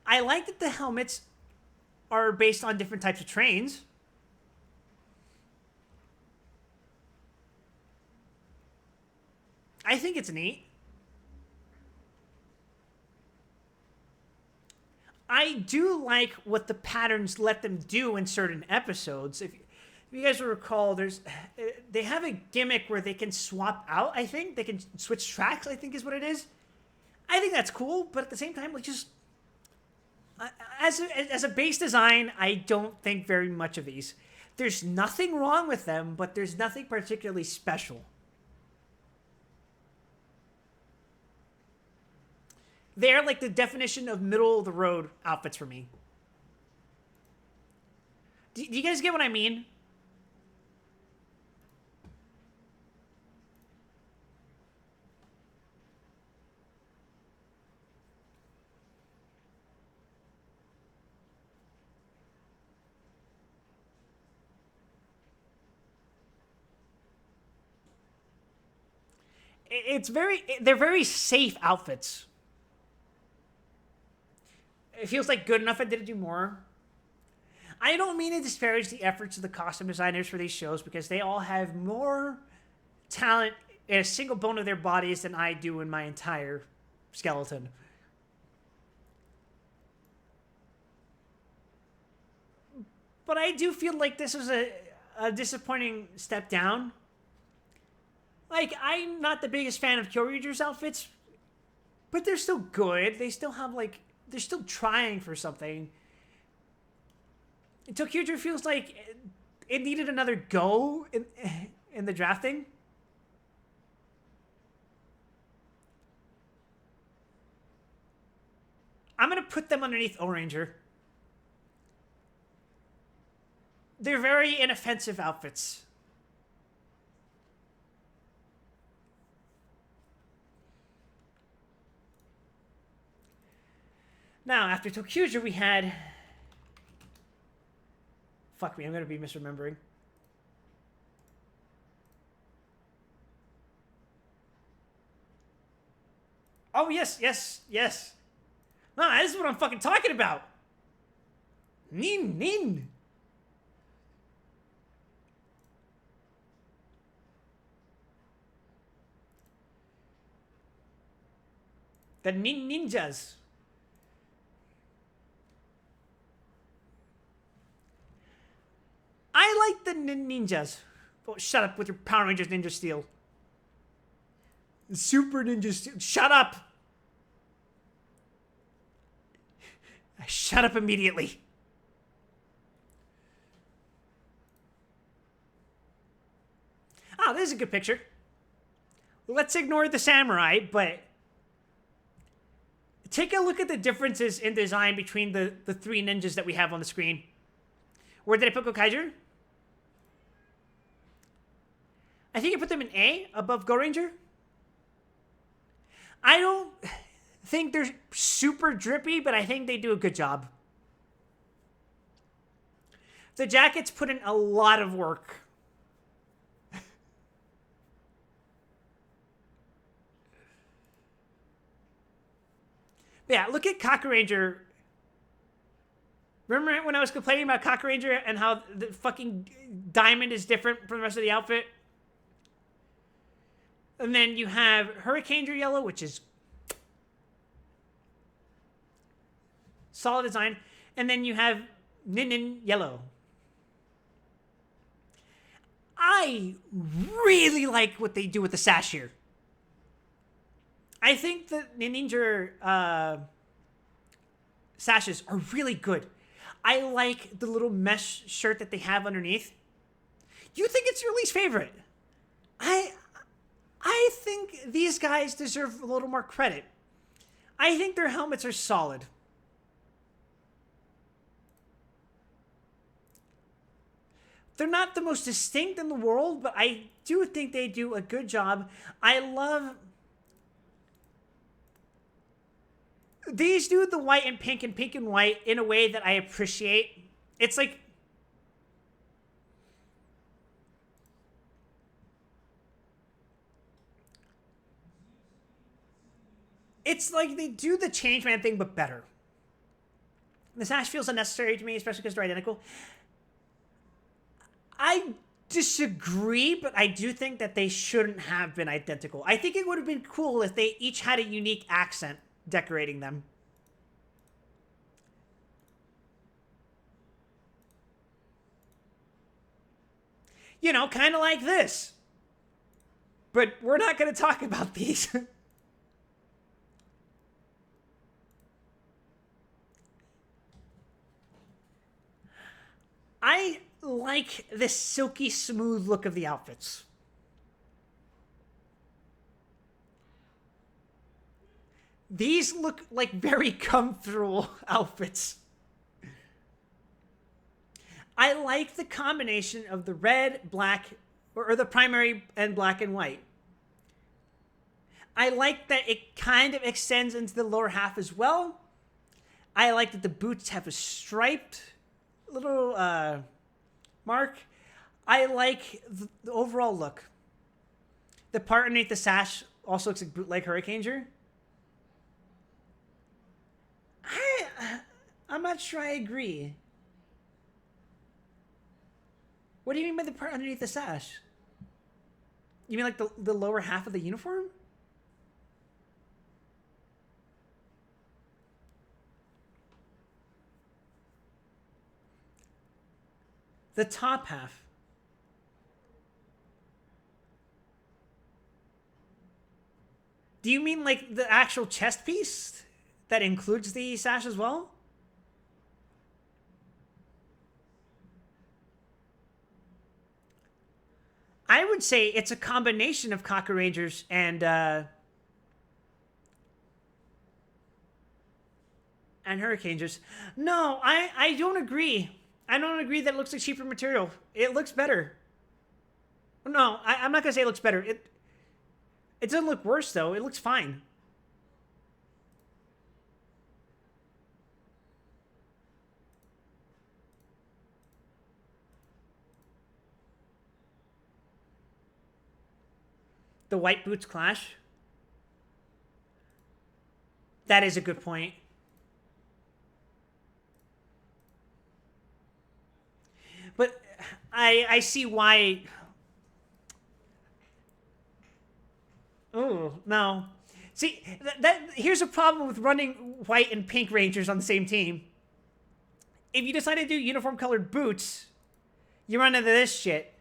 I like that the helmets are based on different types of trains. I think it's neat. I do like what the patterns let them do in certain episodes. If you guys will recall, they have a gimmick where they can swap out. I think they can switch tracks. I think is what it is. I think that's cool, but at the same time, like, just as a base design, I don't think very much of these. There's nothing wrong with them, but there's nothing particularly special. They're like the definition of middle of the road outfits for me. Do you guys get what I mean? They're very safe outfits. It feels like good enough. I didn't do more. I don't mean to disparage the efforts of the costume designers for these shows, because they all have more talent in a single bone of their bodies than I do in my entire skeleton. But I do feel like this was a disappointing step down. Like, I'm not the biggest fan of Kyoryuger's outfits, but they're still good. They still have, like, they're still trying for something. Until Kyuger feels like it needed another go in the drafting. I'm going to put them underneath Oranger. They're very inoffensive outfits. Now, after Tokyuja, we had... Fuck me, I'm going to be misremembering. Oh, yes, yes, yes. No, this is what I'm fucking talking about. Nin, nin. The ninjas. I like the ninjas. Oh, shut up with your Power Rangers Ninja Steel. Super Ninja Steel. Shut up. Shut up immediately. Oh, this is a good picture. Let's ignore the samurai, but take a look at the differences in design between the three ninjas that we have on the screen. Where did I put Gokaiger? I think I put them in A, above Go Ranger. I don't think they're super drippy, but I think they do a good job. The jackets put in a lot of work. Yeah, look at Kakuranger. Remember when I was complaining about Kakuranger and how the fucking diamond is different from the rest of the outfit? And then you have Hurricaneger yellow, which is solid design. And then you have Nin yellow. I really like what they do with the sash here. I think the Ninja sashes are really good. I like the little mesh shirt that they have underneath. You think it's your least favorite? I think these guys deserve a little more credit. I think their helmets are solid. They're not the most distinct in the world, but I do think they do a good job. I love... These do the white and pink and white in a way that I appreciate. It's like... It's like they do the Changeman thing, but better. The sash feels unnecessary to me, especially because they're identical. I disagree, but I do think that they shouldn't have been identical. I think it would have been cool if they each had a unique accent decorating them. You know, kind of like this. But we're not going to talk about these. I like this silky smooth look of the outfits. These look like very comfortable outfits. I like the combination of the red, black, or the primary and black and white. I like that it kind of extends into the lower half as well. I like that the boots have a striped little mark. I like the overall look. The part underneath the sash also looks like bootleg Hurricaneger. I'm not sure I agree. What do you mean by the part underneath the sash? You mean like the lower half of the uniform? The top half. Do you mean like the actual chest piece that includes the sash as well? I would say it's a combination of Cocker Rangers and Hurricaners. No, I don't agree. I don't agree that it looks like cheaper material. It looks better. No, I'm not gonna say it looks better. It doesn't look worse though. It looks fine. The white boots clash. That is a good point. But I see why. Oh no. See that here's a problem with running white and pink Rangers on the same team. If you decide to do uniform colored boots, you run into this shit.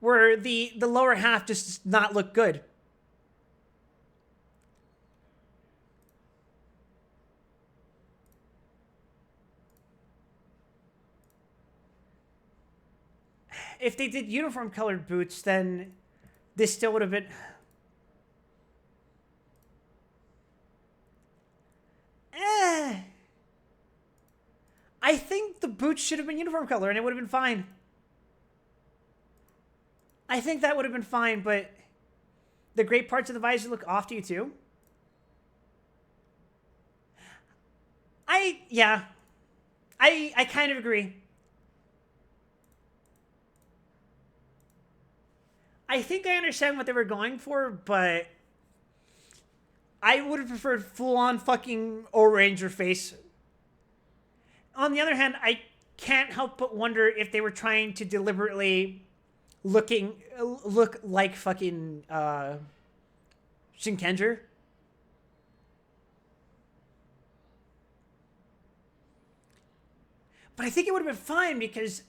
Where the lower half just does not look good. If they did uniform colored boots, then this still would have been. Eh. I think the boots should have been uniform color and it would have been fine. I think that would have been fine, but the great parts of the visor look off to you too. Yeah. I kind of agree. I think I understand what they were going for, but I would have preferred full on fucking O-Ranger face. On the other hand, I can't help but wonder if they were trying to deliberately look like fucking Shinkenger. But I think it would have been fine because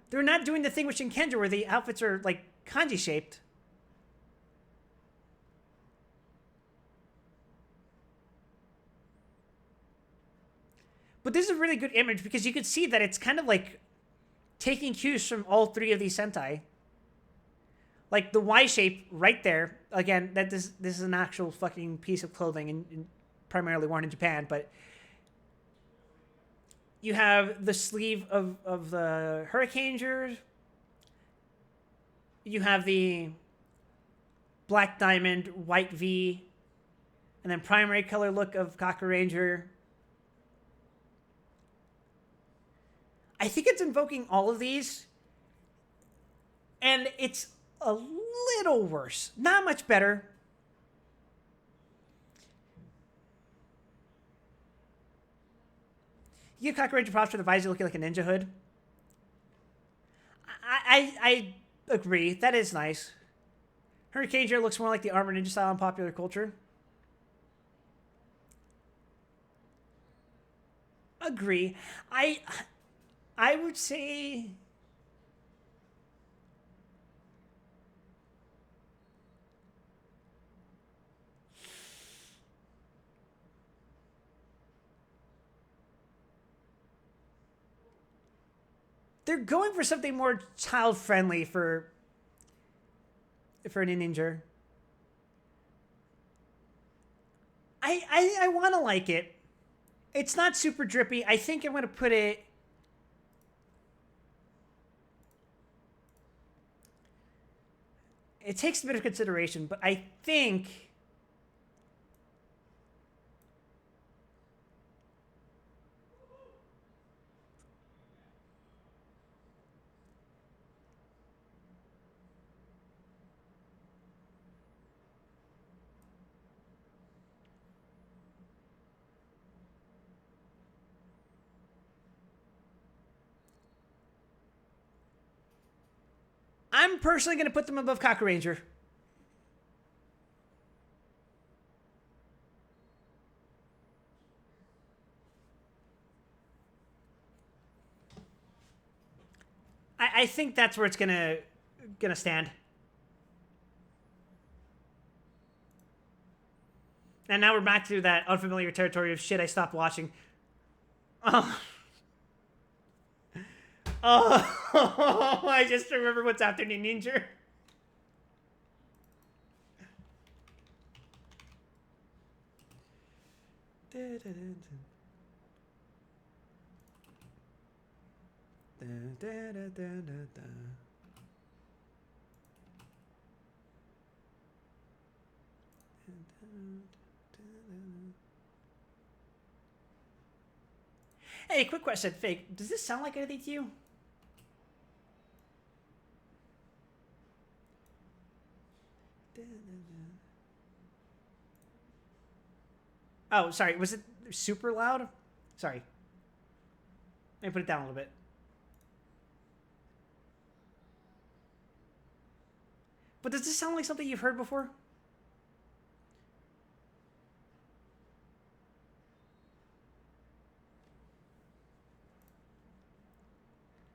they're not doing the thing with Shinkenger where the outfits are like kanji shaped. But this is a really good image because you could see that it's kind of like taking cues from all three of these Sentai. Like the Y shape right there. Again, that this is an actual fucking piece of clothing and primarily worn in Japan, but you have the sleeve of the Hurricaneers. You have the black diamond, white V, and then primary color look of Cocker Ranger. I think it's invoking all of these, and it's a little worse. Not much better. You give Cocker Ranger props for the visor looking like a ninja hood. I agree. That is nice. Hurricane Ranger looks more like the armor ninja style in popular culture. Agree. I would say they're going for something more child friendly for an ninja. I want to like it. It's not super drippy. I think I'm going to put it. It takes a bit of consideration, but I think I'm personally going to put them above Cocker Ranger. I think that's where it's going to gonna stand. And now we're back to that unfamiliar territory of shit I stopped watching. Oh. Oh, I just remember what's after Ninja. Hey, quick question, Fake. Does this sound like anything to you? Oh, sorry. Was it super loud? Sorry. Let me put it down a little bit. But does this sound like something you've heard before?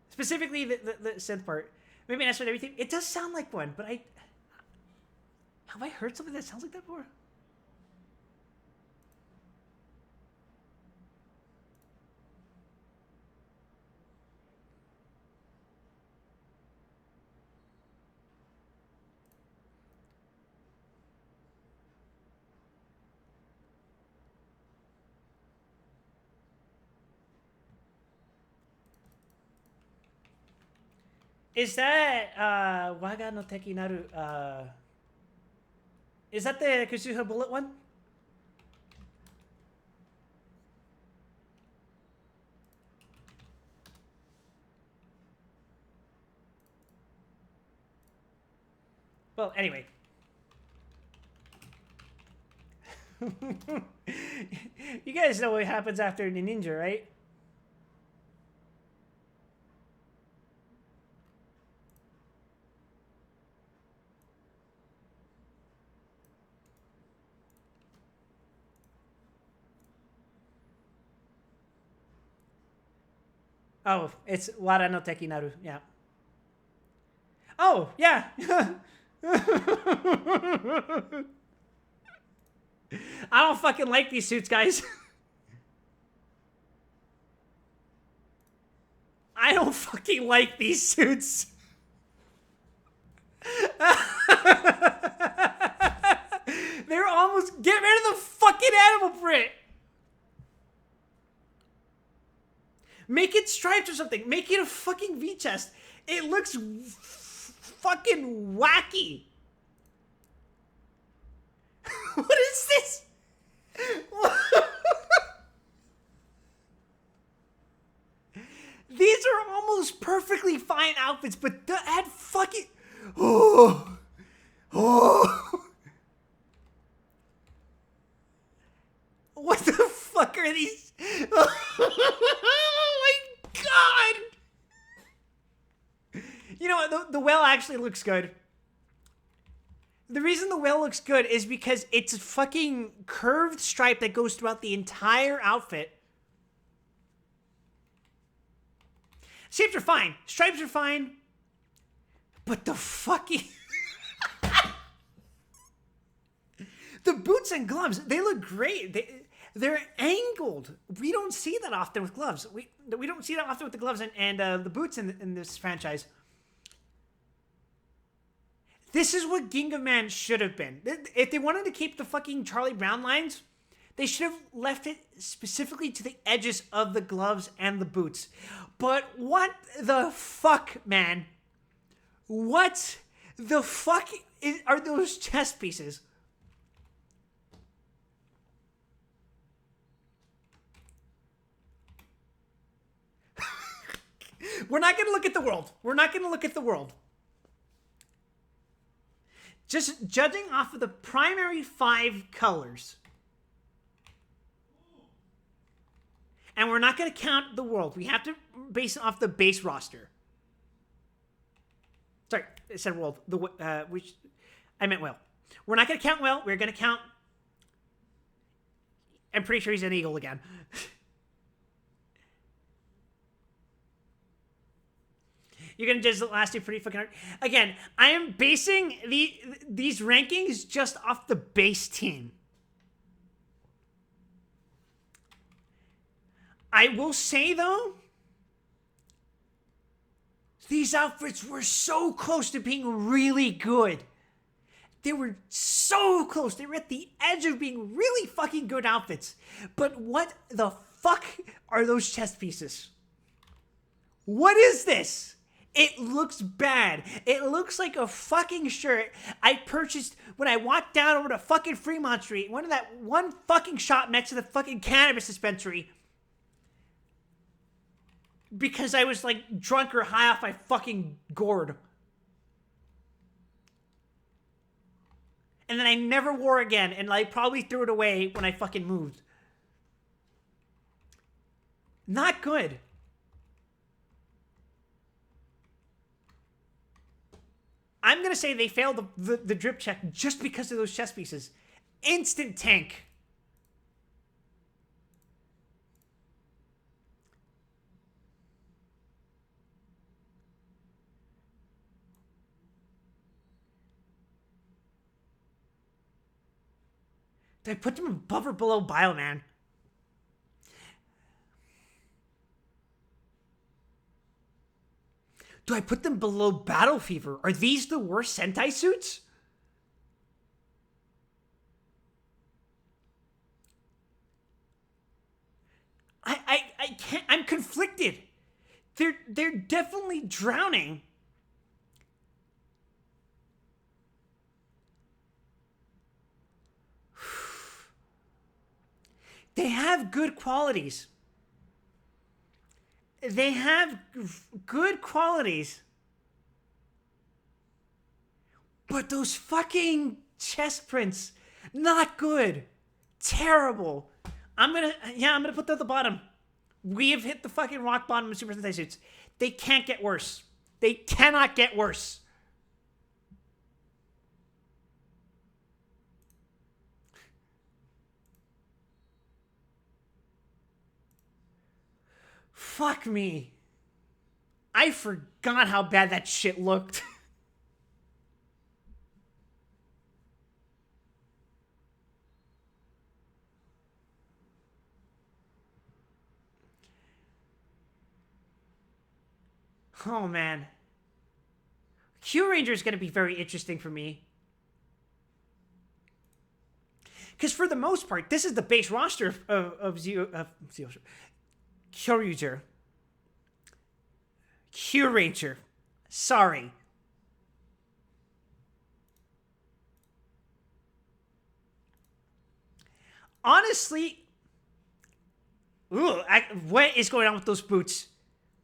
Specifically the synth part. Maybe that's what everything. It does sound like one, but have I heard something that sounds like that before? Is that Waga no Teki Naru? Is that the Kazuha Bullet one? Well, anyway. You guys know what happens after the ninja, right? Oh, it's Wara no Teki Naru, yeah. Oh, yeah. I don't fucking like these suits, guys. I don't fucking like these suits. They're almost... Get rid of the fucking animal print. Make it stripes or something. Make it a fucking V-chest. It looks fucking wacky. What is this? These are almost perfectly fine outfits, but that fucking... Oh. Oh. What the fuck are these? Oh my god! You know what? The whale actually looks good. The reason the whale looks good is because it's a fucking curved stripe that goes throughout the entire outfit. Shapes are fine. Stripes are fine. But the fucking... The boots and gloves, they look great. They're angled. We don't see that often with gloves. We don't see that often with the gloves and the boots in this franchise. This is what Ginga Man should have been. If they wanted to keep the fucking Charlie Brown lines, they should have left it specifically to the edges of the gloves and the boots. But what the fuck, man? What the fuck are those chest pieces? We're not going to look at the world. We're not going to look at the world. Just judging off of the primary 5 colors. And we're not going to count the world. We have to base it off the base roster. Sorry, I said world. I meant whale. We're not going to count whale. We're going to count... I'm pretty sure he's an eagle again. You're gonna judge the last two pretty fucking hard. Again, I am basing these rankings just off the base team. I will say though, these outfits were so close to being really good. They were so close. They were at the edge of being really fucking good outfits. But what the fuck are those chest pieces? What is this? It looks bad. It looks like a fucking shirt I purchased when I walked down over to fucking Fremont Street. One fucking shop next to the fucking cannabis dispensary. Because I was like drunk or high off my fucking gourd. And then I never wore again, and I probably threw it away when I fucking moved. Not good. I'm gonna say they failed the drip check just because of those chest pieces. Instant tank. Did I put them above or below Bioman? Do I put them below Battle Fever? Are these the worst Sentai suits? I can't. I'm conflicted. They're definitely drowning. They have good qualities. They have good qualities. But those fucking chest prints, not good. Terrible. I'm gonna put them at the bottom. We have hit the fucking rock bottom of Super Sentai suits. They can't get worse. They cannot get worse. Fuck me. I forgot how bad that shit looked. Oh, man. Q Ranger is going to be very interesting for me. Because for the most part, this is the base roster of Q-Ranger. Q-Ranger. Sorry. Honestly, what is going on with those boots?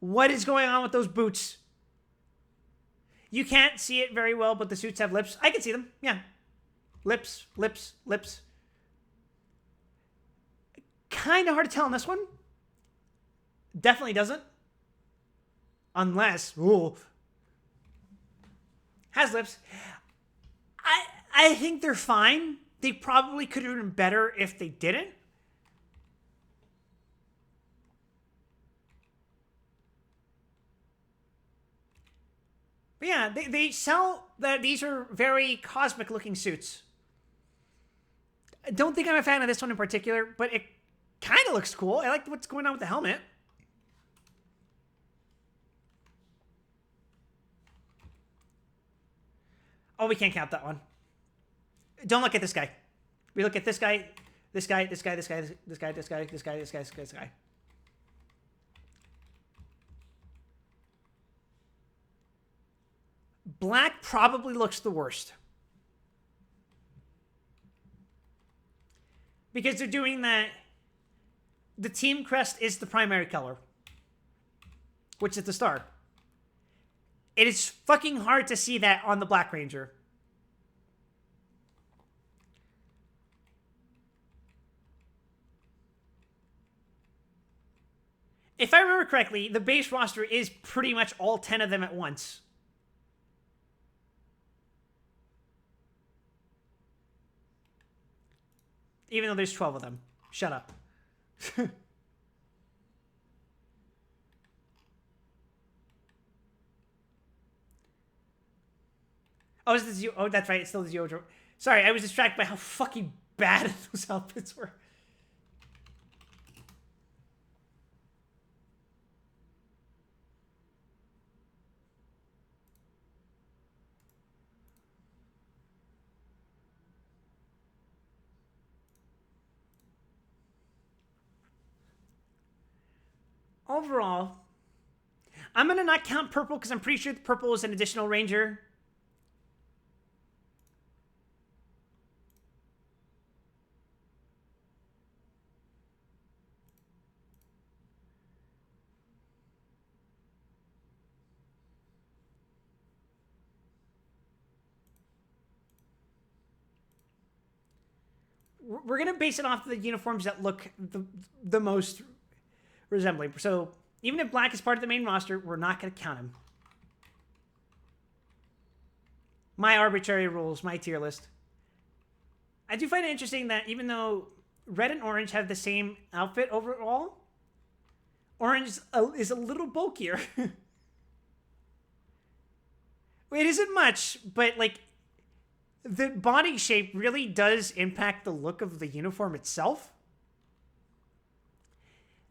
What is going on with those boots? You can't see it very well, but the suits have lips. I can see them. Yeah. Lips, lips, lips. Kind of hard to tell on this one. Definitely doesn't. Unless, has lips. I think they're fine. They probably could have been better if they didn't. But yeah, they sell that these are very cosmic looking suits. I don't think I'm a fan of this one in particular, but it kind of looks cool. I like what's going on with the helmet. Oh, we can't count that one. Don't look at this guy. We look at this guy, this guy, this guy, this guy, this guy, this guy, this guy, this guy, this guy, this guy. Black probably looks the worst. Because they're doing that. The team crest is the primary color, which is the star. It is fucking hard to see that on the Black Ranger. If I remember correctly, the base roster is pretty much all 10 of them at once. Even though there's 12 of them. Shut up. Oh, is this oh, that's right. It's still the Zero. Sorry, I was distracted by how fucking bad those outfits were. Overall, I'm gonna not count purple because I'm pretty sure purple is an additional ranger. We're gonna base it off the uniforms that look the most resembling. So even if black is part of the main roster, we're not gonna count him. My arbitrary rules, my tier list. I do find it interesting that even though red and orange have the same outfit overall, orange is a little bulkier. It isn't much, but like the body shape really does impact the look of the uniform itself.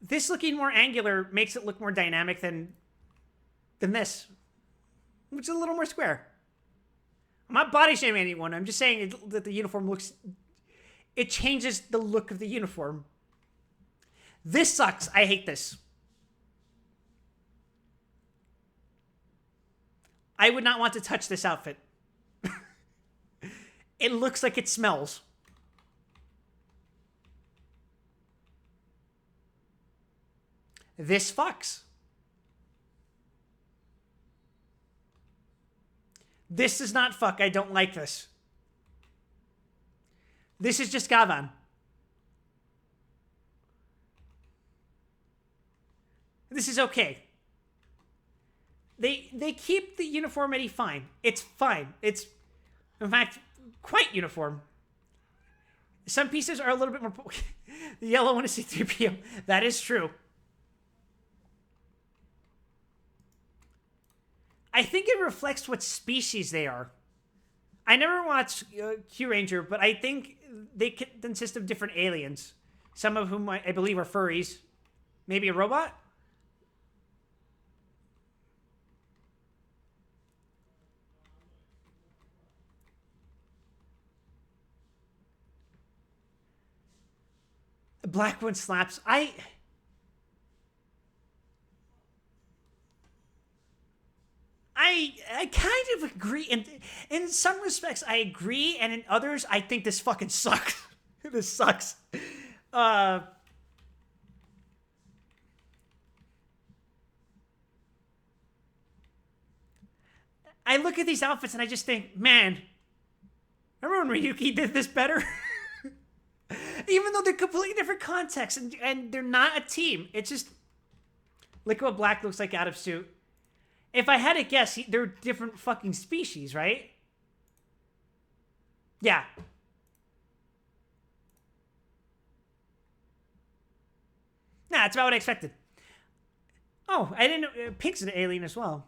This looking more angular makes it look more dynamic than this, which is a little more square. I'm not body shaming anyone. I'm just saying that the uniform looks... It changes the look of the uniform. This sucks. I hate this. I would not want to touch this outfit. It looks like it smells. This fucks. This does not fuck. I don't like this. This is just Gavan. This is okay. They keep the uniformity fine. It's fine. It's, in fact, quite uniform. Some pieces are a little bit more... The yellow one is C-3PO. That is true. I think it reflects what species they are. I never watched Q Ranger, but I think they consist of different aliens. Some of whom I believe are furries. Maybe a robot? The black one slaps. I kind of agree. In some respects, I agree, and in others, I think this fucking sucks. This sucks. I look at these outfits and I just think, man, remember when Ryuki did this better? Even though they're completely different contexts and they're not a team. It's just, look at what black looks like out of suit. If I had to guess, they're different fucking species, right? Yeah. Nah, that's about what I expected. Oh, I didn't know. Pink's an alien as well.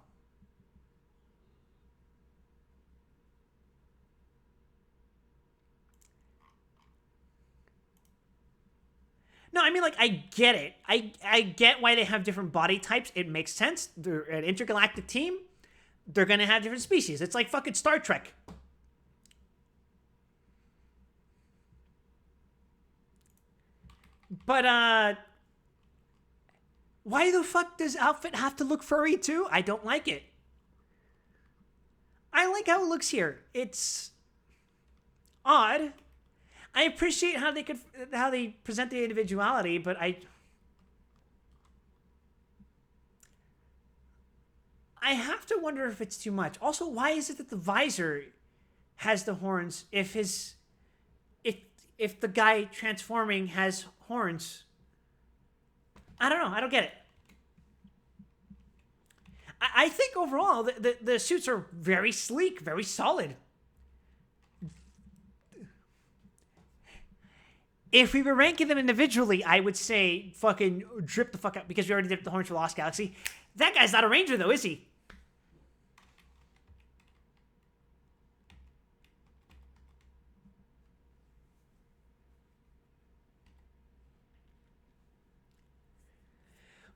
No, I mean, like, I get it. I get why they have different body types. It makes sense. They're an intergalactic team. They're going to have different species. It's like fucking Star Trek. But, why the fuck does outfit have to look furry too? I don't like it. I like how it looks here. It's odd. I appreciate how they present the individuality, but I have to wonder if it's too much. Also, why is it that the visor has the horns if the guy transforming has horns? I don't know. I don't get it. I think overall the suits are very sleek, very solid. If we were ranking them individually, I would say fucking drip the fuck out, because we already did the horns for Lost Galaxy. That guy's not a ranger though, is he?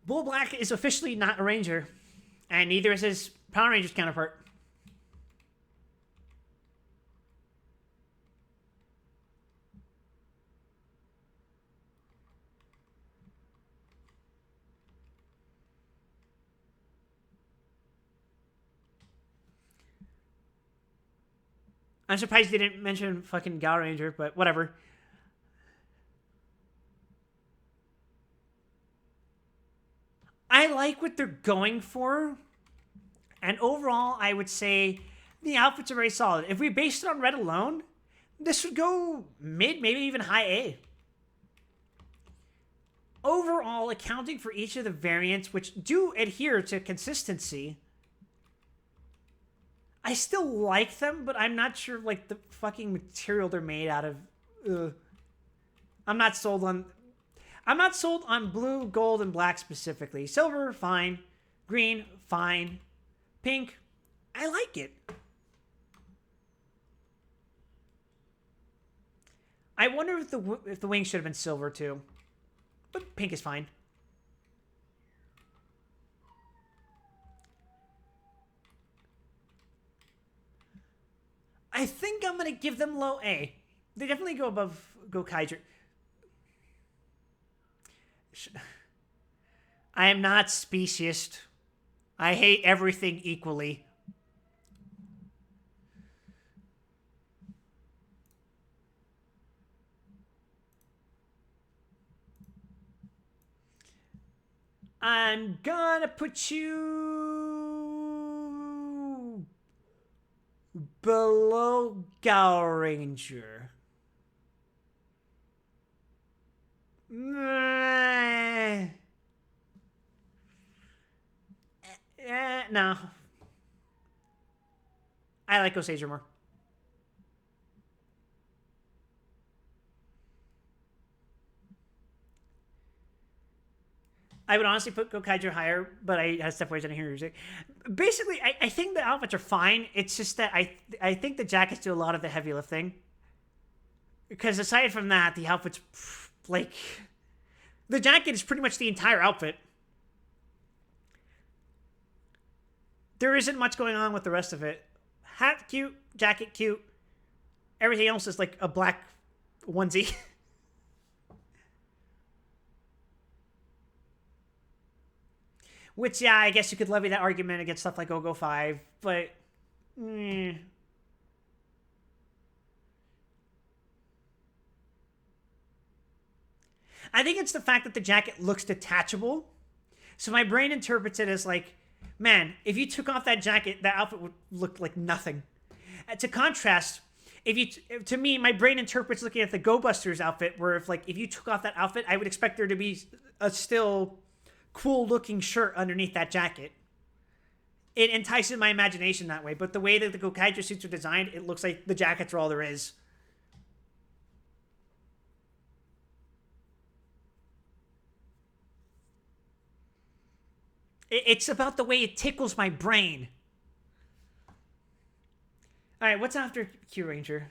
Bull Black is officially not a Ranger, and neither is his Power Rangers counterpart. I'm surprised they didn't mention fucking Gal Ranger, but whatever. I like what they're going for. And overall, I would say the outfits are very solid. If we based it on red alone, this would go mid, maybe even high A. Overall, accounting for each of the variants, which do adhere to consistency, I still like them, but I'm not sure, like, the fucking material they're made out of. I'm not sold on blue, gold, and black specifically. Silver, fine. Green, fine. Pink, I like it. I wonder if the wings should have been silver too, but pink is fine. I think I'm gonna give them low A. They definitely go above Gokaiger. I am not speciest. I hate everything equally. I'm gonna put you below Gal Ranger. No. I like Ghost more. I would honestly put Gokaiger higher, but I had step ways in here. Basically, I think the outfits are fine. It's just that I think the jackets do a lot of the heavy lifting. Because aside from that, the outfits, like, the jacket is pretty much the entire outfit. There isn't much going on with the rest of it. Hat cute, jacket cute. Everything else is like a black onesie. Which, yeah, I guess you could levy that argument against stuff like Ogo 5, but... I think it's the fact that the jacket looks detachable. So my brain interprets it as like, man, if you took off that jacket, that outfit would look like nothing. To contrast, to me, my brain interprets looking at the Go Busters outfit, where if you took off that outfit, I would expect there to be a still cool looking shirt underneath that jacket. It entices my imagination that way, but the way that the Gokaiger suits are designed, it looks like the jackets are all there is. It's about the way it tickles my brain. Alright, what's after Q Ranger?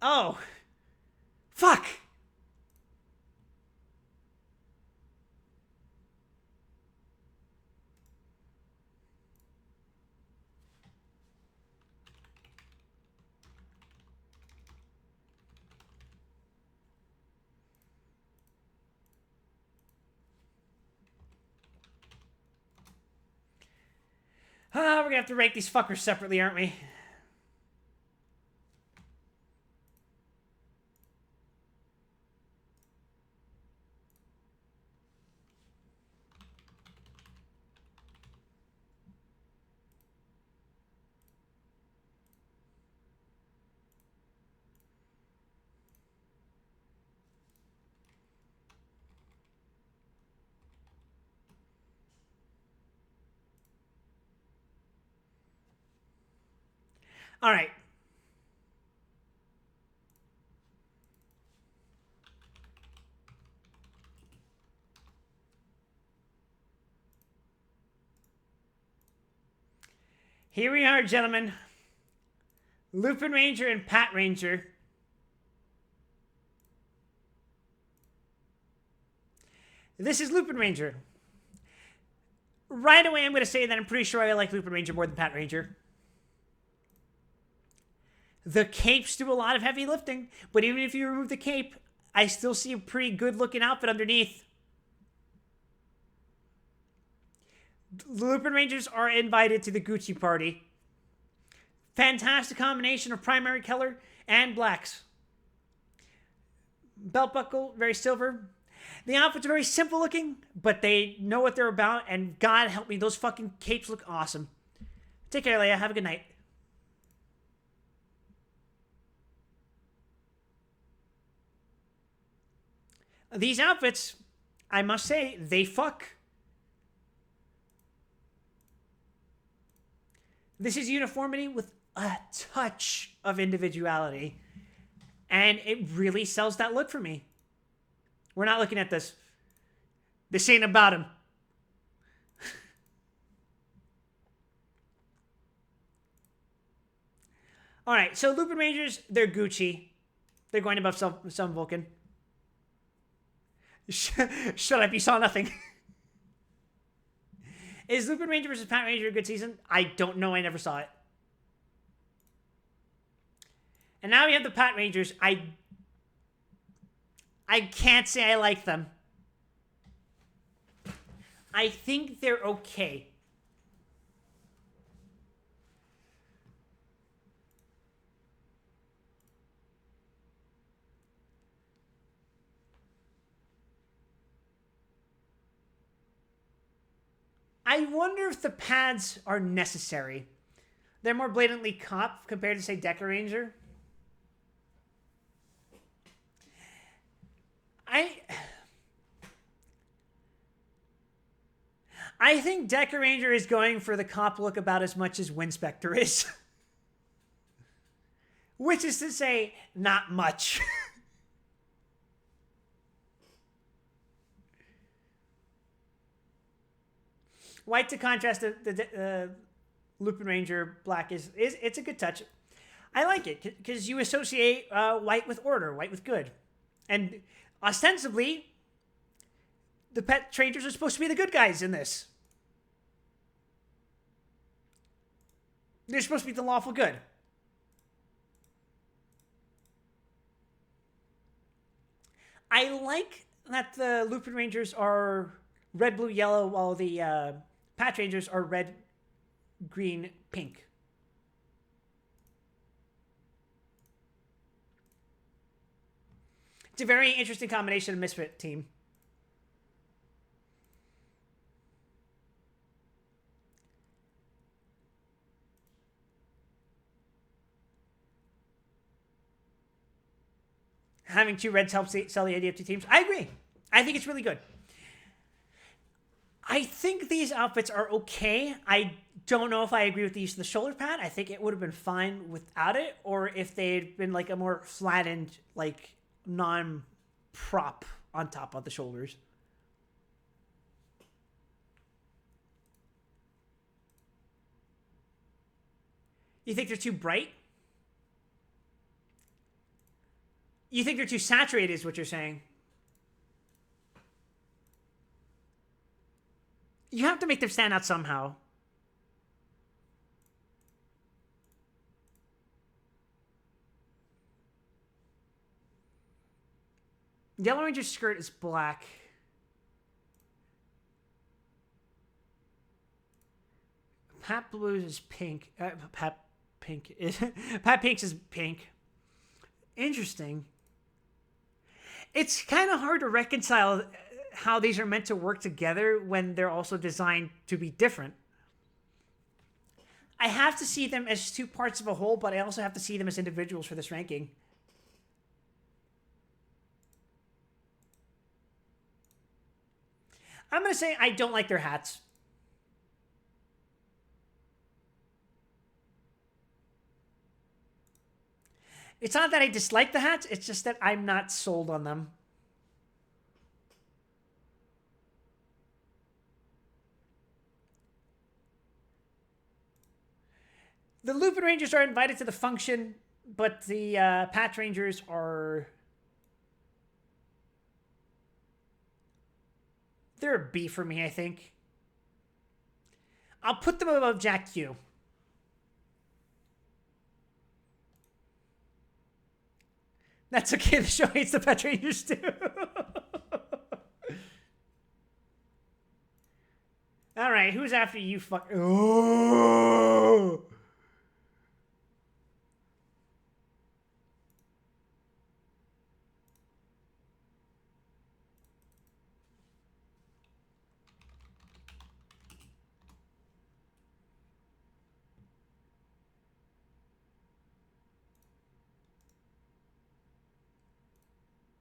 Oh. Fuck! We're gonna have to rank these fuckers separately, aren't we? All right. Here we are, gentlemen. Lupin Ranger and Pat Ranger. This is Lupin Ranger. Right away, I'm going to say that I'm pretty sure I like Lupin Ranger more than Pat Ranger. The capes do a lot of heavy lifting, but even if you remove the cape, I still see a pretty good looking outfit underneath. The Lupin Rangers are invited to the Gucci party. Fantastic combination of primary color and blacks. Belt buckle, very silver. The outfits are very simple looking, but they know what they're about, and God help me, those fucking capes look awesome. Take care, Leia. Have a good night. These outfits, I must say, they fuck. This is uniformity with a touch of individuality. And it really sells that look for me. We're not looking at this. This ain't about him. All right, so Lupin Rangers, they're Gucci. They're going above some Vulcan. Shut up, you saw nothing. Is Lupin Ranger versus Pat Ranger a good season? I don't know, I never saw it. And now we have the Pat Rangers. I can't say I like them. I think they're okay. I wonder if the pads are necessary. They're more blatantly cop compared to, say, Deca Ranger. I think Deca Ranger is going for the cop look about as much as Winspector is. Which is to say, not much. White to contrast the Lupin Ranger black is it's a good touch. I like it because you associate white with order, white with good. And ostensibly, the Pet Rangers are supposed to be the good guys in this. They're supposed to be the lawful good. I like that the Lupin Rangers are red, blue, yellow, while the Pat Rangers are red, green, pink. It's a very interesting combination of Misfit team. Having two reds helps sell the idea of two teams. I agree. I think it's really good. I think these outfits are okay. I don't know if I agree with the use of the shoulder pad. I think it would have been fine without it, or if they'd been like a more flattened, like non-prop on top of the shoulders. You think they're too bright? You think they're too saturated is what you're saying? You have to make them stand out somehow. Yellow Ranger's skirt is black. Pat Blue's is pink. Pat Pink's is pink. Interesting. It's kind of hard to reconcile how these are meant to work together when they're also designed to be different. I have to see them as two parts of a whole, but I also have to see them as individuals for this ranking. I'm going to say I don't like their hats. It's not that I dislike the hats, it's just that I'm not sold on them. The Lupin Rangers are invited to the function, but the Pat Rangers are... They're a B for me, I think. I'll put them above Jack Q. That's okay. The show hates the Pet Rangers too. All right, who's after you? Fuck. Oh.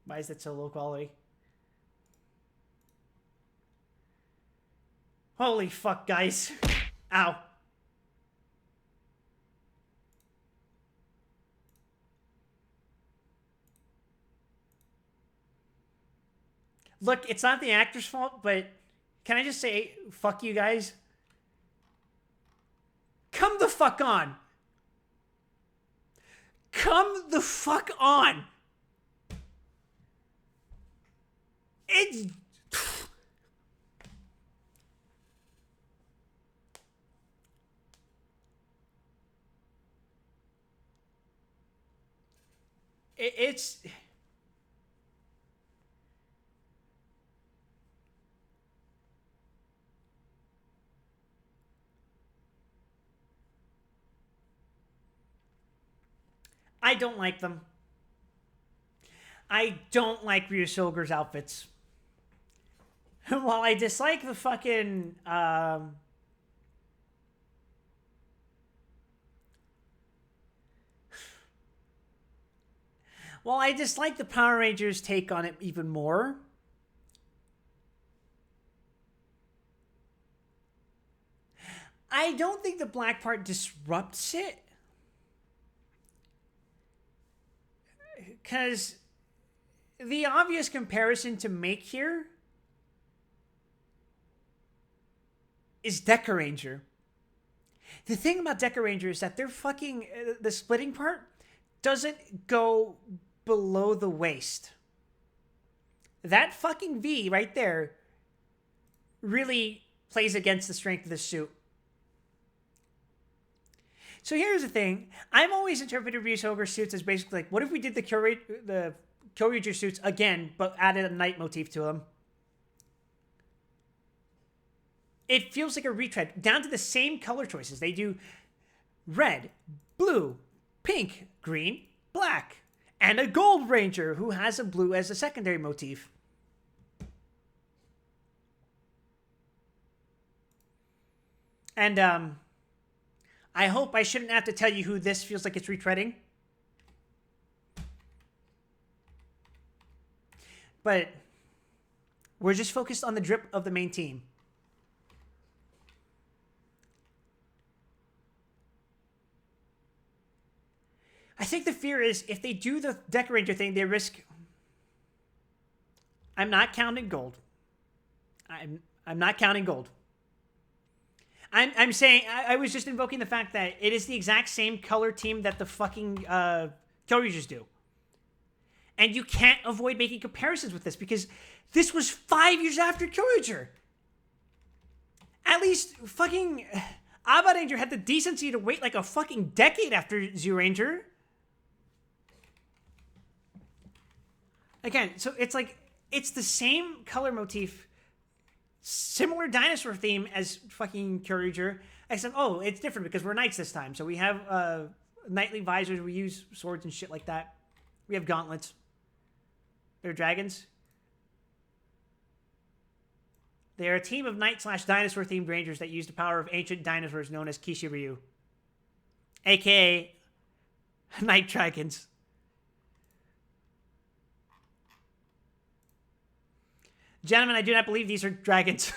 Why is that so low quality? Holy fuck, guys. Ow. Look, it's not the actor's fault, but can I just say, fuck you guys? Come the fuck on. Come the fuck on. It's... It's... I don't like them. I don't like Ryusoger's outfits. While I dislike the fucking... while I dislike the Power Rangers' take on it even more... I don't think the black part disrupts it. Because the obvious comparison to make here is Deca Ranger. The thing about Deca Ranger is that they're fucking... the splitting part doesn't go below the waist. That fucking V right there really plays against the strength of the suit. So here's the thing. I've always interpreted Ryusoger suits as basically like, what if we did the Kyoryuger suits again, but added a night motif to them? It feels like a retread, down to the same color choices. They do red, blue, pink, green, black, and a Gold Ranger who has a blue as a secondary motif. And, I hope I shouldn't have to tell you who this feels like it's retreading. But we're just focused on the drip of the main team. I think the fear is if they do the Deca Ranger thing, they risk... I'm not counting gold. I'm not counting gold. I'm saying, I was just invoking the fact that it is the exact same color team that the fucking Kyoriugers do. And you can't avoid making comparisons with this because this was 5 years after Kyoryuger. At least fucking Abba Ranger had the decency to wait like a fucking decade after Zyuranger. Again, so it's like, it's the same color motif, similar dinosaur theme as fucking Kyoryuger, except, oh, it's different because we're knights this time. So we have knightly visors, we use swords and shit like that. We have gauntlets. They're dragons. They are a team of knight/dinosaur-themed rangers that use the power of ancient dinosaurs known as Kishiryu, aka Night Dragons. Gentlemen, I do not believe these are dragons.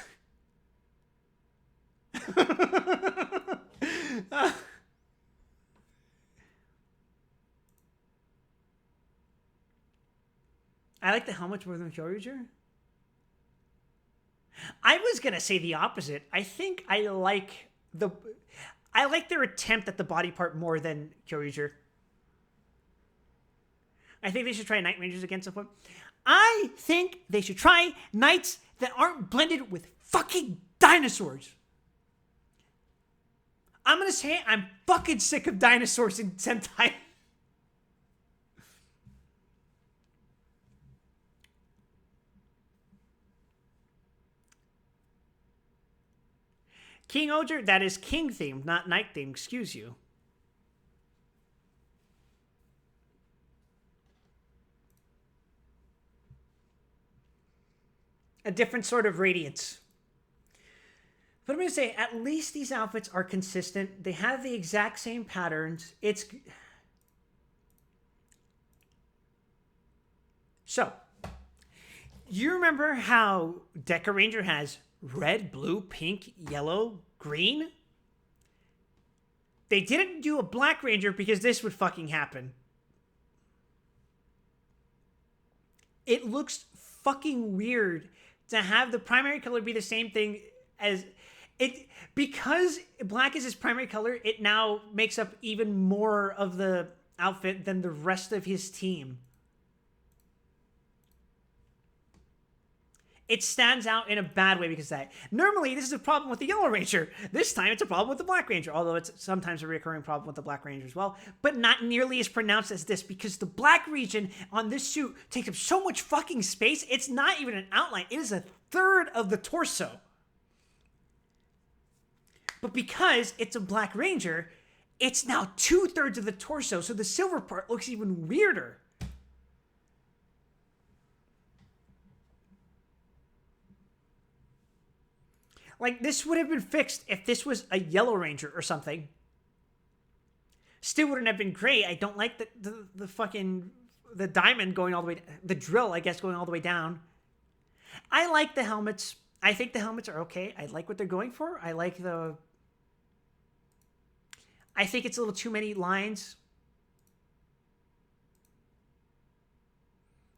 I like the helmet more than Kyoryuger. I was gonna say the opposite. I think I like their attempt at the body part more than Kyoryuger. I think they should try Night Rangers against them. I think they should try Knights that aren't blended with fucking dinosaurs. I'm gonna say it, I'm fucking sick of dinosaurs in Sentai. King Oger, that is king themed, not night themed, excuse you. A different sort of radiance. But I'm going to say, at least these outfits are consistent. They have the exact same patterns. It's... So, you remember how Deca Ranger has red, blue, pink, yellow, green? They didn't do a Black Ranger because this would fucking happen. It looks fucking weird to have the primary color be the same thing as... It, because black is his primary color, it now makes up even more of the outfit than the rest of his team. It stands out in a bad way because of that. Normally, this is a problem with the Yellow Ranger. This time, it's a problem with the Black Ranger, although it's sometimes a recurring problem with the Black Ranger as well, but not nearly as pronounced as this because the black region on this suit takes up so much fucking space, it's not even an outline. It is a third of the torso. But because it's a Black Ranger, it's now 2/3 of the torso, so the silver part looks even weirder. Like, this would have been fixed if this was a Yellow Ranger or something. Still wouldn't have been great. I don't like the fucking... the diamond going all the way... the drill, I guess, going all the way down. I like the helmets. I think the helmets are okay. I like what they're going for. I like the... I think it's a little too many lines.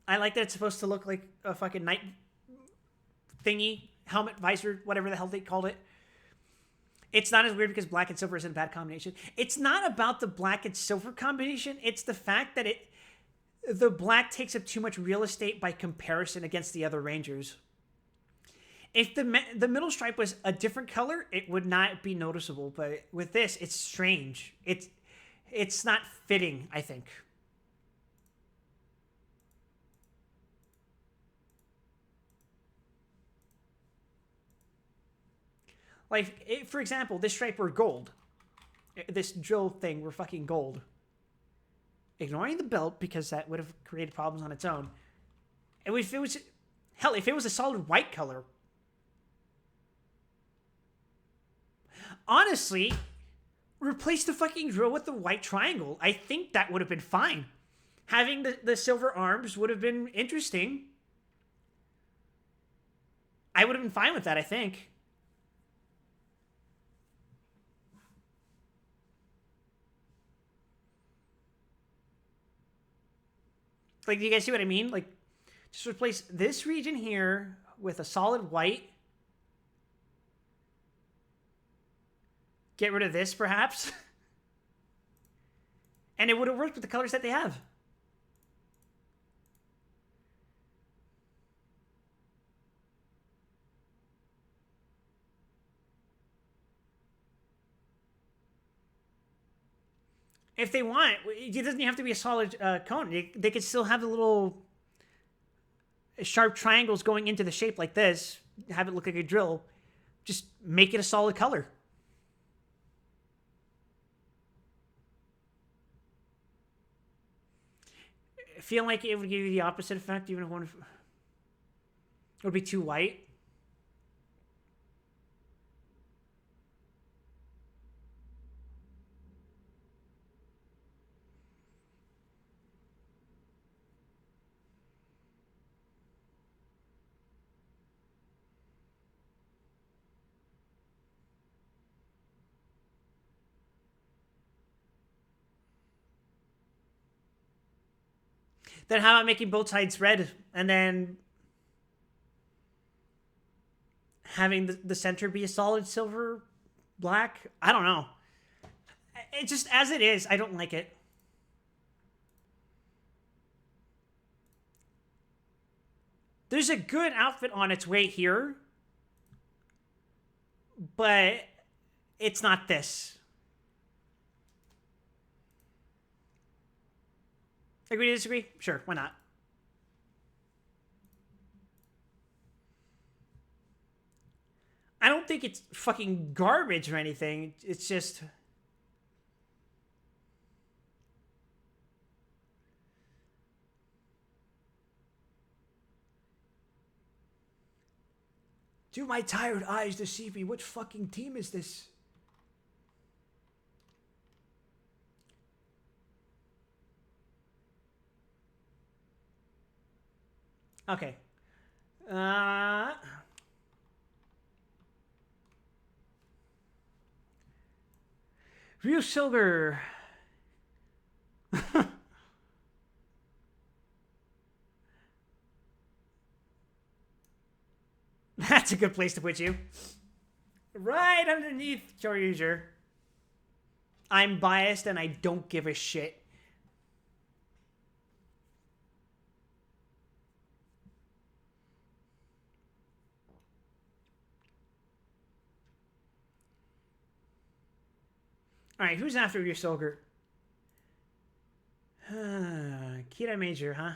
I like that it's supposed to look like a fucking night thingy, helmet, visor, whatever the hell they called it. It's not as weird because black and silver isn't a bad combination. It's not about the black and silver combination. It's the fact that the black takes up too much real estate by comparison against the other Rangers. If the middle stripe was a different color, it would not be noticeable. But with this, it's strange. It's not fitting, I think. Like, for example, this stripe were gold. This drill thing were fucking gold. Ignoring the belt, because that would have created problems on its own. And if it was... hell, if it was a solid white color... honestly, replace the fucking drill with the white triangle. I think that would have been fine. Having the silver arms would have been interesting. I would have been fine with that, I think. Like, do you guys see what I mean? Like, just replace this region here with a solid white. Get rid of this, perhaps. And it would have worked with the colors that they have. If they want, it doesn't have to be a solid cone. They could still have the little sharp triangles going into the shape like this. Have it look like a drill. Just make it a solid color. I feel like it would give you the opposite effect, even if one... it would be too white. Then how about making both sides red and then having the center be a solid silver, black? I don't know. It just, as it is, I don't like it. There's a good outfit on its way here, but it's not this. Agree to disagree? Sure, why not? I don't think it's fucking garbage or anything. It's just... Do my tired eyes deceive me? What fucking team is this? Okay. Real Silver. That's a good place to put you. Right underneath Kyoryuger. I'm biased and I don't give a shit. Alright, who's after your Soldier? Kira Major, huh?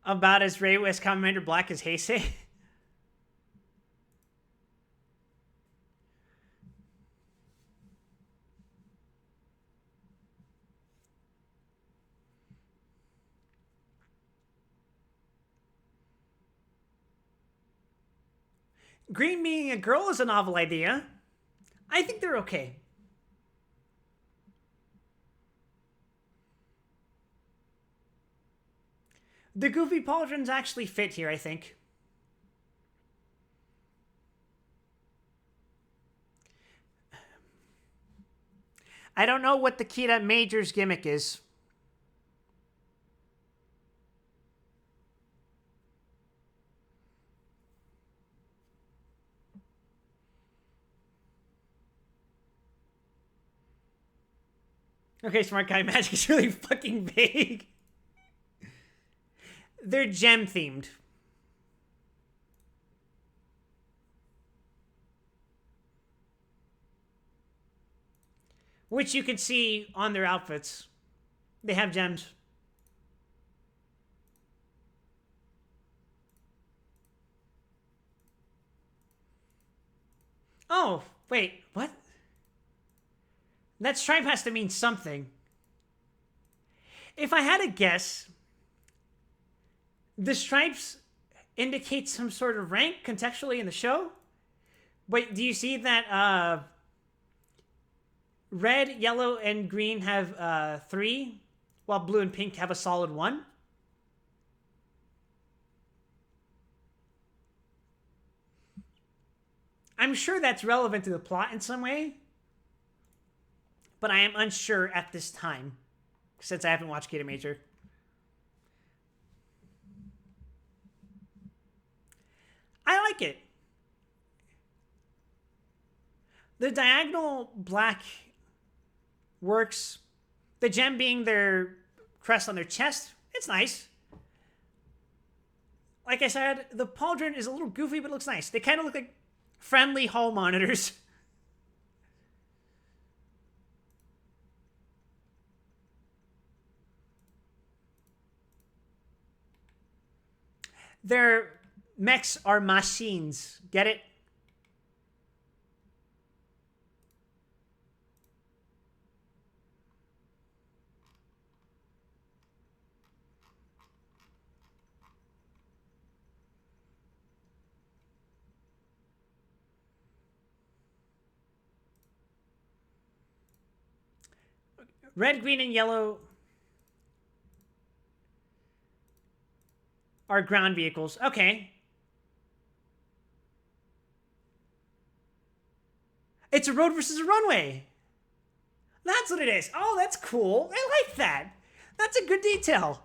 About as Ray West Commander Black as Heisei? Green being a girl is a novel idea. I think they're okay. The goofy pauldrons actually fit here, I think. I don't know what the Kira Major's gimmick is. Okay, Smart Guy Magic is really fucking vague. They're gem themed. Which you can see on their outfits. They have gems. Oh, wait, what? That stripe has to mean something. If I had to guess, the stripes indicate some sort of rank contextually in the show. But do you see that red, yellow, and green have 3, while blue and pink have a solid 1? I'm sure that's relevant to the plot in some way, but I am unsure at this time, since I haven't watched Kira Major. I like it. The diagonal black works. The gem being their crest on their chest, it's nice. Like I said, the pauldron is a little goofy, but it looks nice. They kind of look like friendly hall monitors. Their mechs are machines. Get it? Red, green, and yellow are ground vehicles. Okay. It's a road versus a runway. That's what it is. Oh, that's cool. I like that. That's a good detail.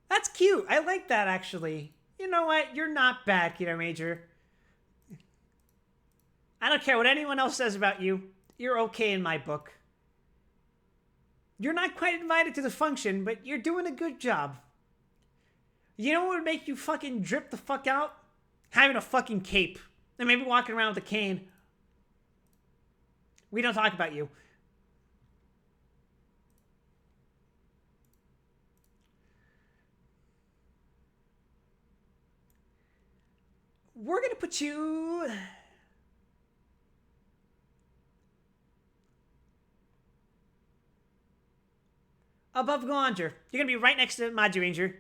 That's cute. I like that, actually. You know what? You're not bad, Keto Major. I don't care what anyone else says about you. You're okay in my book. You're not quite invited to the function, but you're doing a good job. You know what would make you fucking drip the fuck out? Having a fucking cape. And maybe walking around with a cane. We don't talk about you. We're going to put you... above Goanger. You're going to be right next to Magi Ranger.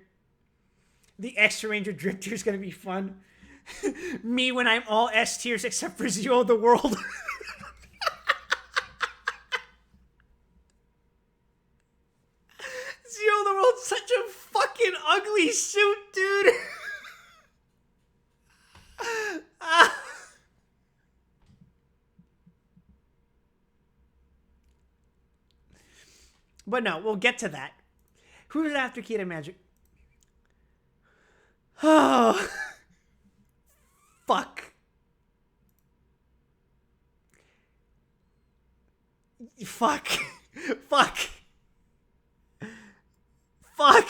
The Extra Ranger Drifter is going to be fun. Me when I'm all S tiers except for Zero the World. Zero the World's such a fucking ugly suit, dude. But no, we'll get to that. Who's after Kita Magic? Oh. Fuck. Fuck. Fuck. Fuck.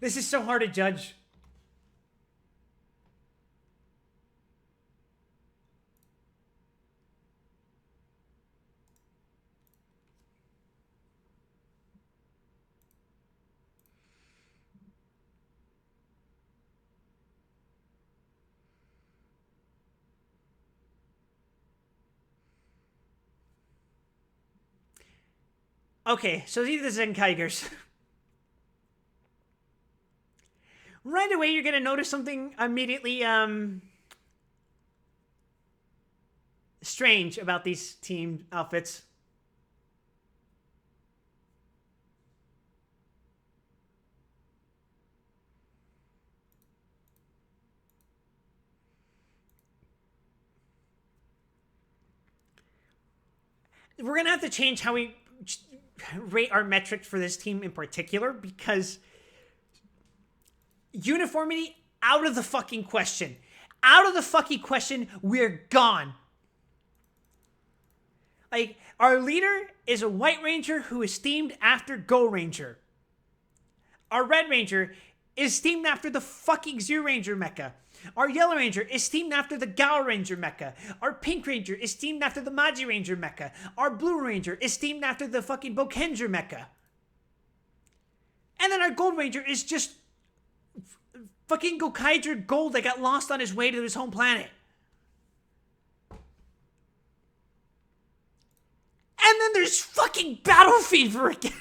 This is so hard to judge. Okay, so these are the Zenkaigers. Right away, you're gonna notice something immediately strange about these team outfits. We're gonna have to change how we rate our metrics for this team in particular, because uniformity out of the fucking question. Out of the fucking question, we're gone. Like, our leader is a White Ranger who is themed after Go Ranger. Our Red Ranger is themed after the fucking Zoo Ranger mecha. Our Yellow Ranger is themed after the Gao Ranger mecha. Our Pink Ranger is themed after the Magi Ranger mecha. Our Blue Ranger is themed after the fucking Bokenger mecha. And then our Gold Ranger is just fucking Gokaiger Gold that got lost on his way to his home planet. And then there's fucking Battle Fever again.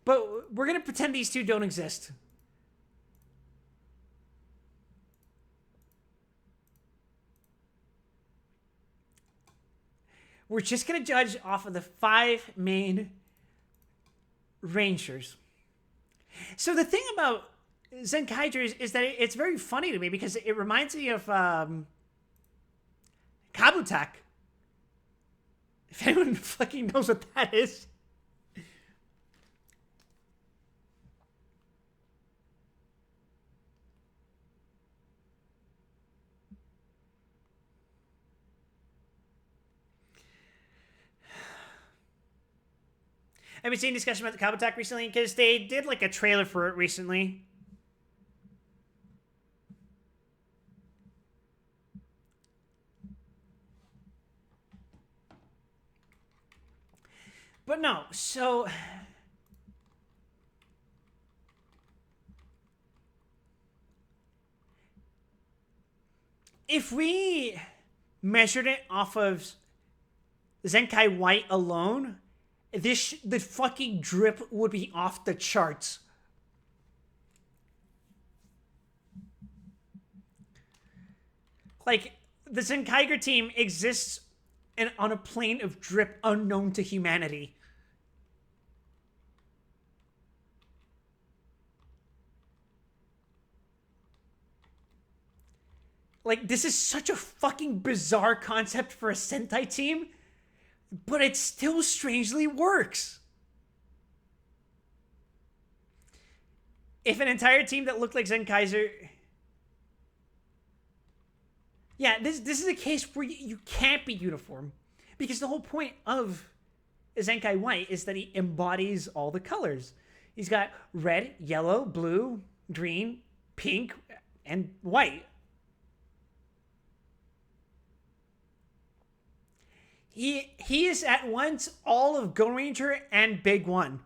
But we're going to pretend these two don't exist. We're just going to judge off of the 5 main Rangers. So the thing about Zenkaiger is that it's very funny to me because it reminds me of Kabutak. If anyone fucking knows what that is. I've been seeing discussion about the Kabutak recently because they did like a trailer for it recently. But no, so if we measured it off of Zenkai White alone, the fucking drip would be off the charts. Like, the Zenkaiger team exists and on a plane of drip unknown to humanity. Like, this is such a fucking bizarre concept for a Sentai team, but it still strangely works. If an entire team that looked like Zenkaiser... Yeah, this is a case where you can't be uniform. Because the whole point of Zenkai White is that he embodies all the colors. He's got red, yellow, blue, green, pink, and white. He is at once all of Go Ranger and Big One.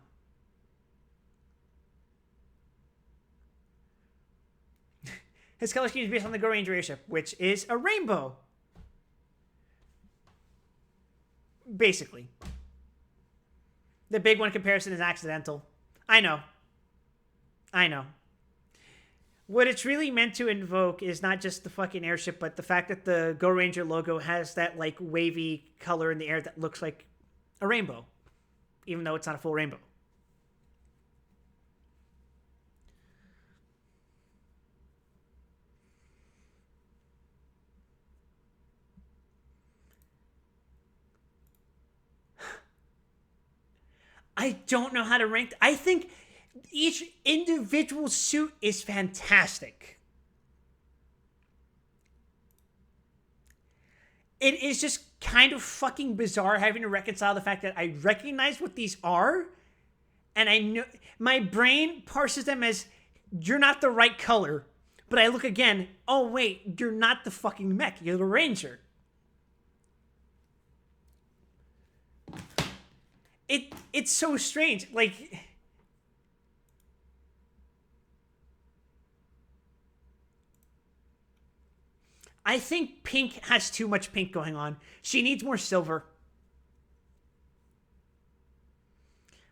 His color scheme is based on the Go Ranger airship, which is a rainbow. Basically. The Big One comparison is accidental. I know. What it's really meant to invoke is not just the fucking airship, but the fact that the Go Ranger logo has that, like, wavy color in the air that looks like a rainbow, even though it's not a full rainbow. I don't know how to rank. I think each individual suit is fantastic. It is just kind of fucking bizarre having to reconcile the fact that I recognize what these are, and I know my brain parses them as you're not the right color. But I look again, oh wait, you're not the fucking mech, you're the ranger. It's so strange. Like, I think pink has too much pink going on. She needs more silver.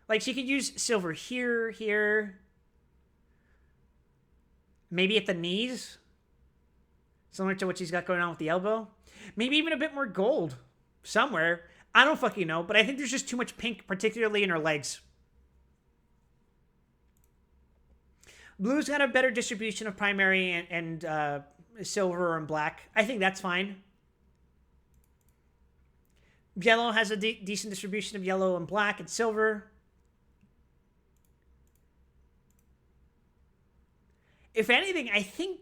Like, she could use silver here. Maybe at the knees. Similar to what she's got going on with the elbow. Maybe even a bit more gold somewhere. I don't fucking know, but I think there's just too much pink, particularly in her legs. Blue's got a better distribution of primary and silver and black. I think that's fine. Yellow has a decent distribution of yellow and black and silver. If anything, I think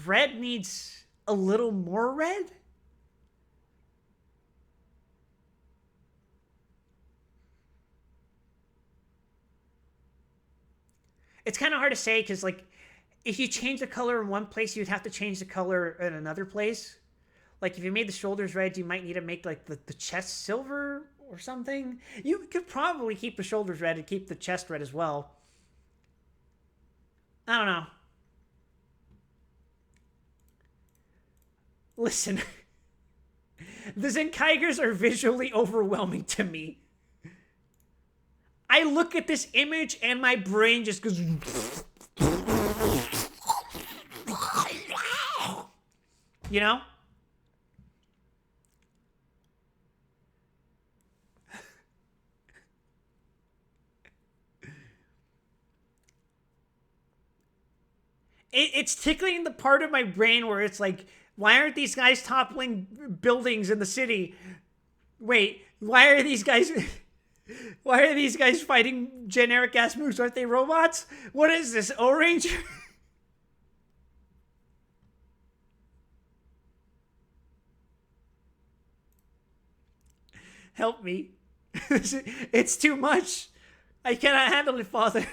red needs a little more red. It's kind of hard to say because, like, if you change the color in one place, you'd have to change the color in another place. Like, if you made the shoulders red, you might need to make, like, the chest silver or something. You could probably keep the shoulders red and keep the chest red as well. I don't know. Listen. The Zenkaigers are visually overwhelming to me. I look at this image and my brain just goes... You know? It's tickling the part of my brain where it's like, why aren't these guys toppling buildings in the city? Wait, why are these guys... Why are these guys fighting generic ass moves? Aren't they robots? What is this, O-Ranger? Help me. It's too much. I cannot handle it, Father.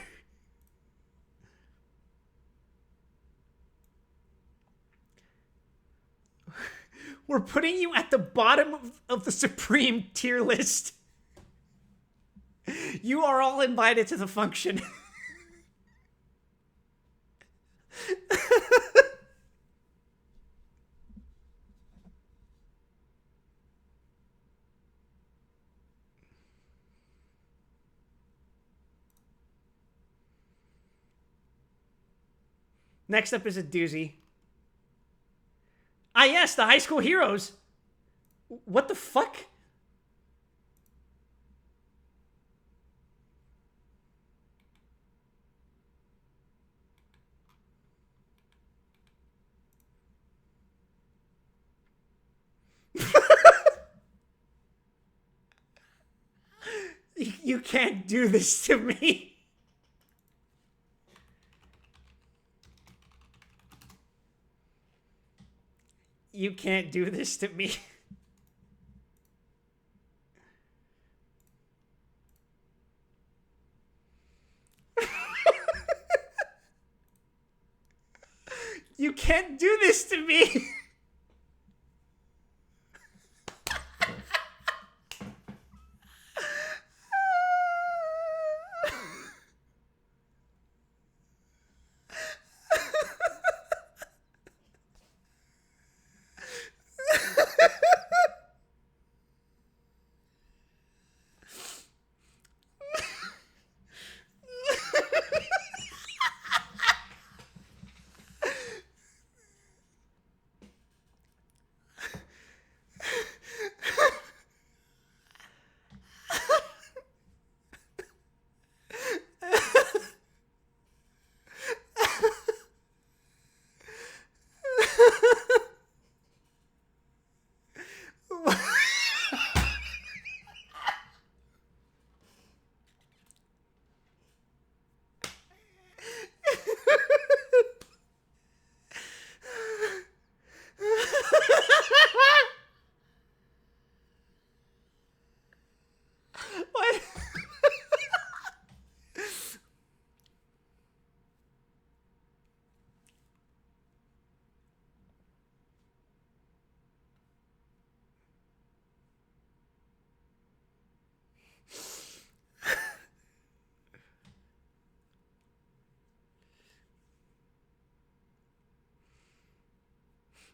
We're putting you at the bottom of the supreme tier list. You are all invited to the function. Next up is a doozy. Ah, yes, the high school heroes. What the fuck? You can't do this to me. You can't do this to me. You can't do this to me. What?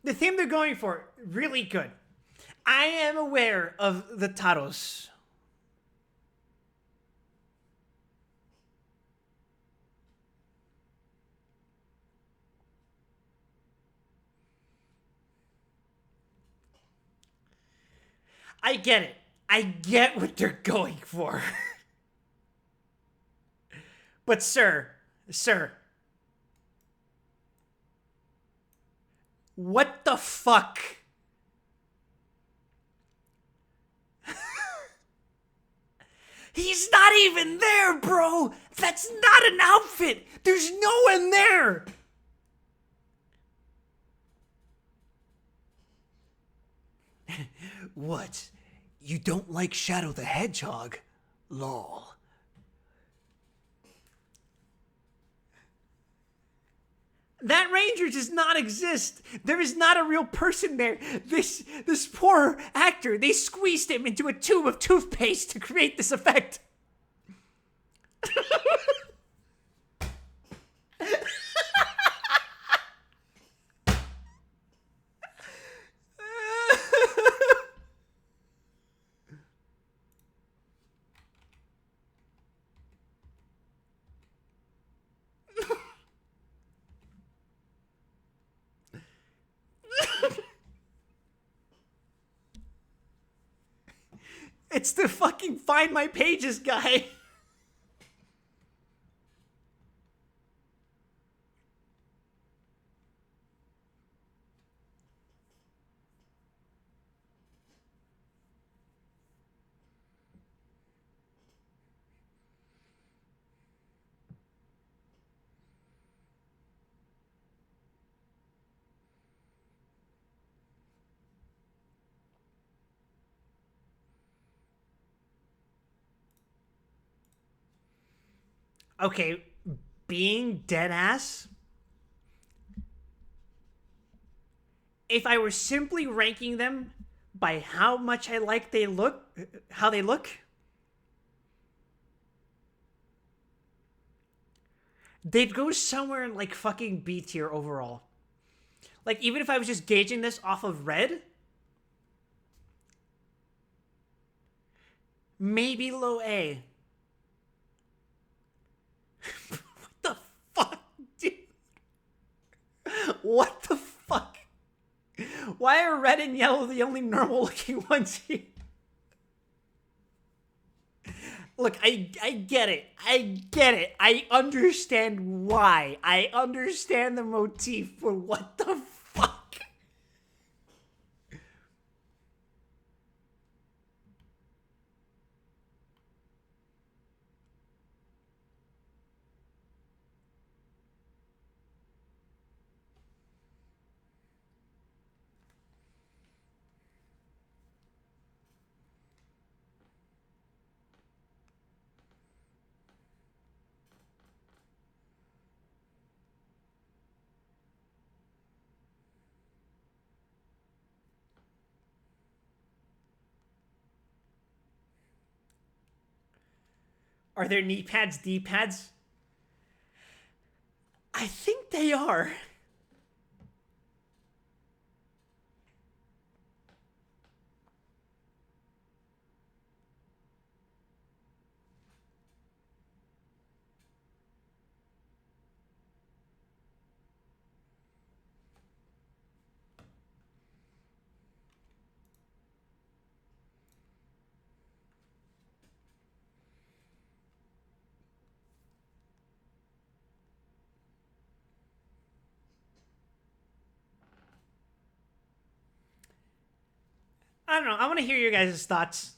The theme they're going for, really good. I am aware of the taros. I get it. I get what they're going for. But sir, what the fuck? He's not even there, bro. That's not an outfit. There's no one there. What? You don't like Shadow the Hedgehog? Lol. That ranger does not exist. There is not a real person there. This poor actor, they squeezed him into a tube of toothpaste to create this effect. It's the fucking Find My Pages guy. Okay, being dead ass. If I were simply ranking them by how much I like how they look, they'd go somewhere in like fucking B tier overall. Like even if I was just gauging this off of red, maybe low A. What the fuck, dude? What the fuck? Why are red and yellow the only normal looking ones here? Look, I get it. I get it. I understand why. I understand the motif, but what the fuck? Are their knee pads D-pads? I think they are. I don't know. I want to hear your guys' thoughts.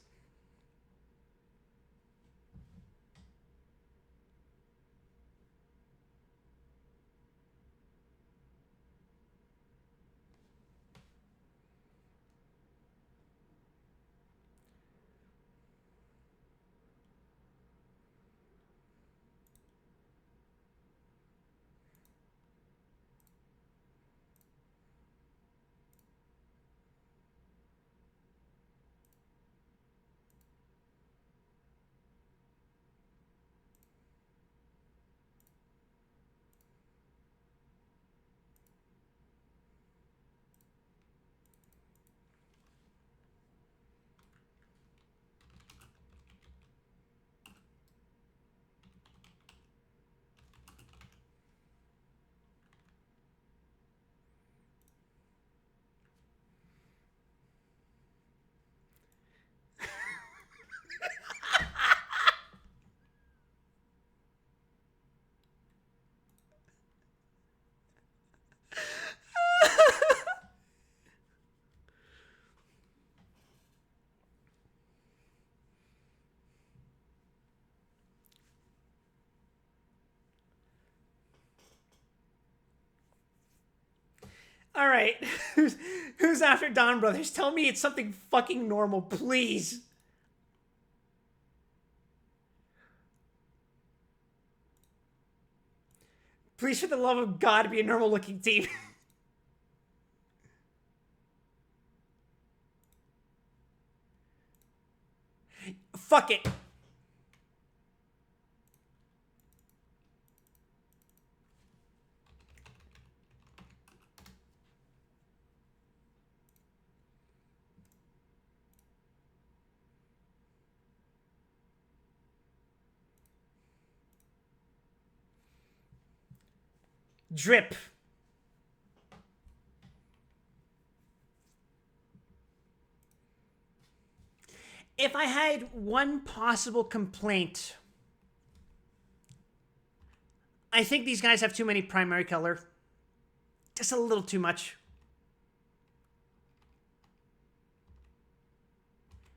All right. Who's after Don Brothers? Tell me it's something fucking normal, please. Please, for the love of God, be a normal looking team. Fuck it. Drip. If I had one possible complaint, I think these guys have too many primary color. Just a little too much.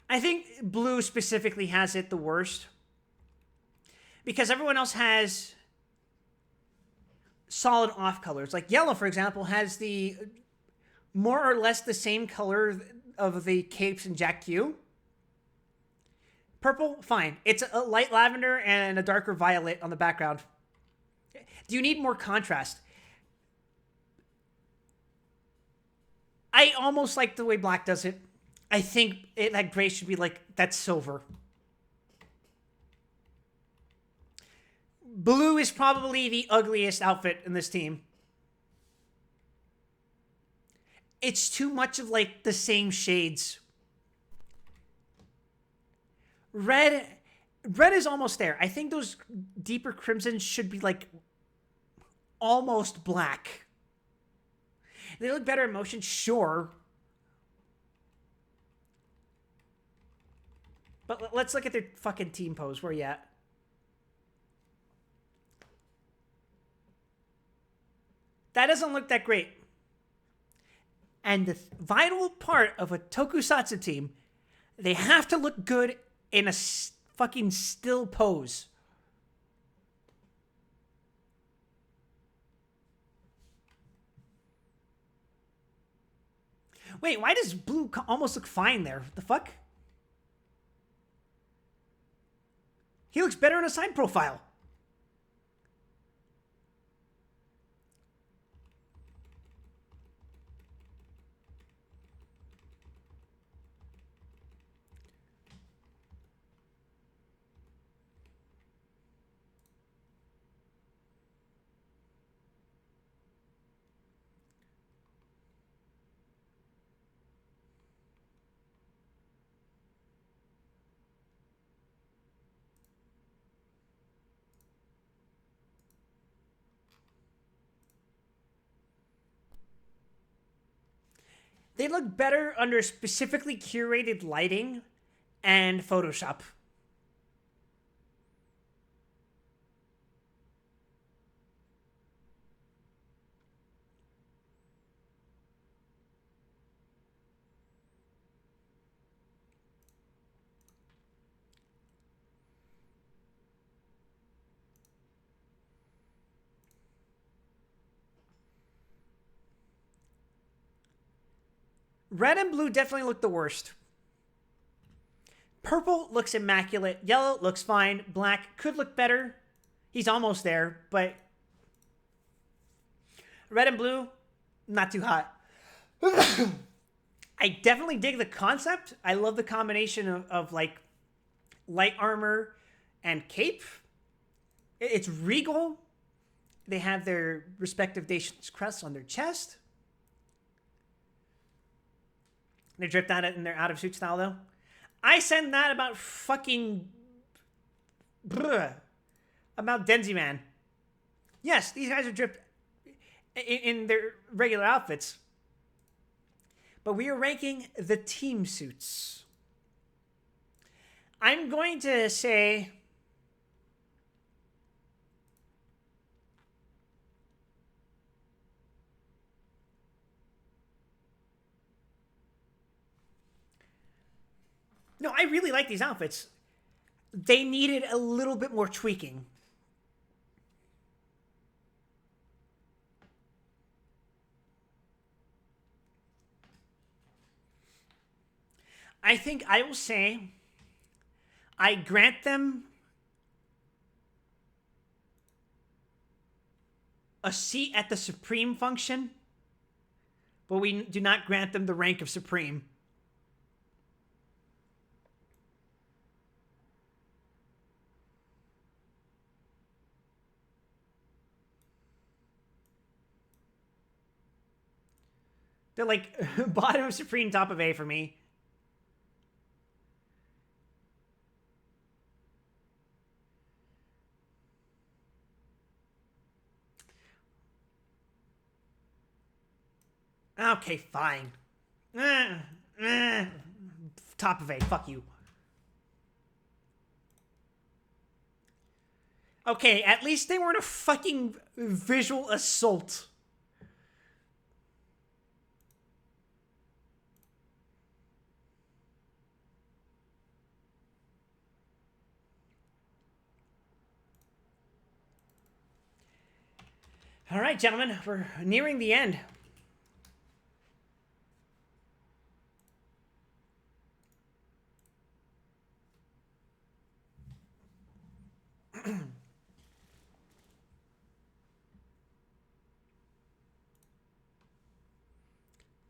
I think blue specifically has it the worst. Because everyone else has solid off colors. Like yellow, for example, has the more or less the same color of the capes in Jack Q. Purple, fine. It's a light lavender and a darker violet on the background. Do you need more contrast? I almost like the way black does it. I think that gray should be like, that's silver. Blue is probably the ugliest outfit in this team. It's too much of like the same shades. Red is almost there. I think those deeper crimsons should be like almost black. They look better in motion, sure. But let's look at their fucking team pose. Where you at? That doesn't look that great. And the vital part of a tokusatsu team, they have to look good in a fucking still pose. Wait, why does blue almost look fine there? The fuck? He looks better in a side profile. They look better under specifically curated lighting and Photoshop. Red and blue definitely look the worst. Purple looks immaculate. Yellow looks fine. Black could look better. He's almost there, but red and blue, not too hot. I definitely dig the concept. I love the combination of like light armor and cape. It's regal. They have their respective nation's crests on their chest. They're dripped out in their out of suit style though. I said that about fucking about Denzi Man. Yes, these guys are dripped in their regular outfits. But we are ranking the team suits. I'm going to say no, I really like these outfits. They needed a little bit more tweaking. I think I will say I grant them a seat at the Supreme function, but we do not grant them the rank of Supreme. They're like bottom of Supreme, top of A for me. Okay, fine. Top of A, fuck you. Okay, at least they weren't a fucking visual assault. All right, gentlemen, we're nearing the end.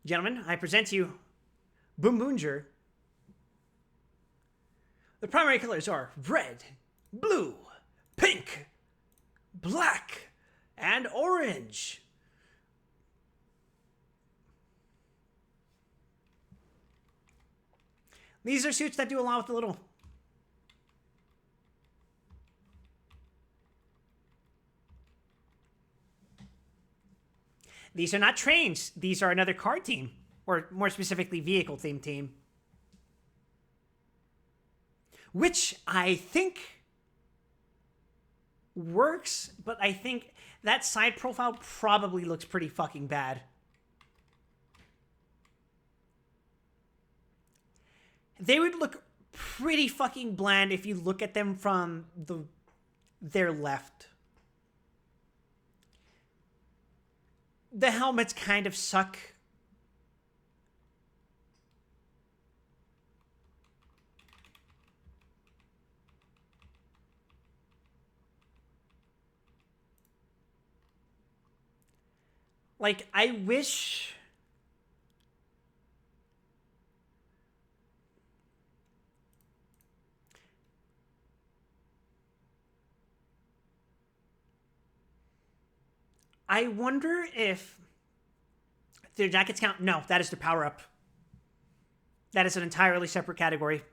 Gentlemen, I present to you Boom Boonger. The primary colors are red, blue, pink, black, and orange. These are suits that do a lot with the little. These are not trains. These are another car team, or more specifically, vehicle team. Which I think works, but I think that side profile probably looks pretty fucking bad. They would look pretty fucking bland if you look at them from their left. The helmets kind of suck. Like, I wish. I wonder if their jackets count. No, that is their power up. That is an entirely separate category.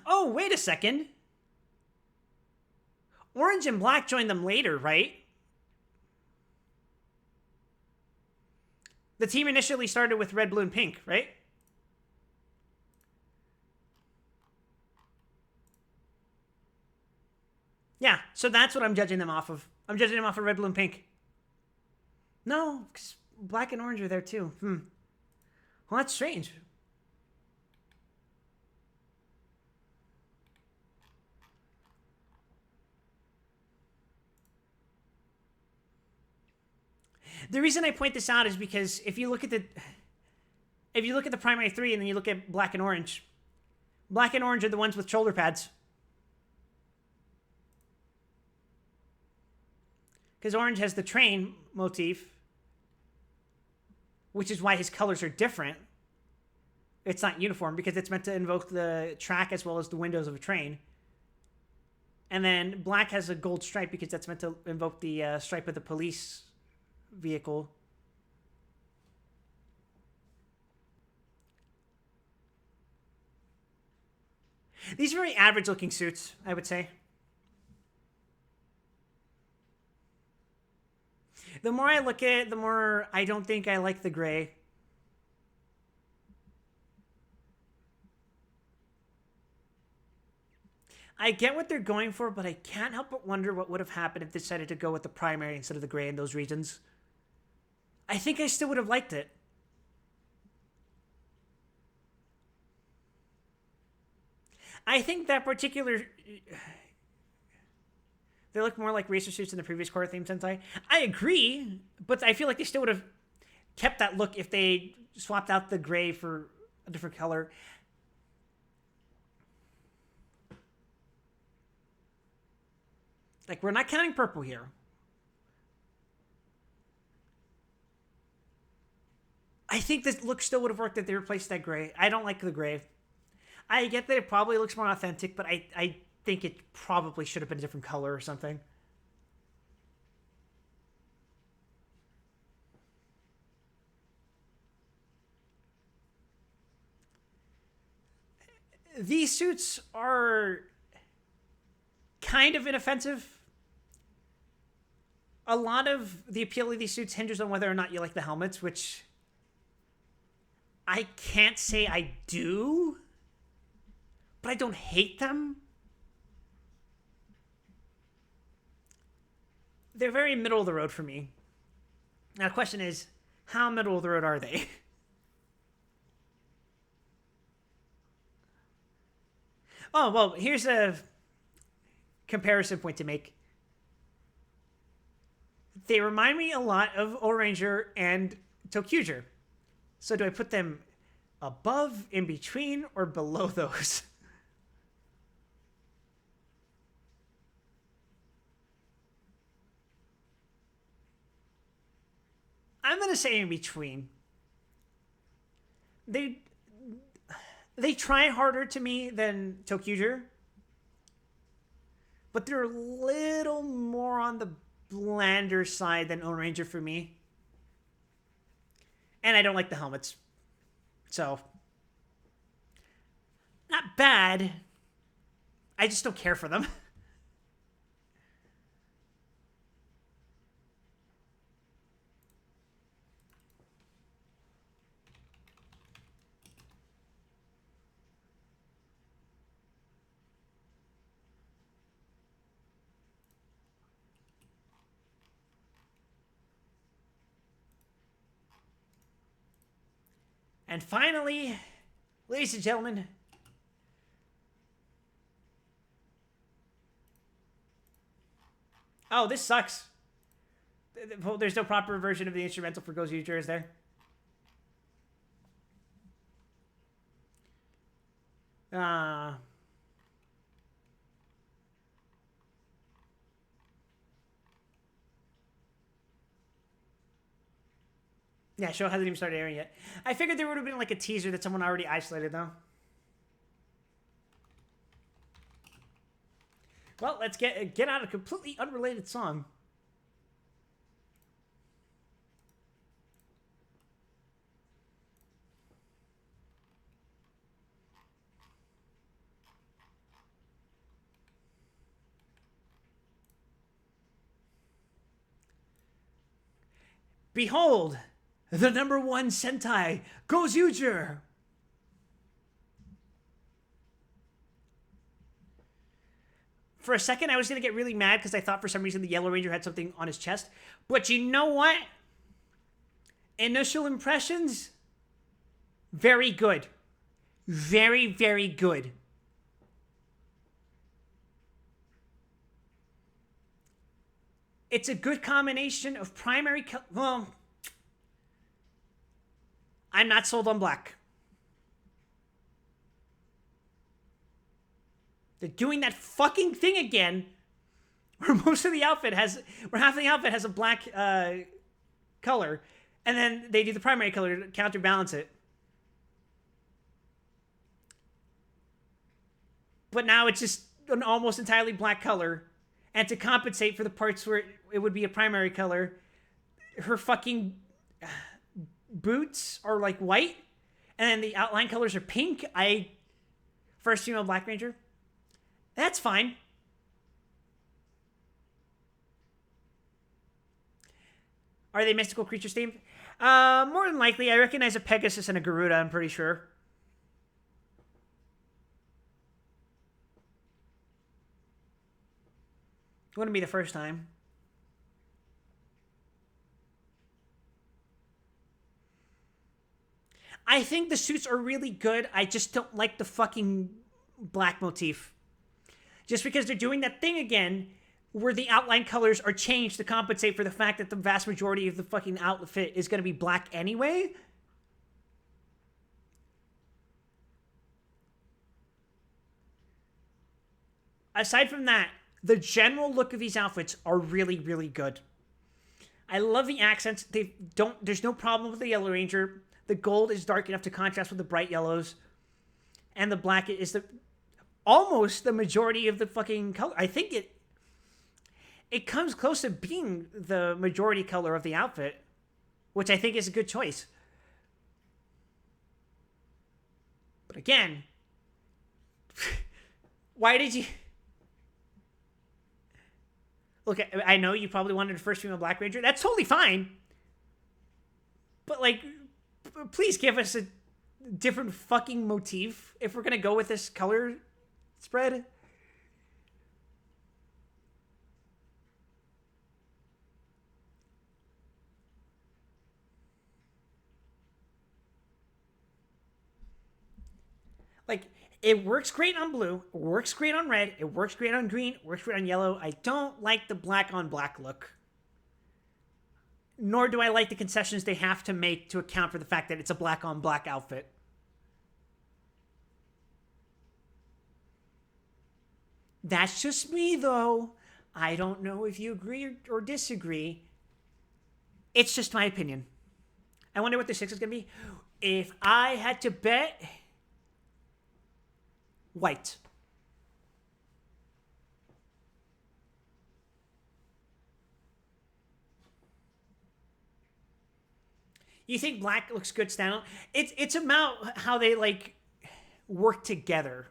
Oh, wait a second. Orange and black joined them later, right? The team initially started with red, blue, and pink, right? Yeah, so that's what I'm judging them off of. I'm judging them off of red, blue, and pink. No, because black and orange are there too. Well, that's strange. The reason I point this out is because if you look at the primary three and then you look at black and orange are the ones with shoulder pads. Because orange has the train motif, which is why his colors are different. It's not uniform because it's meant to invoke the track as well as the windows of a train. And then black has a gold stripe because that's meant to invoke the stripe of the police vehicle. These are very average looking suits, I would say. The more I look at it, the more I don't think I like the gray. I get what they're going for, but I can't help but wonder what would have happened if they decided to go with the primary instead of the gray in those regions. I think I still would have liked it. I think that particular... They look more like racer suits in the previous core theme Sentai. I agree, but I feel like they still would have kept that look if they swapped out the gray for a different color. Like, we're not counting purple here. I think this look still would have worked if they replaced that gray. I don't like the gray. I get that it probably looks more authentic, but I think it probably should have been a different color or something. These suits are kind of inoffensive. A lot of the appeal of these suits hinges on whether or not you like the helmets, which I can't say I do, but I don't hate them. They're very middle of the road for me. Now, the question is, how middle of the road are they? Oh, well, here's a comparison point to make. They remind me a lot of Oranger and Tokuger. So do I put them above, in between, or below those? I'm going to say in between. They try harder to me than Tokuger, but they're a little more on the blander side than Oranger for me. And I don't like the helmets. So, not bad. I just don't care for them. And finally, ladies and gentlemen, oh, this sucks. There's no proper version of the instrumental for Goes Future, is there? Uh, yeah, show hasn't even started airing yet. I figured there would have been like a teaser that someone already isolated, though. Well, let's get out a completely unrelated song. Behold, The #1 Sentai goes Uger. For a second, I was going to get really mad because I thought for some reason the Yellow Ranger had something on his chest. But you know what? Initial impressions, very good. Very, very good. It's a good combination of primary... Well, I'm not sold on black. They're doing that fucking thing again where most of the outfit has... Where half of the outfit has a black color. And then they do the primary color to counterbalance it. But now it's just an almost entirely black color. And to compensate for the parts where it would be a primary color, her fucking boots are like white. And then the outline colors are pink. First female Black Ranger. That's fine. Are they mystical creatures themed? More than likely. I recognize a Pegasus and a Garuda, I'm pretty sure. Wouldn't be the first time. I think the suits are really good. I just don't like the fucking black motif. Just because they're doing that thing again where the outline colors are changed to compensate for the fact that the vast majority of the fucking outfit is going to be black anyway. Aside from that, the general look of these outfits are really, really good. I love the accents. There's no problem with the Yellow Ranger. The gold is dark enough to contrast with the bright yellows. And the black is almost the majority of the fucking color. I think it comes close to being the majority color of the outfit, which I think is a good choice. But again, why did you... Look, I know you probably wanted a first female Black Ranger. That's totally fine. But, like, please give us a different fucking motif if we're going to go with this color spread. Like, it works great on blue, it works great on red, it works great on green, it works great on yellow. I don't like the black on black look. Nor do I like the concessions they have to make to account for the fact that it's a black on black outfit. That's just me, though. I don't know if you agree or disagree. It's just my opinion. I wonder what the 6 is going to be. If I had to bet... white. You think black looks good standalone? It's about how they, like, work together.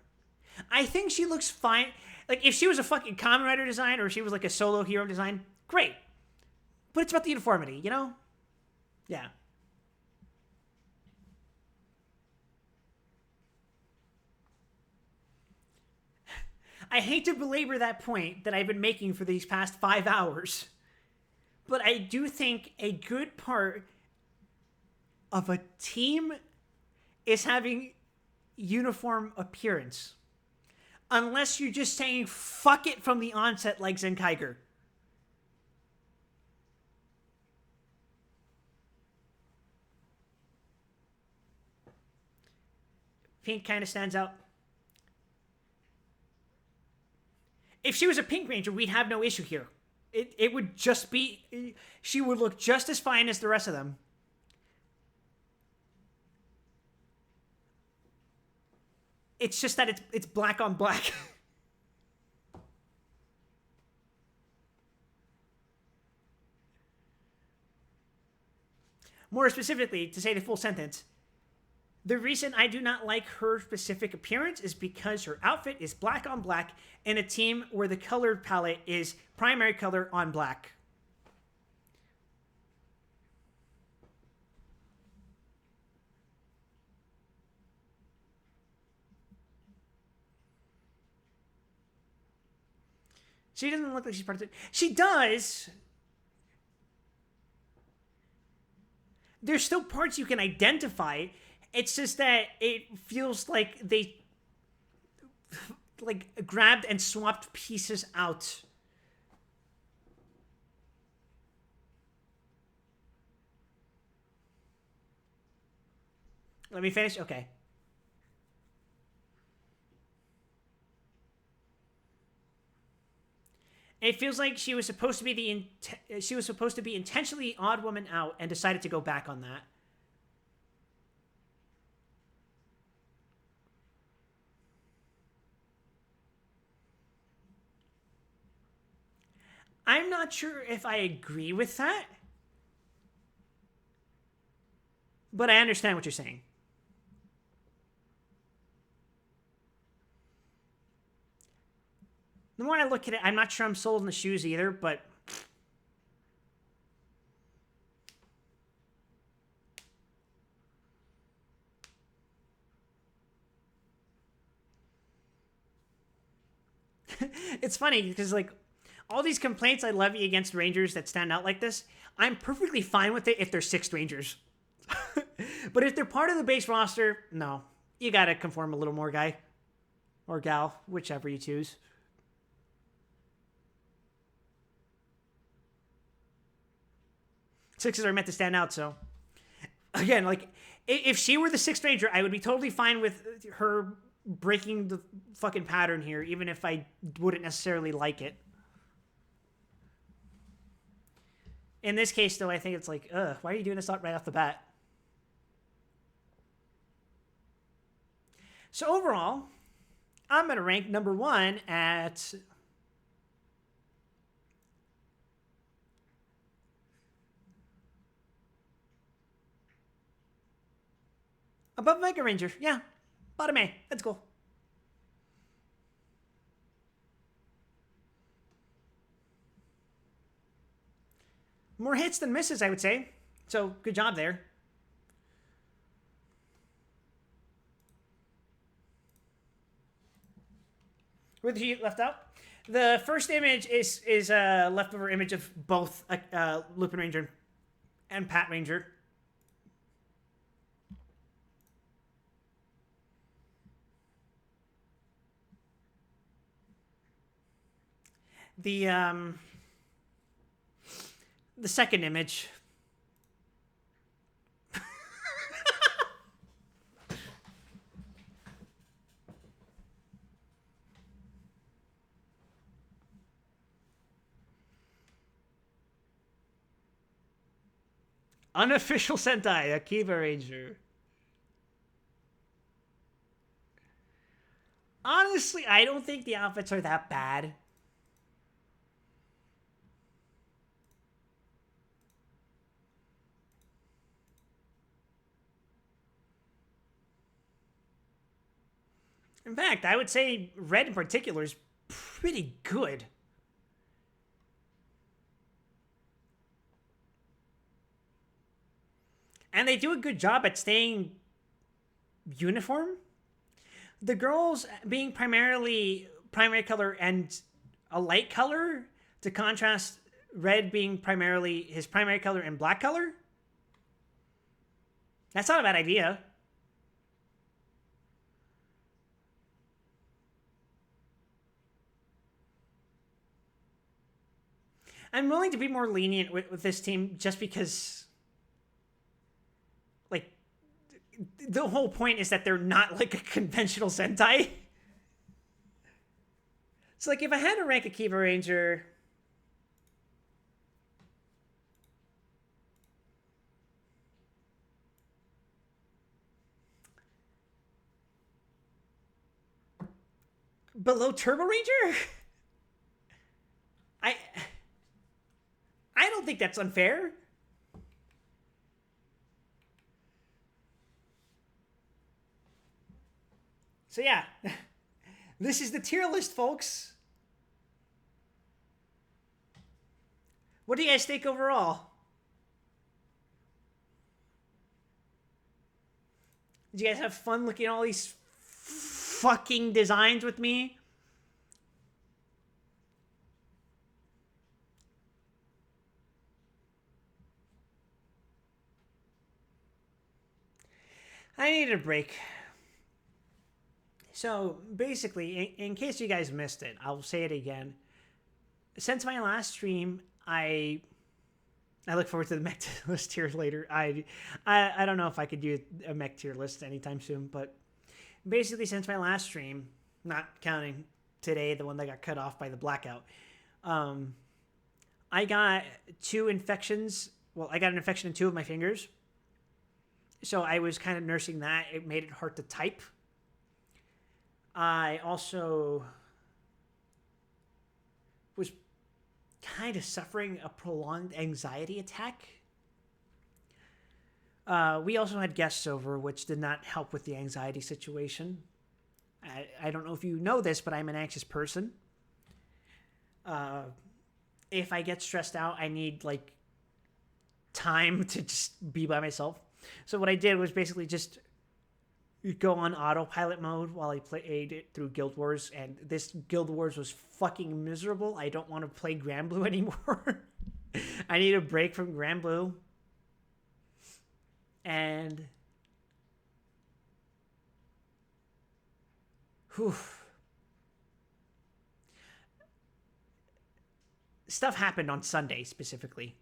I think she looks fine. Like, if she was a fucking Kamen Rider design or if she was, like, a solo hero design, great. But it's about the uniformity, you know? Yeah. I hate to belabor that point that I've been making for these past 5 hours, but I do think a good part of a team is having uniform appearance. Unless you're just saying fuck it from the onset like Zenkaiger. Pink kind of stands out. If she was a Pink Ranger, we'd have no issue here. It would just be... She would look just as fine as the rest of them. It's just that it's black on black. More specifically, to say the full sentence, the reason I do not like her specific appearance is because her outfit is black on black in a team where the color palette is primary color on black. She doesn't look like she's part of it. She does. There's still parts you can identify. It's just that it feels like they like grabbed and swapped pieces out. Let me finish. Okay. It feels like she was supposed to be she was supposed to be intentionally odd woman out and decided to go back on that. I'm not sure if I agree with that, but I understand what you're saying. The more I look at it, I'm not sure I'm sold on the shoes either, but it's funny because like all these complaints I levy against Rangers that stand out like this, I'm perfectly fine with it if they're sixth Rangers. But if they're part of the base roster, no. You gotta conform a little more, guy. Or gal, whichever you choose. Sixes are meant to stand out, so. Again, like, if she were the sixth Ranger, I would be totally fine with her breaking the fucking pattern here, even if I wouldn't necessarily like it. In this case, though, I think it's like, why are you doing this right off the bat? So overall, I'm going to rank number 1 at... above Mega Ranger. Yeah. Bottom A. That's cool. More hits than misses, I would say. So, good job there. What did you left out? The first image is a leftover image of both Lupin Ranger and Pat Ranger. The second image. Unofficial Sentai, Akiba Ranger. Honestly, I don't think the outfits are that bad. In fact, I would say red in particular is pretty good. And they do a good job at staying uniform. The girls being primarily primary color and a light color to contrast red being primarily his primary color and black color. That's not a bad idea. I'm willing to be more lenient with this team just because, like, the whole point is that they're not like a conventional Sentai. So, like, if I had to rank Akiba Ranger, below Turbo Ranger, I don't think that's unfair. So yeah, this is the tier list, folks. What do you guys think overall? Did you guys have fun looking at all these fucking designs with me? needed a break. So basically, in case you guys missed it, I'll say it again. Since my last stream, I look forward to the mech list here later. I don't know if I could do a mech tier list anytime soon, but basically since my last stream, not counting today, the one that got cut off by the blackout, I got 2 infections. Well, I got an infection in 2 of my fingers. So I was kind of nursing that. It made it hard to type. I also was kind of suffering a prolonged anxiety attack. We also had guests over, which did not help with the anxiety situation. I don't know if you know this, but I'm an anxious person. If I get stressed out, I need like time to just be by myself. So what I did was basically just go on autopilot mode while I played it through Guild Wars, and this Guild Wars was fucking miserable. I don't want to play Grand Blue anymore. I need a break from Grand Blue. And whew. Stuff happened on Sunday specifically.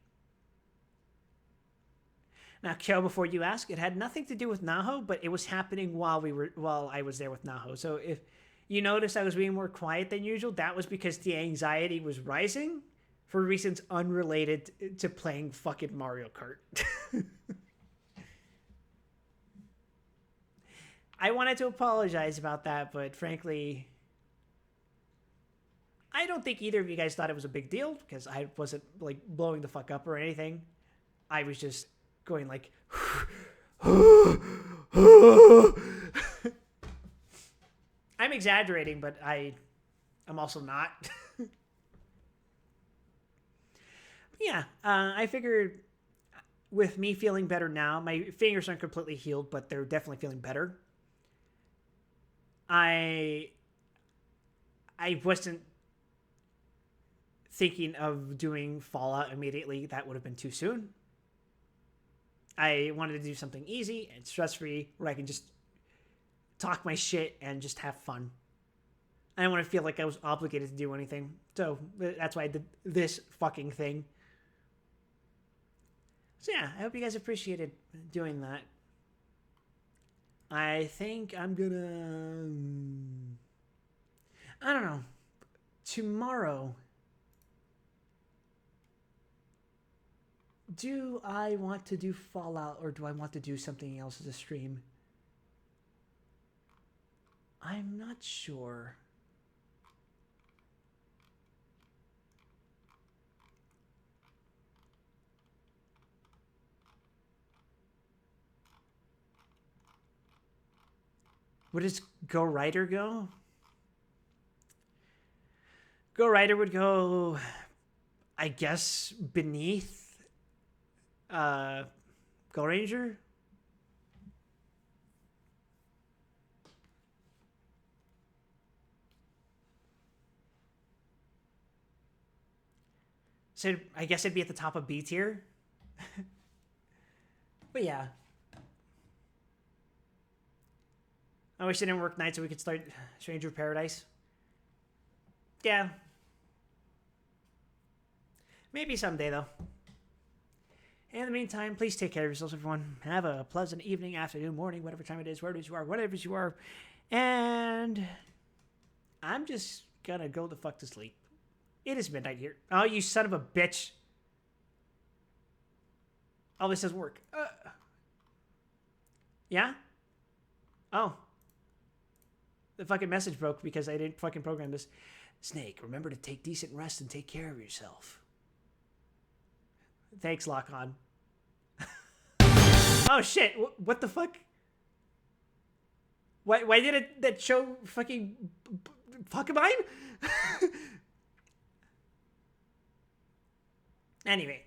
Now, Kyo, before you ask, it had nothing to do with Naho, but it was happening while I was there with Naho. So if you notice I was being more quiet than usual, that was because the anxiety was rising for reasons unrelated to playing fucking Mario Kart. I wanted to apologize about that, but frankly, I don't think either of you guys thought it was a big deal because I wasn't like blowing the fuck up or anything. I was just going like I'm exaggerating, but I'm also not. Yeah, I figured with me feeling better now, my fingers aren't completely healed, but they're definitely feeling better. I wasn't thinking of doing Fallout immediately. That would have been too soon. I wanted to do something easy and stress-free where I can just talk my shit and just have fun. I didn't want to feel like I was obligated to do anything. So that's why I did this fucking thing. So yeah, I hope you guys appreciated doing that. I think I'm gonna... I don't know. Tomorrow... Do I want to do Fallout or do I want to do something else as a stream? I'm not sure. Where does Go Rider go? Go Rider would go, I guess, beneath Go Ranger? So I guess it'd be at the top of B tier. But yeah. I wish it didn't work night so we could start Stranger of Paradise. Yeah. Maybe someday though. In the meantime, please take care of yourselves, everyone. Have a pleasant evening, afternoon, morning, whatever time it is, wherever you are, whatever you are. And I'm just gonna go the fuck to sleep. It is midnight here. Oh, you son of a bitch. Oh, this doesn't work. Yeah? Oh. The fucking message broke because I didn't fucking program this. Snake, remember to take decent rest and take care of yourself. Thanks, Lock On. Oh shit! What the fuck? Why did that show fucking Pokemon? Anyway,